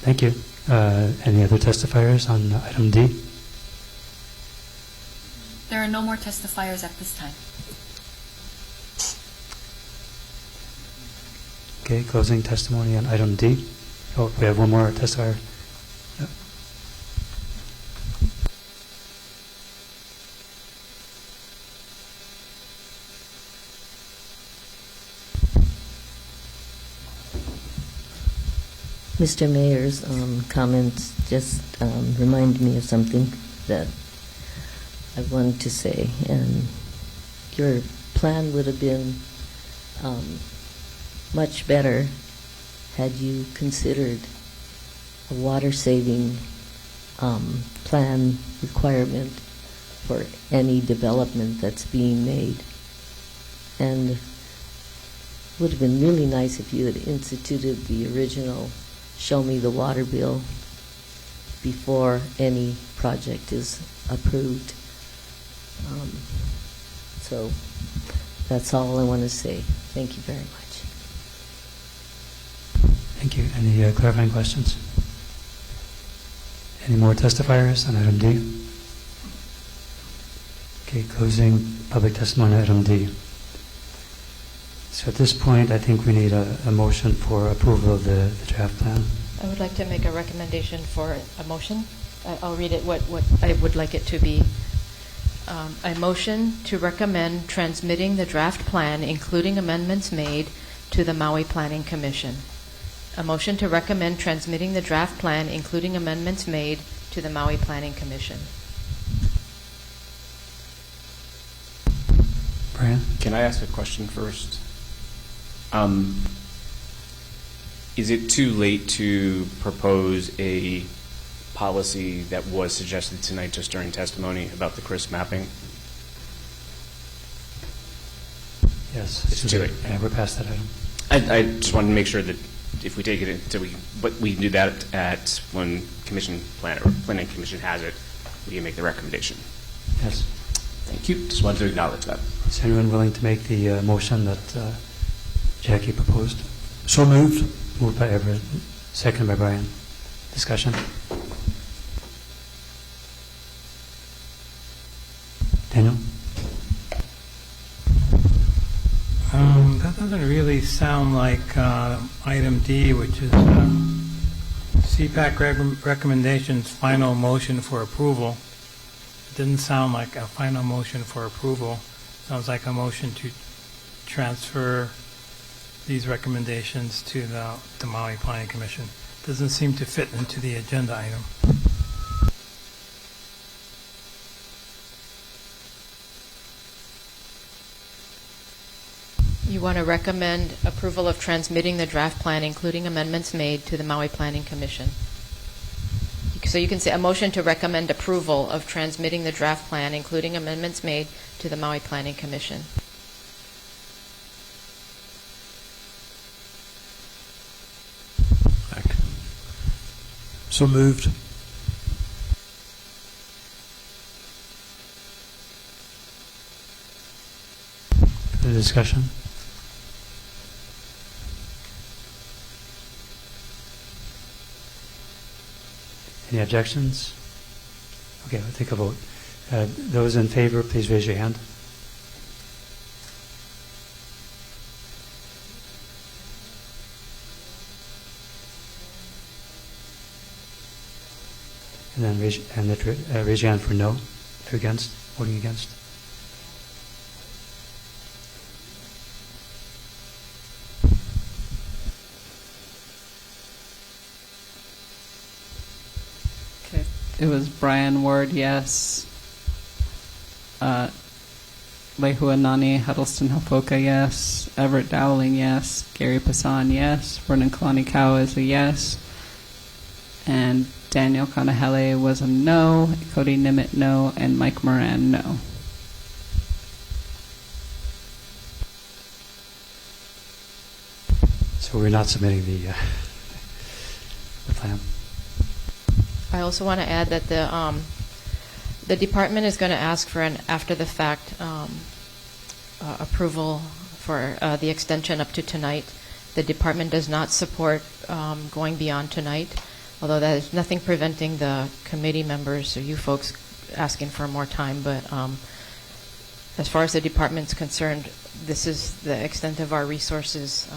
Thank you. Any other testifiers on item D? There are no more testifiers at this time. Okay, closing testimony on item D. Oh, we have one more testifier. Yep. Mr. Mayor's comments just reminded me of something that I wanted to say, and your plan would have been much better had you considered a water-saving plan requirement for any development that's being made. And it would have been really nice if you had instituted the original Show Me the Water bill before any project is approved. So that's all I want to say. Thank you very much. Thank you. Any clarifying questions? Any more testifiers on item D? Okay, closing public testimony on item D. So at this point, I think we need a motion for approval of the draft plan. I would like to make a recommendation for a motion. I'll read it what I would like it to be. A motion to recommend transmitting the draft plan, including amendments made, to the Maui Planning Commission. A motion to recommend transmitting the draft plan, including amendments made, to the Maui Planning Commission. Brian? Can I ask a question first? Is it too late to propose a policy that was suggested tonight just during testimony about the CRIS mapping? Yes. It's too late. Yeah, we're past that item. I just wanted to make sure that if we take it into but we can do that at when planning commission has it, we can make the recommendation. Yes. Thank you. Just wanted to acknowledge that. Is anyone willing to make the motion that Jackie proposed? So moved. Moved by Everett, second by Brian. Discussion? Daniel? That doesn't really sound like item D, which is CPAC recommendations final motion for approval. It didn't sound like a final motion for approval. Sounds like a motion to transfer these recommendations to the Maui Planning Commission. Doesn't seem to fit into the agenda item. You want to recommend approval of transmitting the draft plan, including amendments made, to the Maui Planning Commission. So you can say a motion to recommend approval of transmitting the draft plan, including amendments made, to the Maui Planning Commission. So moved. Further discussion? Any objections? Okay, we'll take a vote. Those in favor, please raise your hand. And then raise your hand for no, if you're against, voting against. Okay. It was Brian Ward, yes. Lehuanani Huddleston Hafoka, yes. Everett Dowling, yes. Gary Passan, yes. Vernon Kalani-Kao is a yes. And Daniel Kanahele was a no. Cody Nimitz, no. And Mike Moran, no. So we're not submitting the plan. I also want to add that the department is going to ask for an after-the-fact approval for the extension up to tonight. The department does not support going beyond tonight, although there is nothing preventing the committee members or you folks asking for more time. But as far as the department's concerned, this is the extent of our resources,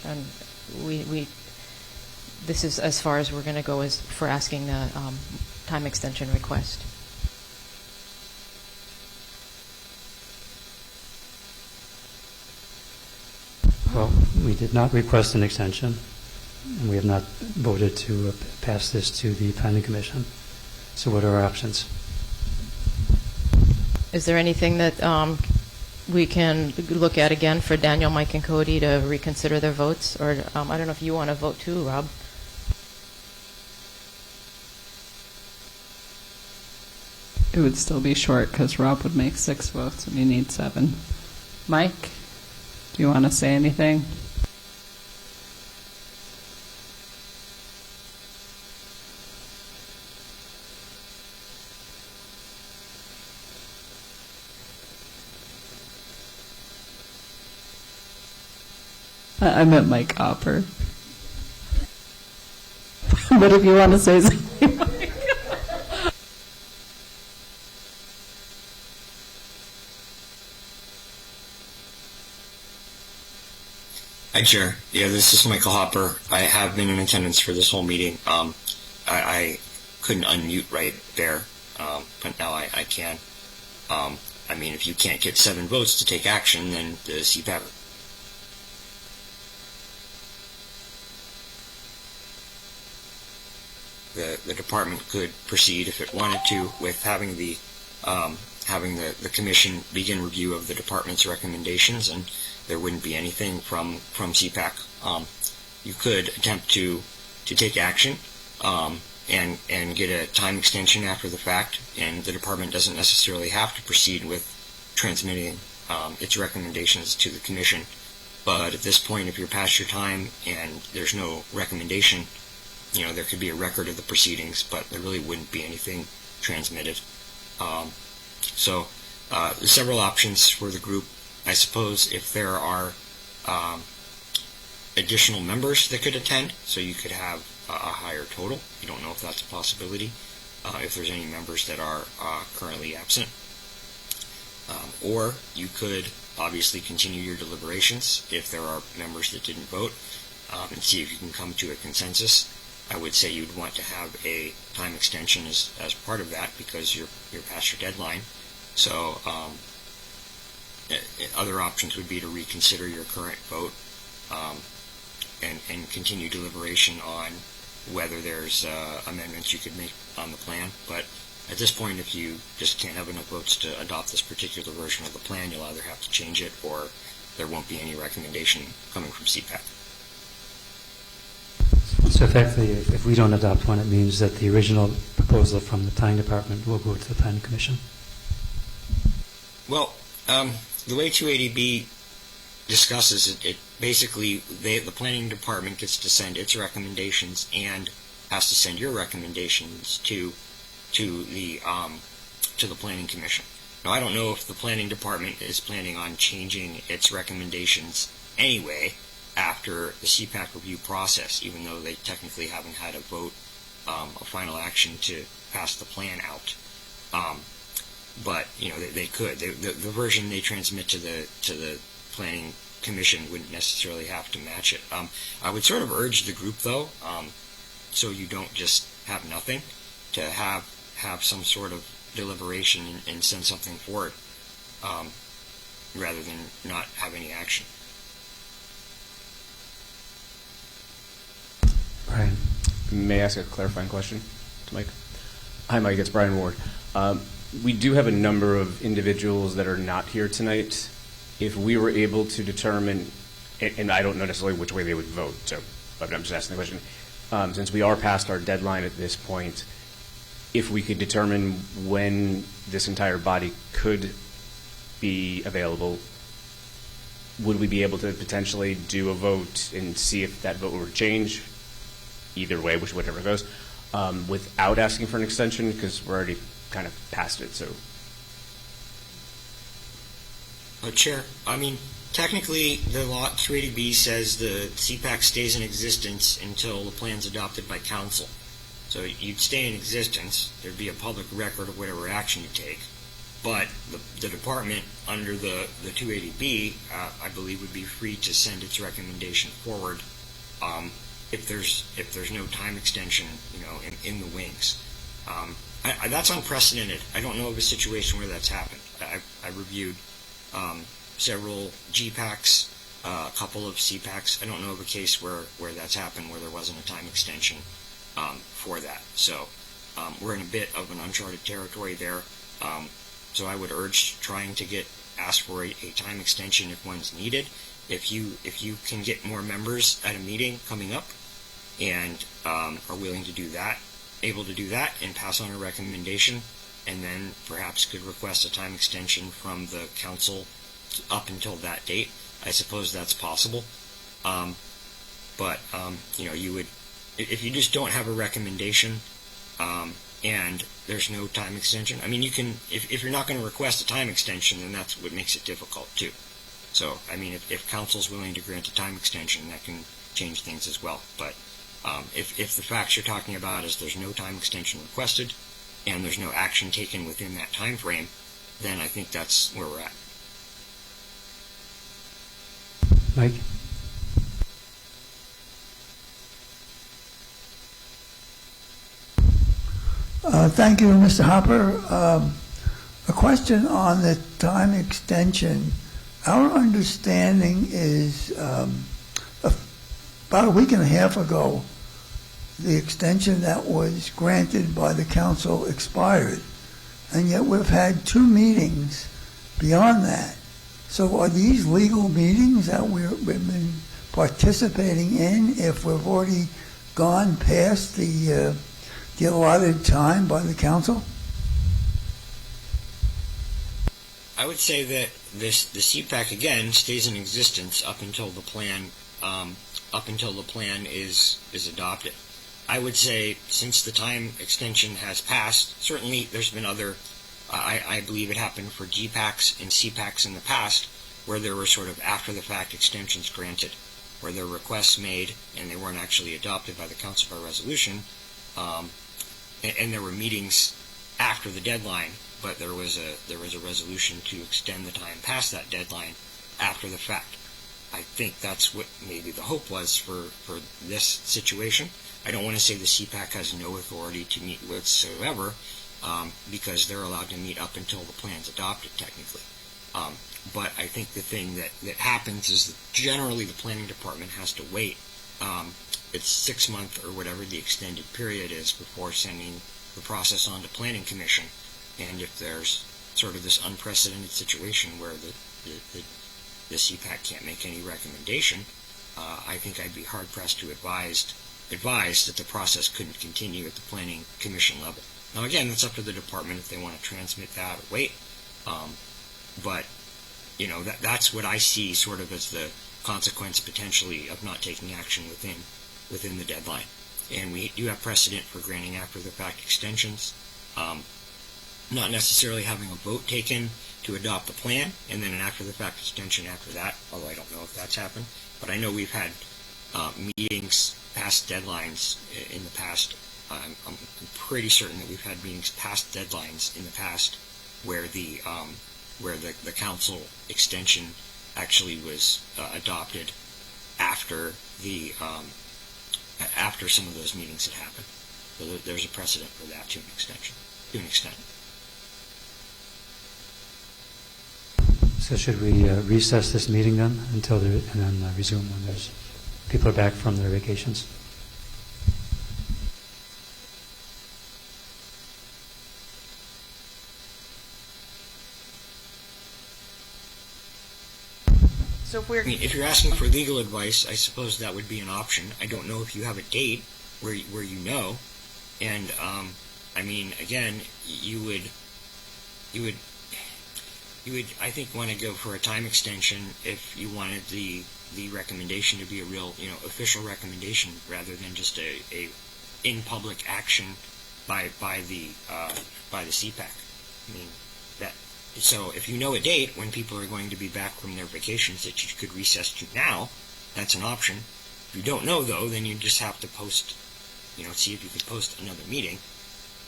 and this is as far as we're going to go as for asking the time extension request. Well, we did not request an extension, and we have not voted to pass this to the Planning Commission. So what are our options? Is there anything that we can look at again for Daniel, Mike, and Cody to reconsider their votes? Or I don't know if you want to vote too, Rob. It would still be short because Rob would make 6 votes and you need 7. Mike, do you want to say anything? I meant Mike Hopper. But if you want to say something. Hi, Chair. Yeah, this is Michael Hopper. I have been in attendance for this whole meeting. I couldn't unmute right there, but now I can. I mean, if you can't get 7 votes to take action, then the CPAC the department could proceed if it wanted to with having the commission begin review of the department's recommendations, and there wouldn't be anything from CPAC. You could attempt to take action and get a time extension after the fact, and the department doesn't necessarily have to proceed with transmitting its recommendations to the commission. But at this point, if you're past your time and there's no recommendation, you know, there could be a record of the proceedings, but there really wouldn't be anything transmitted. So there's several options for the group. I suppose if there are additional members that could attend, so you could have a higher total. You don't know if that's a possibility, if there's any members that are currently absent. Or you could obviously continue your deliberations if there are members that didn't vote, and see if you can come to a consensus. I would say you'd want to have a time extension as part of that because you're past your deadline. So other options would be to reconsider your current vote and continue deliberation on whether there's amendments you could make on the plan. But at this point, if you just can't have enough votes to adopt this particular version of the plan, you'll either have to change it or there won't be any recommendation coming from CPAC. So effectively, if we don't adopt one, it means that the original proposal from the Planning Department will go to the Planning Commission. Well, the way 280B discusses it, basically the Planning Department gets to send its recommendations and has to send your recommendations to the Planning Commission. Now, I don't know if the Planning Department is planning on changing its recommendations anyway after the CPAC review process, even though they technically haven't had a vote, a final action to pass the plan out. But you know they could. The version they transmit to the Planning Commission wouldn't necessarily have to match it. I would sort of urge the group though, so you don't just have nothing, to have some sort of deliberation and send something forward, rather than not have any action. Brian. May I ask a clarifying question to Mike? Hi, Mike. It's Brian Ward. We do have a number of individuals that are not here tonight. If we were able to determine, and I don't know necessarily which way they would vote, but I'm just asking the question. Since we are past our deadline at this point, if we could determine when this entire body could be available, would we be able to potentially do a vote and see if that vote would change, either way, whichever goes, without asking for an extension, because we're already kind of past it, so. Chair, I mean, technically, the law 280B says the CPAC stays in existence until the plan's adopted by council. So you'd stay in existence, there'd be a public record of whatever action you take, but the department, under the 280B, I believe would be free to send its recommendation forward if there's no time extension, in the wings. That's unprecedented. I don't know of a situation where that's happened. I reviewed several GPACs, a couple of CPACs. I don't know of a case where that's happened, where there wasn't a time extension for that. So we're in a bit of an uncharted territory there. So I would urge trying to ask for a time extension if one's needed. If you can get more members at a meeting coming up and are willing to do that, able to do that, and pass on a recommendation, and then perhaps could request a time extension from the council up until that date, I suppose that's possible. But you would, if you just don't have a recommendation and there's no time extension, I mean, you can, if you're not going to request a time extension, then that's what makes it difficult too. So, I mean, if council's willing to grant a time extension, that can change things as well. But if the facts you're talking about is there's no time extension requested and there's no action taken within that time frame, then I think that's where we're at. Mike? Thank you, Mr. Hopper. A question on the time extension. Our understanding is about a week and a half ago, the extension that was granted by the council expired, and yet we've had 2 meetings beyond that. So are these legal meetings that we've been participating in if we've already gone past the allotted time by the council? I would say that the CPAC again stays in existence up until the plan is adopted. I would say since the time extension has passed, certainly there's been other. I believe it happened for GPACs and CPACs in the past, where there were sort of after-the-fact extensions granted, where there were requests made and they weren't actually adopted by the council by resolution, and there were meetings after the deadline, but there was a resolution to extend the time past that deadline after the fact. I think that's what maybe the hope was for this situation. I don't want to say the CPAC has no authority to meet whatsoever, because they're allowed to meet up until the plan's adopted, technically. But I think the thing that happens is that generally the planning department has to wait. It's 6 months or whatever the extended period is before sending the process on to planning commission. And if there's sort of this unprecedented situation where the CPAC can't make any recommendation, I think I'd be hard-pressed to advise that the process couldn't continue at the planning commission level. Now, again, that's up to the department if they want to transmit that or wait. But, that's what I see sort of as the consequence potentially of not taking action within the deadline. And we do have precedent for granting after-the-fact extensions. Not necessarily having a vote taken to adopt the plan, and then an after-the-fact extension after that, although I don't know if that's happened. But I know we've had meetings past deadlines in the past. I'm pretty certain that we've had meetings past deadlines in the past where the council extension actually was adopted after after some of those meetings had happened. So there's a precedent for that to an extent. So should we recess this meeting then and then resume when people are back from their vacations? So if we're, I mean, if you're asking for legal advice, I suppose that would be an option. I don't know if you have a date where you know, and I mean, again, you would I think want to go for a time extension if you wanted the recommendation to be a real official recommendation rather than just a in public action by the CPAC. I mean that. So if you know a date when people are going to be back from their vacations that you could recess to now, that's an option. If you don't know, though, then you just have to post, see if you can post another meeting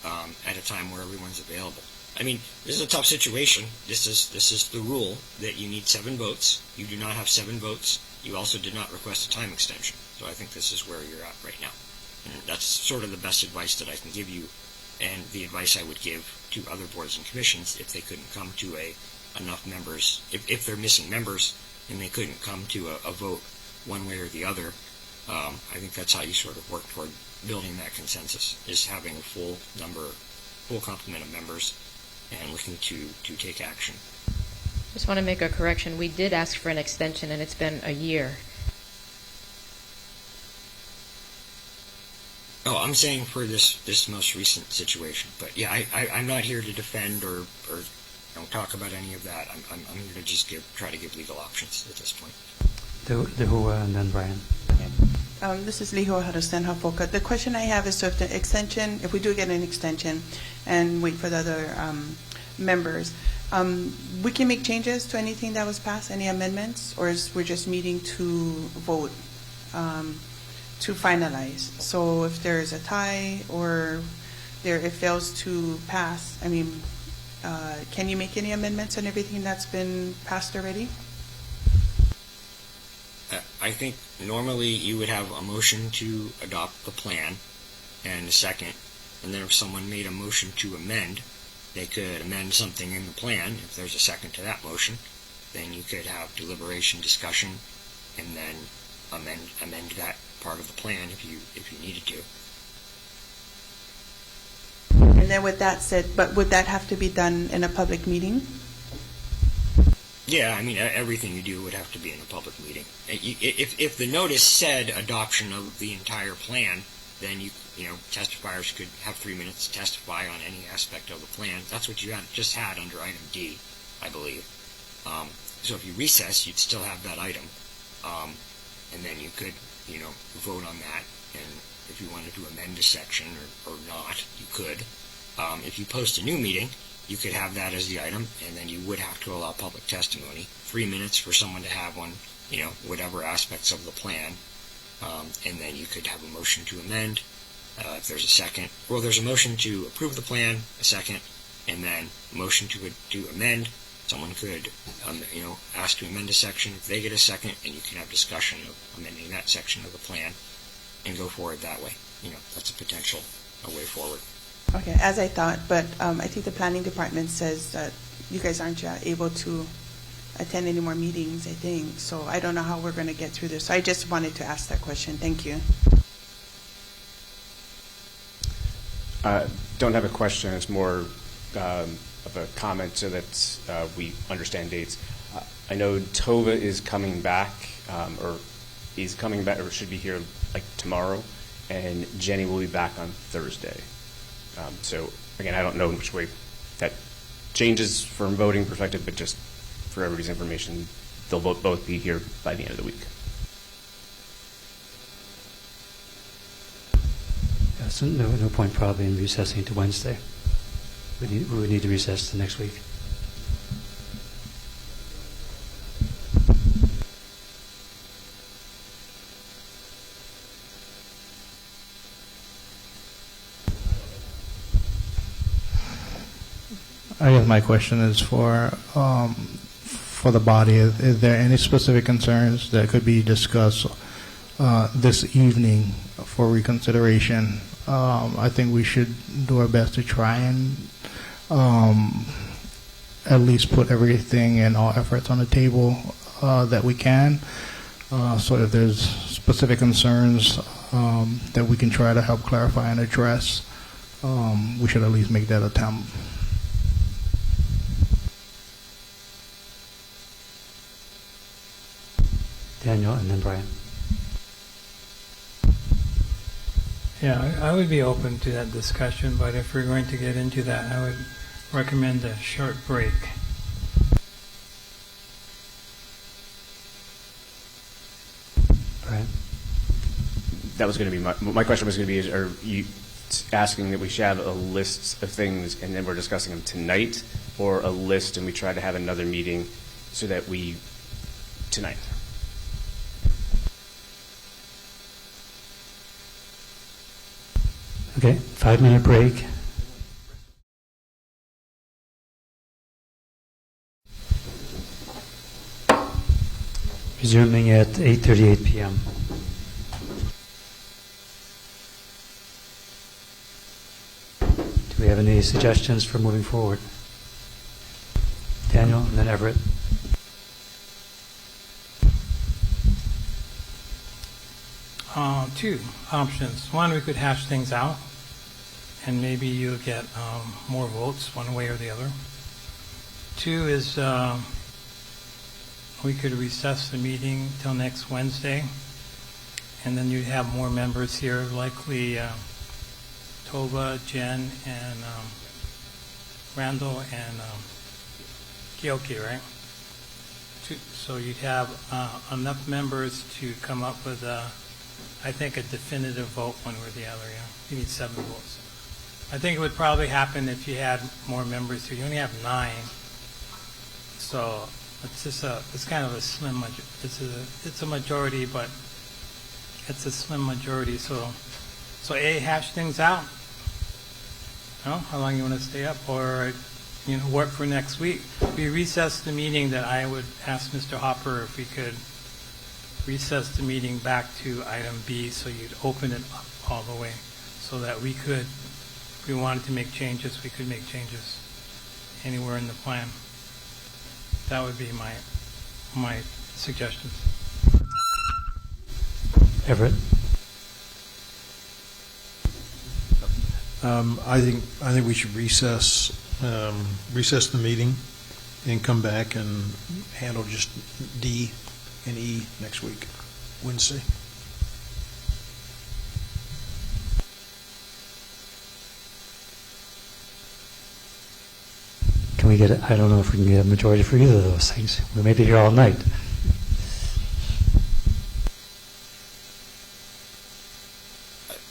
at a time where everyone's available. I mean, this is a tough situation. This is the rule that you need 7 votes. You do not have 7 votes. You also did not request a time extension. So I think this is where you're at right now. And that's sort of the best advice that I can give you, and the advice I would give to other boards and commissions if they couldn't come to enough members, if they're missing members and they couldn't come to a vote one way or the other. I think that's how you sort of work toward building that consensus, is having a full complement of members and looking to take action. Just want to make a correction. We did ask for an extension, and it's been a year. Oh, I'm saying for this most recent situation, but yeah, I'm not here to defend or talk about any of that. I'm here to just try to give legal options at this point. Lehua and then Brian. This is Lehua Huddleston Hafoka. The question I have is, so if the extension, if we do get an extension and wait for the other members, we can make changes to anything that was passed, any amendments, or we're just meeting to vote to finalize? So if there's a tie or it fails to pass, I mean, can you make any amendments on everything that's been passed already? I think normally you would have a motion to adopt the plan and a second, and then if someone made a motion to amend, they could amend something in the plan. If there's a second to that motion, then you could have deliberation, discussion, and then amend that part of the plan if you needed to. And then with that said, but would that have to be done in a public meeting? Yeah, I mean, everything you do would have to be in a public meeting. If the notice said adoption of the entire plan, then testifiers could have 3 minutes to testify on any aspect of the plan. That's what you just had under item D, I believe. So if you recess, you'd still have that item, and then you could, vote on that. And if you wanted to amend a section or not, you could. If you post a new meeting, you could have that as the item, and then you would have to allow public testimony. 3 minutes for someone to have one, whatever aspects of the plan, and then you could have a motion to amend. If there's a second, well, there's a motion to approve the plan, a second, and then a motion to amend. Someone could, ask to amend a section. If they get a second, and you can have discussion of amending that section of the plan, and go forward that way. That's a potential way forward. Okay, as I thought, but I think the planning department says that you guys aren't able to attend any more meetings, I think. So I don't know how we're going to get through this. So I just wanted to ask that question. Thank you. Don't have a question. It's more of a comment so that we understand dates. I know Tova is coming back, or should be here like tomorrow, and Jenny will be back on Thursday. So again, I don't know in which way that changes from voting perspective, but just for everybody's information, they'll both be here by the end of the week. Yeah, so no point probably in recessing to Wednesday. We would need to recess to next week. I guess my question is for the body. Is there any specific concerns that could be discussed this evening for reconsideration? I think we should do our best to try and at least put everything and all efforts on the table that we can. So if there's specific concerns that we can try to help clarify and address, we should at least make that attempt. Daniel, and then Brian. Yeah, I would be open to that discussion, but if we're going to get into that, I would recommend a short break. Brian? That was going to be my question was going to be, are you asking that we should have a list of things and then we're discussing them tonight, or a list and we try to have another meeting so that we, tonight? Okay, 5-minute break. Resuming at 8:38 p.m. Do we have any suggestions for moving forward? Daniel, and then Everett. Two options. One, we could hash things out, and maybe you'll get more votes one way or the other. Two is we could recess the meeting till next Wednesday, and then you'd have more members here, likely Tova, Jen, and Randall, and Kioki, right? So you'd have enough members to come up with I think a definitive vote one way or the other. Yeah, you need 7 votes. I think it would probably happen if you had more members here. You only have 9, so it's kind of a slim majority. It's a majority, but it's a slim majority. So A, hash things out. How long you want to stay up, or work for next week. We recess the meeting. That I would ask Mr. Hopper if we could recess the meeting back to item B, so you'd open it up all the way, so that we could, if we wanted to make changes, we could make changes anywhere in the plan. That would be my suggestions. Everett? I think we should recess the meeting and come back and handle just D and E next week, Wednesday. Can we get I don't know if we can get a majority for either of those things. We may be here all night.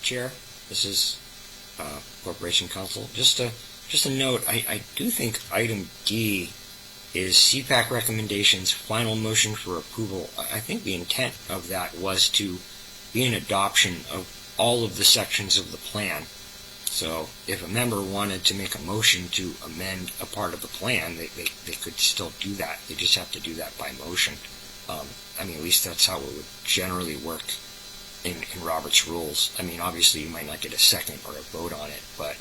Chair, this is Corporation Counsel. Just a note, I do think item D is CPAC recommendations, final motion for approval. I think the intent of that was to be an adoption of all of the sections of the plan. So if a member wanted to make a motion to amend a part of the plan, they could still do that. They just have to do that by motion. At least that's how it would generally work in Robert's rules. Obviously you might not get a second or a vote on it, but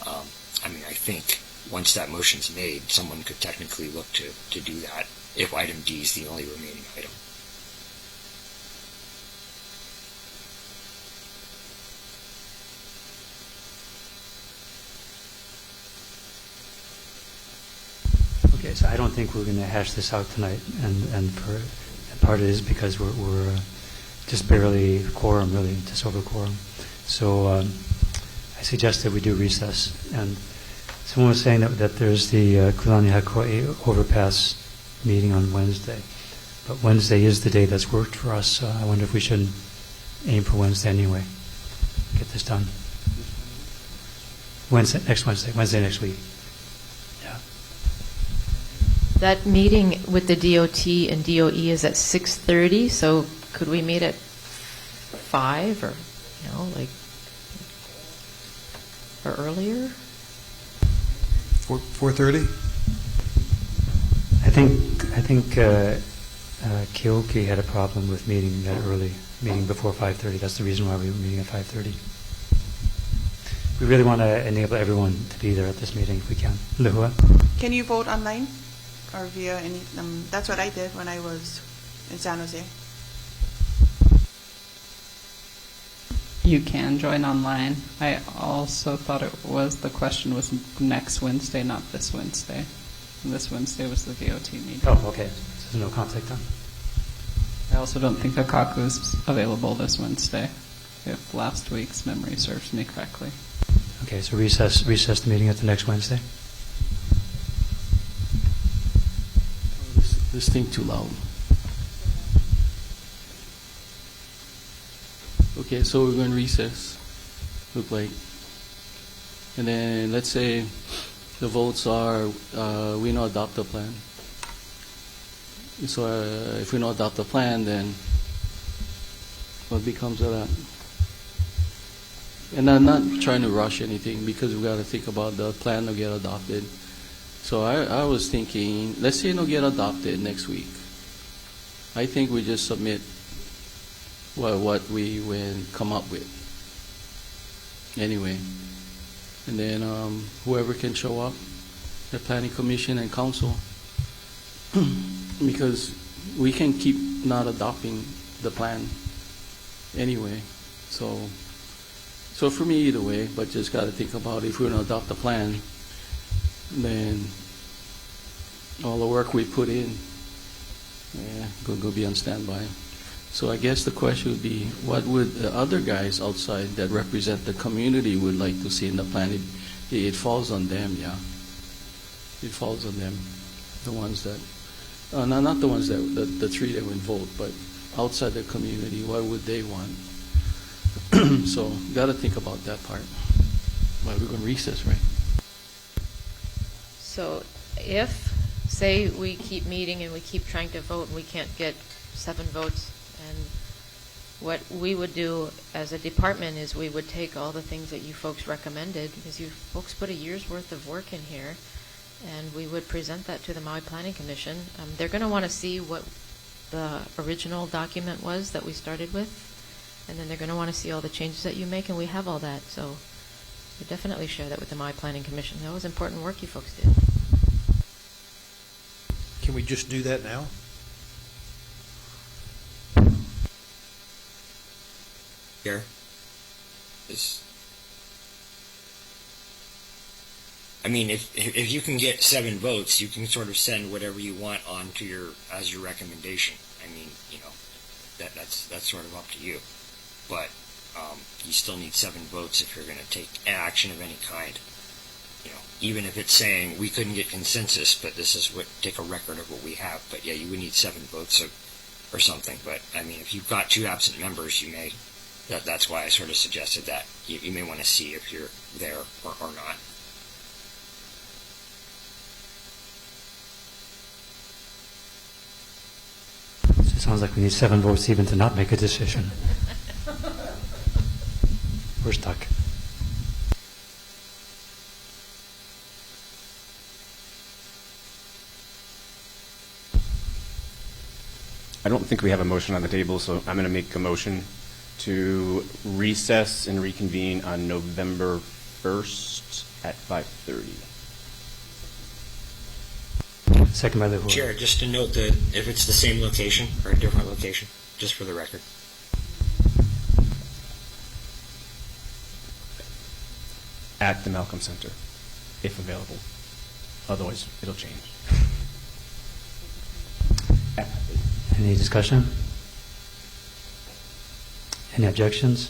I think once that motion's made, someone could technically look to do that if item D is the only remaining item. Okay, so I don't think we're going to hash this out tonight, and part of it is because we're just barely quorum, really, just over quorum. So I suggest that we do recess. And someone was saying that there's the Kulani Hako'i overpass meeting on Wednesday. But Wednesday is the day that's worked for us, so I wonder if we should aim for Wednesday anyway. Get this done. Wednesday next week. Yeah. That meeting with the DOT and DOE is at 6:30, so could we meet at 5 or, or earlier? 4:30? I think Kioki had a problem with meeting that early, meeting before 5:30. That's the reason why we were meeting at 5:30. We really want to enable everyone to be there at this meeting if we can. Lehua? Can you vote online or via any? That's what I did when I was in San Jose. You can join online. I also thought the question was next Wednesday, not this Wednesday. And this Wednesday was the DOT meeting. Oh, okay. So there's no conflict then? I also don't think Akaku's available this Wednesday, if last week's memory serves me correctly. Okay, so recess the meeting at the next Wednesday. This thing too loud. Okay, so we're going to recess. Look like, and then let's say the votes are we don't adopt the plan. So if we don't adopt the plan, then what becomes of that? And I'm not trying to rush anything because we got to think about the plan to get adopted. So I was thinking, let's say it'll get adopted next week. I think we just submit what we will come up with. Anyway, and then whoever can show up, the planning commission and council, because we can keep not adopting the plan anyway. So for me, either way, but just got to think about if we're going to adopt the plan, then all the work we put in, go be on standby. So I guess the question would be, what would the other guys outside that represent the community would like to see in the plan? It falls on them, yeah. It falls on them, the ones that, not the ones that, the three that would vote, but outside the community, what would they want? So, got to think about that part. Well, we're going to recess, right? So if, say, we keep meeting and we keep trying to vote and we can't get 7 votes, and what we would do as a department is we would take all the things that you folks recommended, because you folks put a year's worth of work in here, and we would present that to the Maui Planning Commission. They're going to want to see what the original document was that we started with, and then they're going to want to see all the changes that you make, and we have all that. So we definitely share that with the Maui Planning Commission. That was important work you folks did. Can we just do that now? Here. I mean, if you can get 7 votes, you can sort of send whatever you want on to as your recommendation. I mean, that's sort of up to you. But you still need 7 votes if you're going to take action of any kind. Even if it's saying we couldn't get consensus, but this is take a record of what we have. But yeah, you would need 7 votes or something. But I mean, if you've got 2 absent members, you may. That's why I sort of suggested that you may want to see if you're there or not. It sounds like we need 7 votes even to not make a decision. We're stuck. I don't think we have a motion on the table, so I'm going to make a motion to recess and reconvene on November 1st at 5:30. Second by the board. Chair, just to note that if it's the same location or a different location, just for the record. At the Malcolm Center, if available. Otherwise, it'll change. Any discussion? Any objections?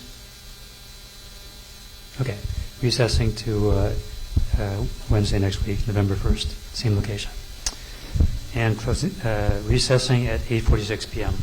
Okay. Recessing to Wednesday next week, November 1st, same location. And recessing at 8:46 p.m.